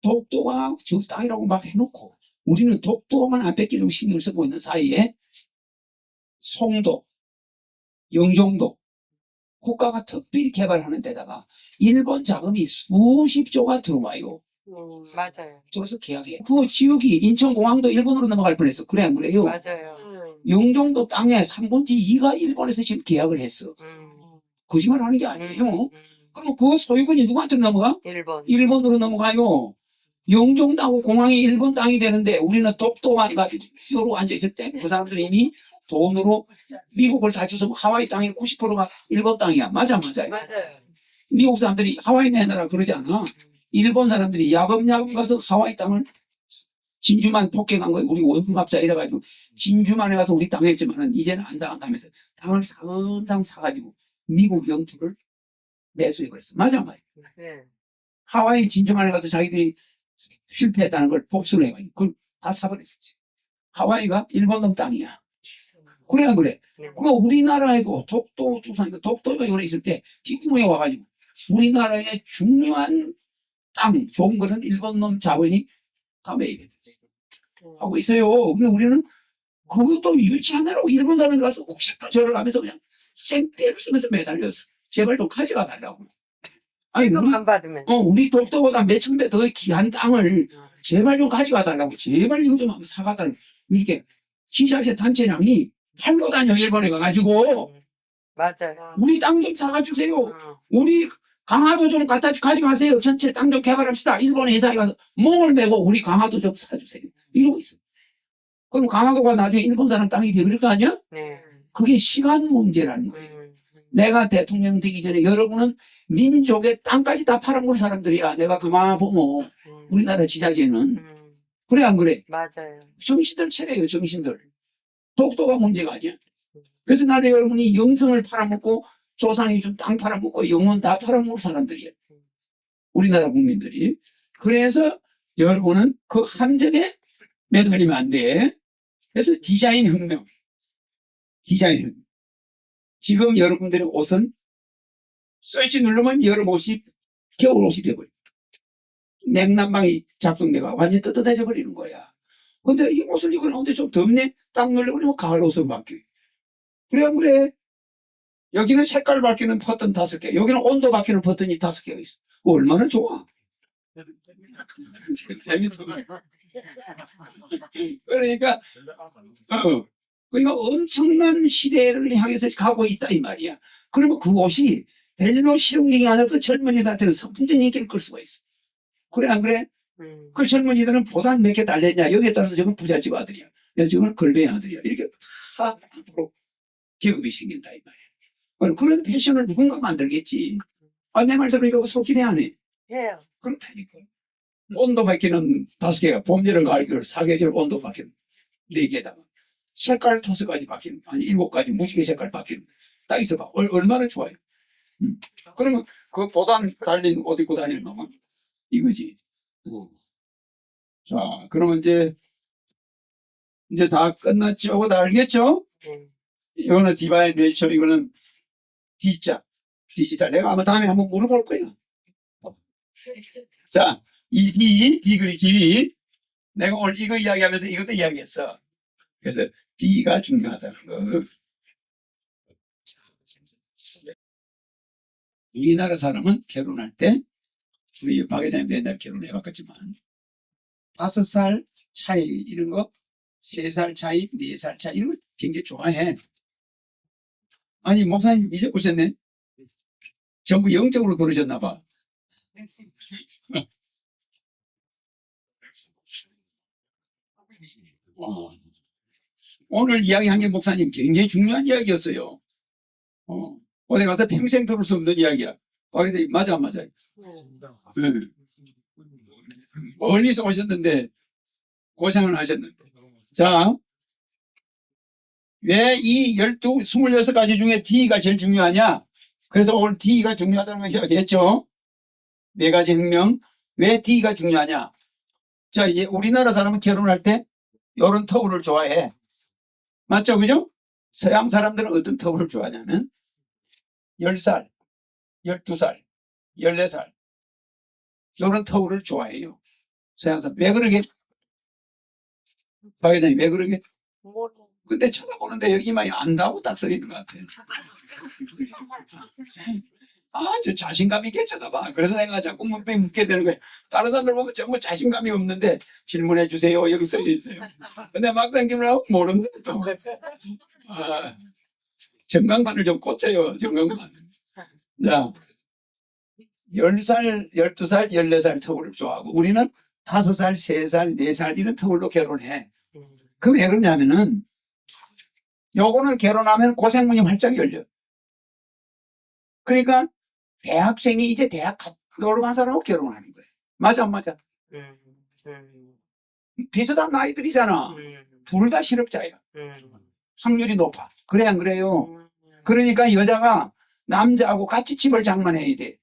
독도가 저 땅이라고 막 해놓고 우리는 독도만 안 뺏기려고 신경을 쓰고 있는 사이에 송도, 영종도 국가가 특별히 개발하는 데다가 일본 자금이 수십조가 들어와요. 맞아요. 그래서 계약해. 그 지역이 인천공항도 일본으로 넘어갈 뻔했어. 그래 안 그래요? 맞아요. 영종도 땅에 3분의 2가 일본에서 지금 계약을 했어. 거짓말 하는 게 아니에요. 그럼 그 소유권이 누구한테 넘어가? 일본. 일본으로 넘어가요. 영종도하고 공항이 일본 땅이 되는데 우리는 독도만 가지고 여로 앉아있을 때 그 사람들이 이미 돈으로 미국을 다 줘서 하와이 땅의 90%가 일본 땅이야. 맞아요. 맞아요. 미국 사람들이 하와이 내놔라 그러지 않아. 일본 사람들이 야금야금 가서 하와이 땅을 진주만 폭격한 거예요. 우리 원금합자 이래가지고 진주만에 가서 우리 땅 했지만은 이제는 안 당한다면서 땅을 상상 사가지고 미국 영토를 매수해버렸어. 맞아. 네. 하와이 진주만에 가서 자기들이 실패했다는 걸 복수를 해가지고 그걸 다 사버렸었지. 하와이가 일본 놈 땅이야. 그래 안 그래? 네. 그 우리나라에도 독도 주상인데 독도가 요래 있을 때 뒷구멍에 와가지고 우리나라의 중요한 땅 좋은 것은 일본 놈 자본이 다 매입해 하고 있어요. 근데 우리는 그것도 유치하느라고 일본 사람이 가서 옥식도 절을 하면서 그냥 생떼를 쓰면서 매달렸어. 제발 좀 가져가 달라고. 아니 세금만 받으면. 우리 독도보다 몇천 배 더 귀한 땅을 제발 좀 가져가 달라고. 제발 이거 좀 한번 사가 달라고. 이렇게 지자체 단체장이 팔로 다녀 일본에 가가지고 맞아요. 우리 땅 좀 사가 주세요. 우리 강화도 좀 갖다 가져가세요. 전체 땅 좀 개발합시다. 일본 회사에 가서 몽을 메고 우리 강화도 좀 사주세요. 이러고 있어. 그럼 강화도가 나중에 일본 사람 땅이 될 거 아니야? 네. 그게 시간 문제라는 거예요. 내가 대통령 되기 전에 여러분은 민족의 땅까지 다 팔아먹을 사람들이야. 내가 가만 보면 우리나라 지자체는. 그래 안 그래? 맞아요. 정신들 차려요. 정신들. 독도가 문제가 아니야. 그래서 나는 여러분이 영성을 팔아먹고 조상이 준 땅 팔아먹고 영혼 다 팔아먹을 사람들이에요. 우리나라 국민들이. 그래서 여러분은 그 함정에 매달리면 안 돼. 그래서 디자인 혁명. 디자인 혁명. 지금 여러분들의 옷은 스위치 누르면 여름 옷이 겨울 옷이 되어버려. 냉난방이 작동돼가 완전히 떳떳해져 버리는 거야. 근데 이 옷을 입고 나오는데 좀 덥네? 딱 눌러버리면 가을 옷으로 바뀌어. 그래 안 그래? 여기는 색깔 바뀌는 버튼 5개, 여기는 온도 바뀌는 버튼이 5개가 있어. 얼마나 좋아. 재밌어. 그러니까 그러니까 엄청난 시대를 향해서 가고 있다 이 말이야. 그러면 그 옷이 별로 실용적이 아니라도 젊은이들한테는 선풍적인 인기를 끌 수가 있어. 그래 안 그래? 그 젊은이들은 보단 몇 개 달랬냐 여기에 따라서 저건 부잣집 아들이야. 저건 걸뱅이 아들이야. 이렇게 다 앞으로 계급이 생긴다 이 말이야. 그런 패션을 누군가 만들겠지. 내 말 들으니까 속기네 안 해. 해요. 그렇다니까. 온도 바뀌는 5개가 봄, 여름, 가을, 겨울 4계절 온도 바뀌는 4개에다가 색깔 5가지 바뀌는 아니 7가지 무지개 색깔 바뀌는 딱 있어봐. 얼마나 좋아요. 그러면 그 보단 달린 옷 입고 다니는 놈은 이거지. 자, 그러면 이제 다 끝났죠? 다 알겠죠? 이거는 디바인 네이처, 이거는 D자, 디지털. 내가 아마 다음에 한번 물어볼 거야. 자, 이 D 그리지. 내가 오늘 이거 이야기하면서 이것도 이야기했어. 그래서 D가 중요하다는 거. 우리나라 사람은 결혼할 때, 우리 박 회장님도 옛날 결혼해봤겠지만, 5살 차이, 이런 거, 3살 차이, 4살 차이, 이런 거 굉장히 좋아해. 아니, 목사님 이제 오셨네? 전부 영적으로 들으셨나봐. 오늘 이야기한 게 목사님 굉장히 중요한 이야기였어요. 어디 가서 평생 들을 수 없는 이야기야. 그래서 맞아, 안 맞아. 멀리서 오셨는데 고생을 하셨는데. 자, 왜 이 26가지 중에 D가 제일 중요하냐? 그래서 오늘 D가 중요하다는 걸 이야기했죠. 4가지 혁명. 왜 D가 중요하냐? 자, 우리나라 사람은 결혼할 때 이런 터울을 좋아해. 맞죠? 그죠? 서양 사람들은 어떤 터울을 좋아하냐면 10살, 12살, 14살 이런 터울을 좋아해요. 서양 사람. 왜 그러게? 박 회장님 왜 그러게? 근데 쳐다보는데 여기 이마에 안다고 딱 써 있는 것 같아요. 아주 자신감 있게 쳐다봐. 그래서 내가 자꾸 묻게 되는 거예요. 다른 사람들 보면 전부 자신감이 없는데 질문해 주세요. 여기 써 있어요. 근데 막상 기분하고 모르는데 또. 정강반을 좀 고쳐요. 정강반. 자, 10살, 12살, 14살 터울을 좋아하고 우리는 5살, 3살, 4살 이런 터울로 결혼해. 그럼 왜 그러냐면은 요거는 결혼하면 고생문이 활짝 열려. 그러니까 대학생이 이제 대학 놀러 간 사람하고 결혼하는 거예요. 맞아, 안 맞아? 비슷한 나이들이잖아. 둘 다 실업자야. 확률이 높아. 그래, 안 그래요? 그러니까 여자가 남자하고 같이 집을 장만해야 돼.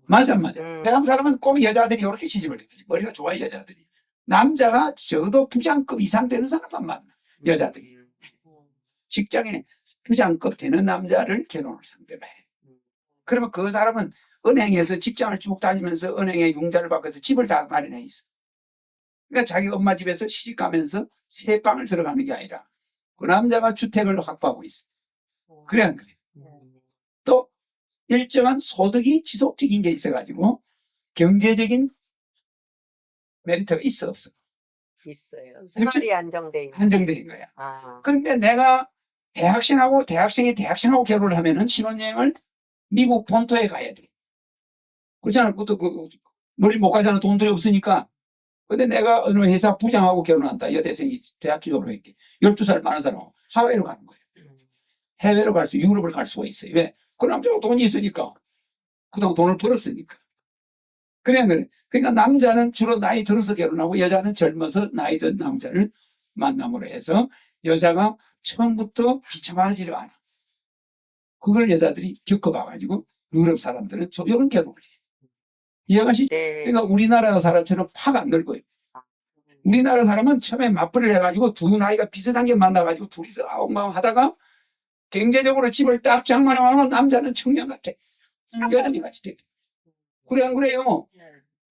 맞아, 안 맞아? 대학 사람은 꼭 여자들이 이렇게 시집을 해야지. 머리가 좋아, 여자들이. 남자가 적어도 부장급 이상 되는 사람만 만나. 여자들이. 직장에 부장급 되는 남자를 결혼을 상대로 해. 그러면 그 사람은 은행에서 직장을 쭉 다니면서 은행에 융자를 받고서 집을 다 마련해 있어. 그러니까 자기 엄마 집에서 시집 가면서 새 방을 들어가는 게 아니라 그 남자가 주택을 확보하고 있어. 그래, 안 그래? 또 일정한 소득이 지속적인 게 있어가지고 경제적인 메리트가 있어, 없어? 있어요. 생활이 안정돼 있는. 한정된 거야. 그런데 내가 대학생이 대학생하고 결혼을 하면은 신혼여행을 미국 본토에 가야 돼. 그렇잖아. 그것도 멀리 못 가잖아. 돈들이 없으니까. 근데 내가 어느 회사 부장하고 결혼한다. 여대생이 대학 졸업했게. 12살 많은 사람하고 하와이로 가는 거예요. 해외로 갈 수, 유럽을 갈 수가 있어요. 왜? 그 남자가 돈이 있으니까. 그동안 돈을 벌었으니까. 그래. 그러니까 남자는 주로 나이 들어서 결혼하고 여자는 젊어서 나이 든 남자를 만남으로 해서 여자가 처음부터 비참하지를 않아. 그걸 여자들이 겪어봐가지고 유럽 사람들은 이런 결혼을 해. 이해가시죠? 네. 그러니까 우리나라 사람처럼 파가 안 넓어요. 우리나라 사람은 처음에 맞벌이를 해가지고 두 나이가 비슷한 게 만나가지고 둘이서 아웅마웅 하다가 경제적으로 집을 딱 장만하면 남자는 청년 같아. 여자는 같이 돼. 그래, 안 그래요?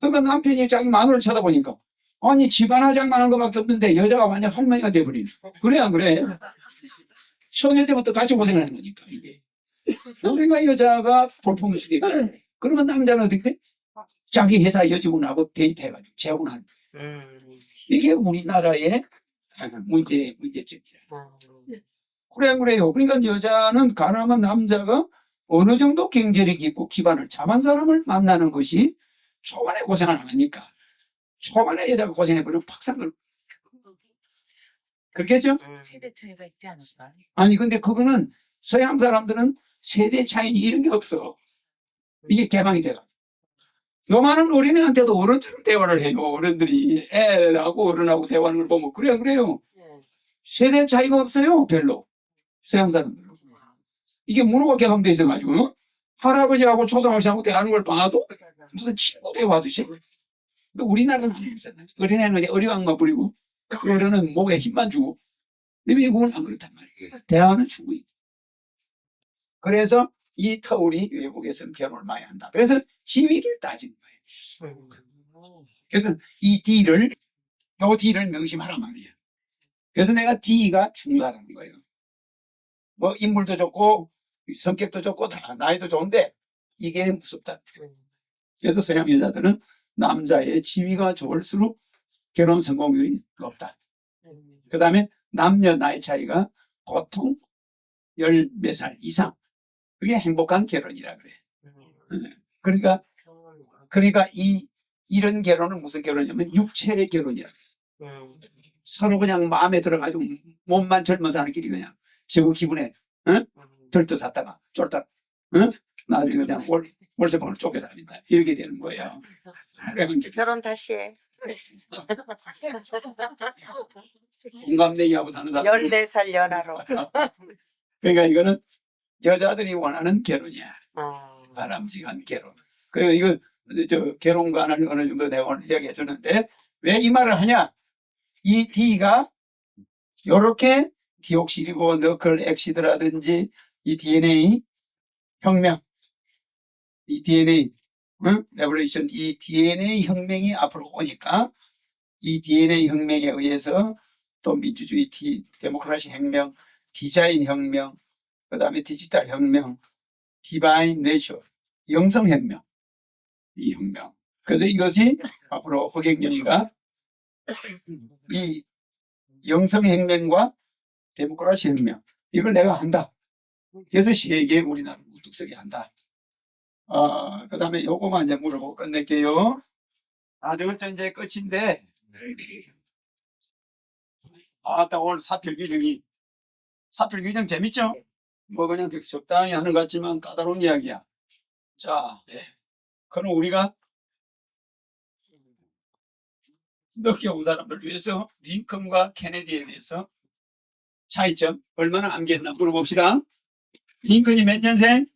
그러니까 남편이 자기 마누라를 쳐다보니까 아니 집 하나 장만한 것밖에 없는데 여자가 완전 할머니가 돼버리네. 그래, 안 그래? 처녀 때부터 같이 고생하는 거니까 이게. 우리가 여자가 볼품없이 되고 그러면 남자는 어떻게 돼? 자기 회사 여직원하고 데이트해가지고 재혼하는 거예요. 이게 우리나라의 문제점이야. 그래, 안 그래요? 그러니까 여자는 가능한 남자가 어느 정도 경제력이 있고 기반을 잡은 사람을 만나는 것이 초반에 고생을 안 하니까 초반에 여자가 고생해버리면 박상을 그렇겠죠? 세대 차이가 있지 않을까? 아니 근데 그거는 서양 사람들은 세대 차이 이런 게 없어. 이게 개방이 돼가. 요만한 어린애한테도 어른처럼 대화를 해요. 어른들이 애하고 어른하고 대화하는 걸 보면 그래, 그래요. 세대 차이가 없어요. 별로. 서양 사람들은. 이게 문화가 개방돼 있어가지고 할아버지하고 초등학생하고 대하는 걸 봐도 무슨 친구 대화하듯이. 근데 우리나라는 어린애는 어리광만 부리고 어른은 목에 힘만 주고 미국은 안 그렇단 말이에요. 대화는 충분히. 그래서 이 터울이 외국에서는 결혼을 많이 한다. 그래서 지위를 따지는 거예요. 그래서 이 D를 요 D를 명심하란 말이에요. 그래서 내가 D가 중요하다는 거예요. 뭐 인물도 좋고 성격도 좋고 다 나이도 좋은데 이게 무섭다. 그래서 서양 여자들은 남자의 지위가 좋을수록 결혼 성공률이 높다. 그 다음에 남녀 나이 차이가 보통 10몇 살 이상. 그게 행복한 결혼이라 그래. 그러니까 이런 결혼은 무슨 결혼이냐면 육체의 결혼이야. 서로 그냥 마음에 들어가지고 몸만 젊어 사는 길이 그냥 저 기분에 들떠 샀다가 쫄딱 나중에 그냥 월세방을 쫓겨다닌다 이렇게 되는 거예요. 결혼 다시 해. 공감대기하고 사는 사람. 14살 연하로. 그러니까 이거는 여자들이 원하는 결혼이야. 바람직한 결혼. 그리고 이거 저 결혼관을 어느 정도 내가 오늘 이야기해 주는데 왜 이 말을 하냐? 이 D가 요렇게 디옥시리보 너클 엑시드라든지 이 DNA 혁명, 이 DNA 레볼루션, 이 DNA 혁명이 앞으로 오니까 이 DNA 혁명에 의해서 또 민주주의 데모크라시 혁명, 디자인 혁명, 그 다음에 디지털 혁명, 디바인 내처, 영성 혁명, 이 혁명. 그래서 이것이 앞으로 허경영이가 이 영성 혁명과 데모크라시 혁명 이걸 내가 한다. 그래서 시에게 우리나라 우뚝 서게 한다. 그 다음에 요거만 이제 물어보고 끝낼게요. 저것도 이제 끝인데, 딱 오늘 사필 규정 재밌죠? 뭐 그냥 적당히 하는 것 같지만 까다로운 이야기야. 자, 그럼 우리가 늦게 온 사람들 위해서 링컨과 케네디에 대해서 차이점 얼마나 암기했나 물어봅시다. 링컨이 몇 년생?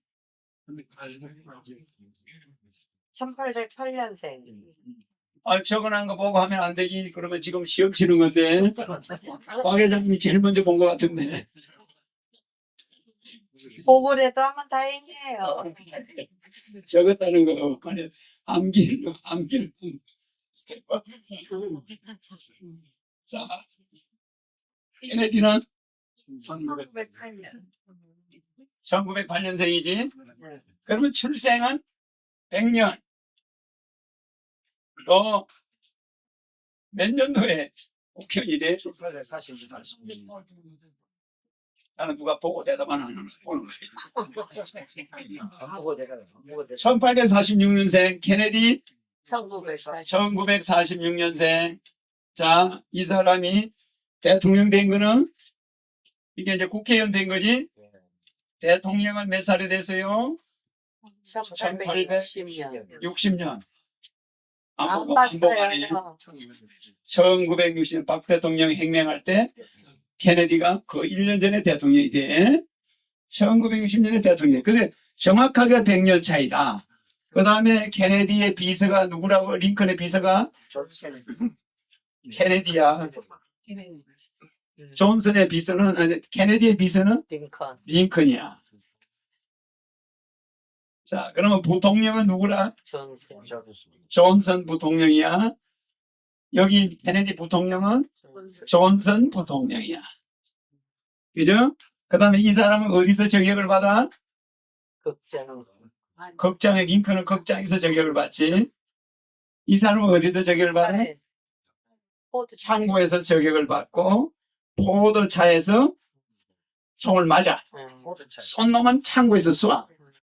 1808년생. 적어놓은 거 보고 하면 안 되지. 그러면 지금 시험 치는 건데. 박 회장님이 제일 먼저 본 것 같은데. 보고라도 하면 다행이에요. 적었다는 거, 아니, 암기를. 자, 케네디는 1908년. 1908년생이지. 그러면 출생은 100년. 또 몇 년도에 국회의원이 돼? 1846년. 나는 누가 보고 대답 안 하는 보는 거야. 안 보고 내가 1846년생 케네디 1940. 1946년생. 자, 이 사람이 대통령 된 거는 이게 이제 국회의원 된 거지. 대통령은 몇 살이 됐어요? 1860년. 60년. 안 안보가네. 봤어요. 1960년 박 대통령이 행명할 때 케네디가 그 1년 전에 대통령이 돼. 1960년에 대통령이. 그래서 정확하게 100년 차이다. 그 다음에 케네디의 비서가 누구라고? 링컨의 비서가 케네디야. 존슨의 비서는, 아니, 케네디의 비서는 링컨. 링컨이야. 자, 그러면 부통령은 누구라? 존슨. 존슨 부통령이야. 여기 케네디 부통령은 존슨 부통령이야. 그죠? 그 다음에 이 사람은 어디서 저격을 받아? 극장. 극장에, 링컨은 극장에서 저격을 받지. 이 사람은 어디서 저격을 받아? 창고에서 저격을 받고, 포도차에서 총을 맞아. 손 놈은 창고에서 쏴.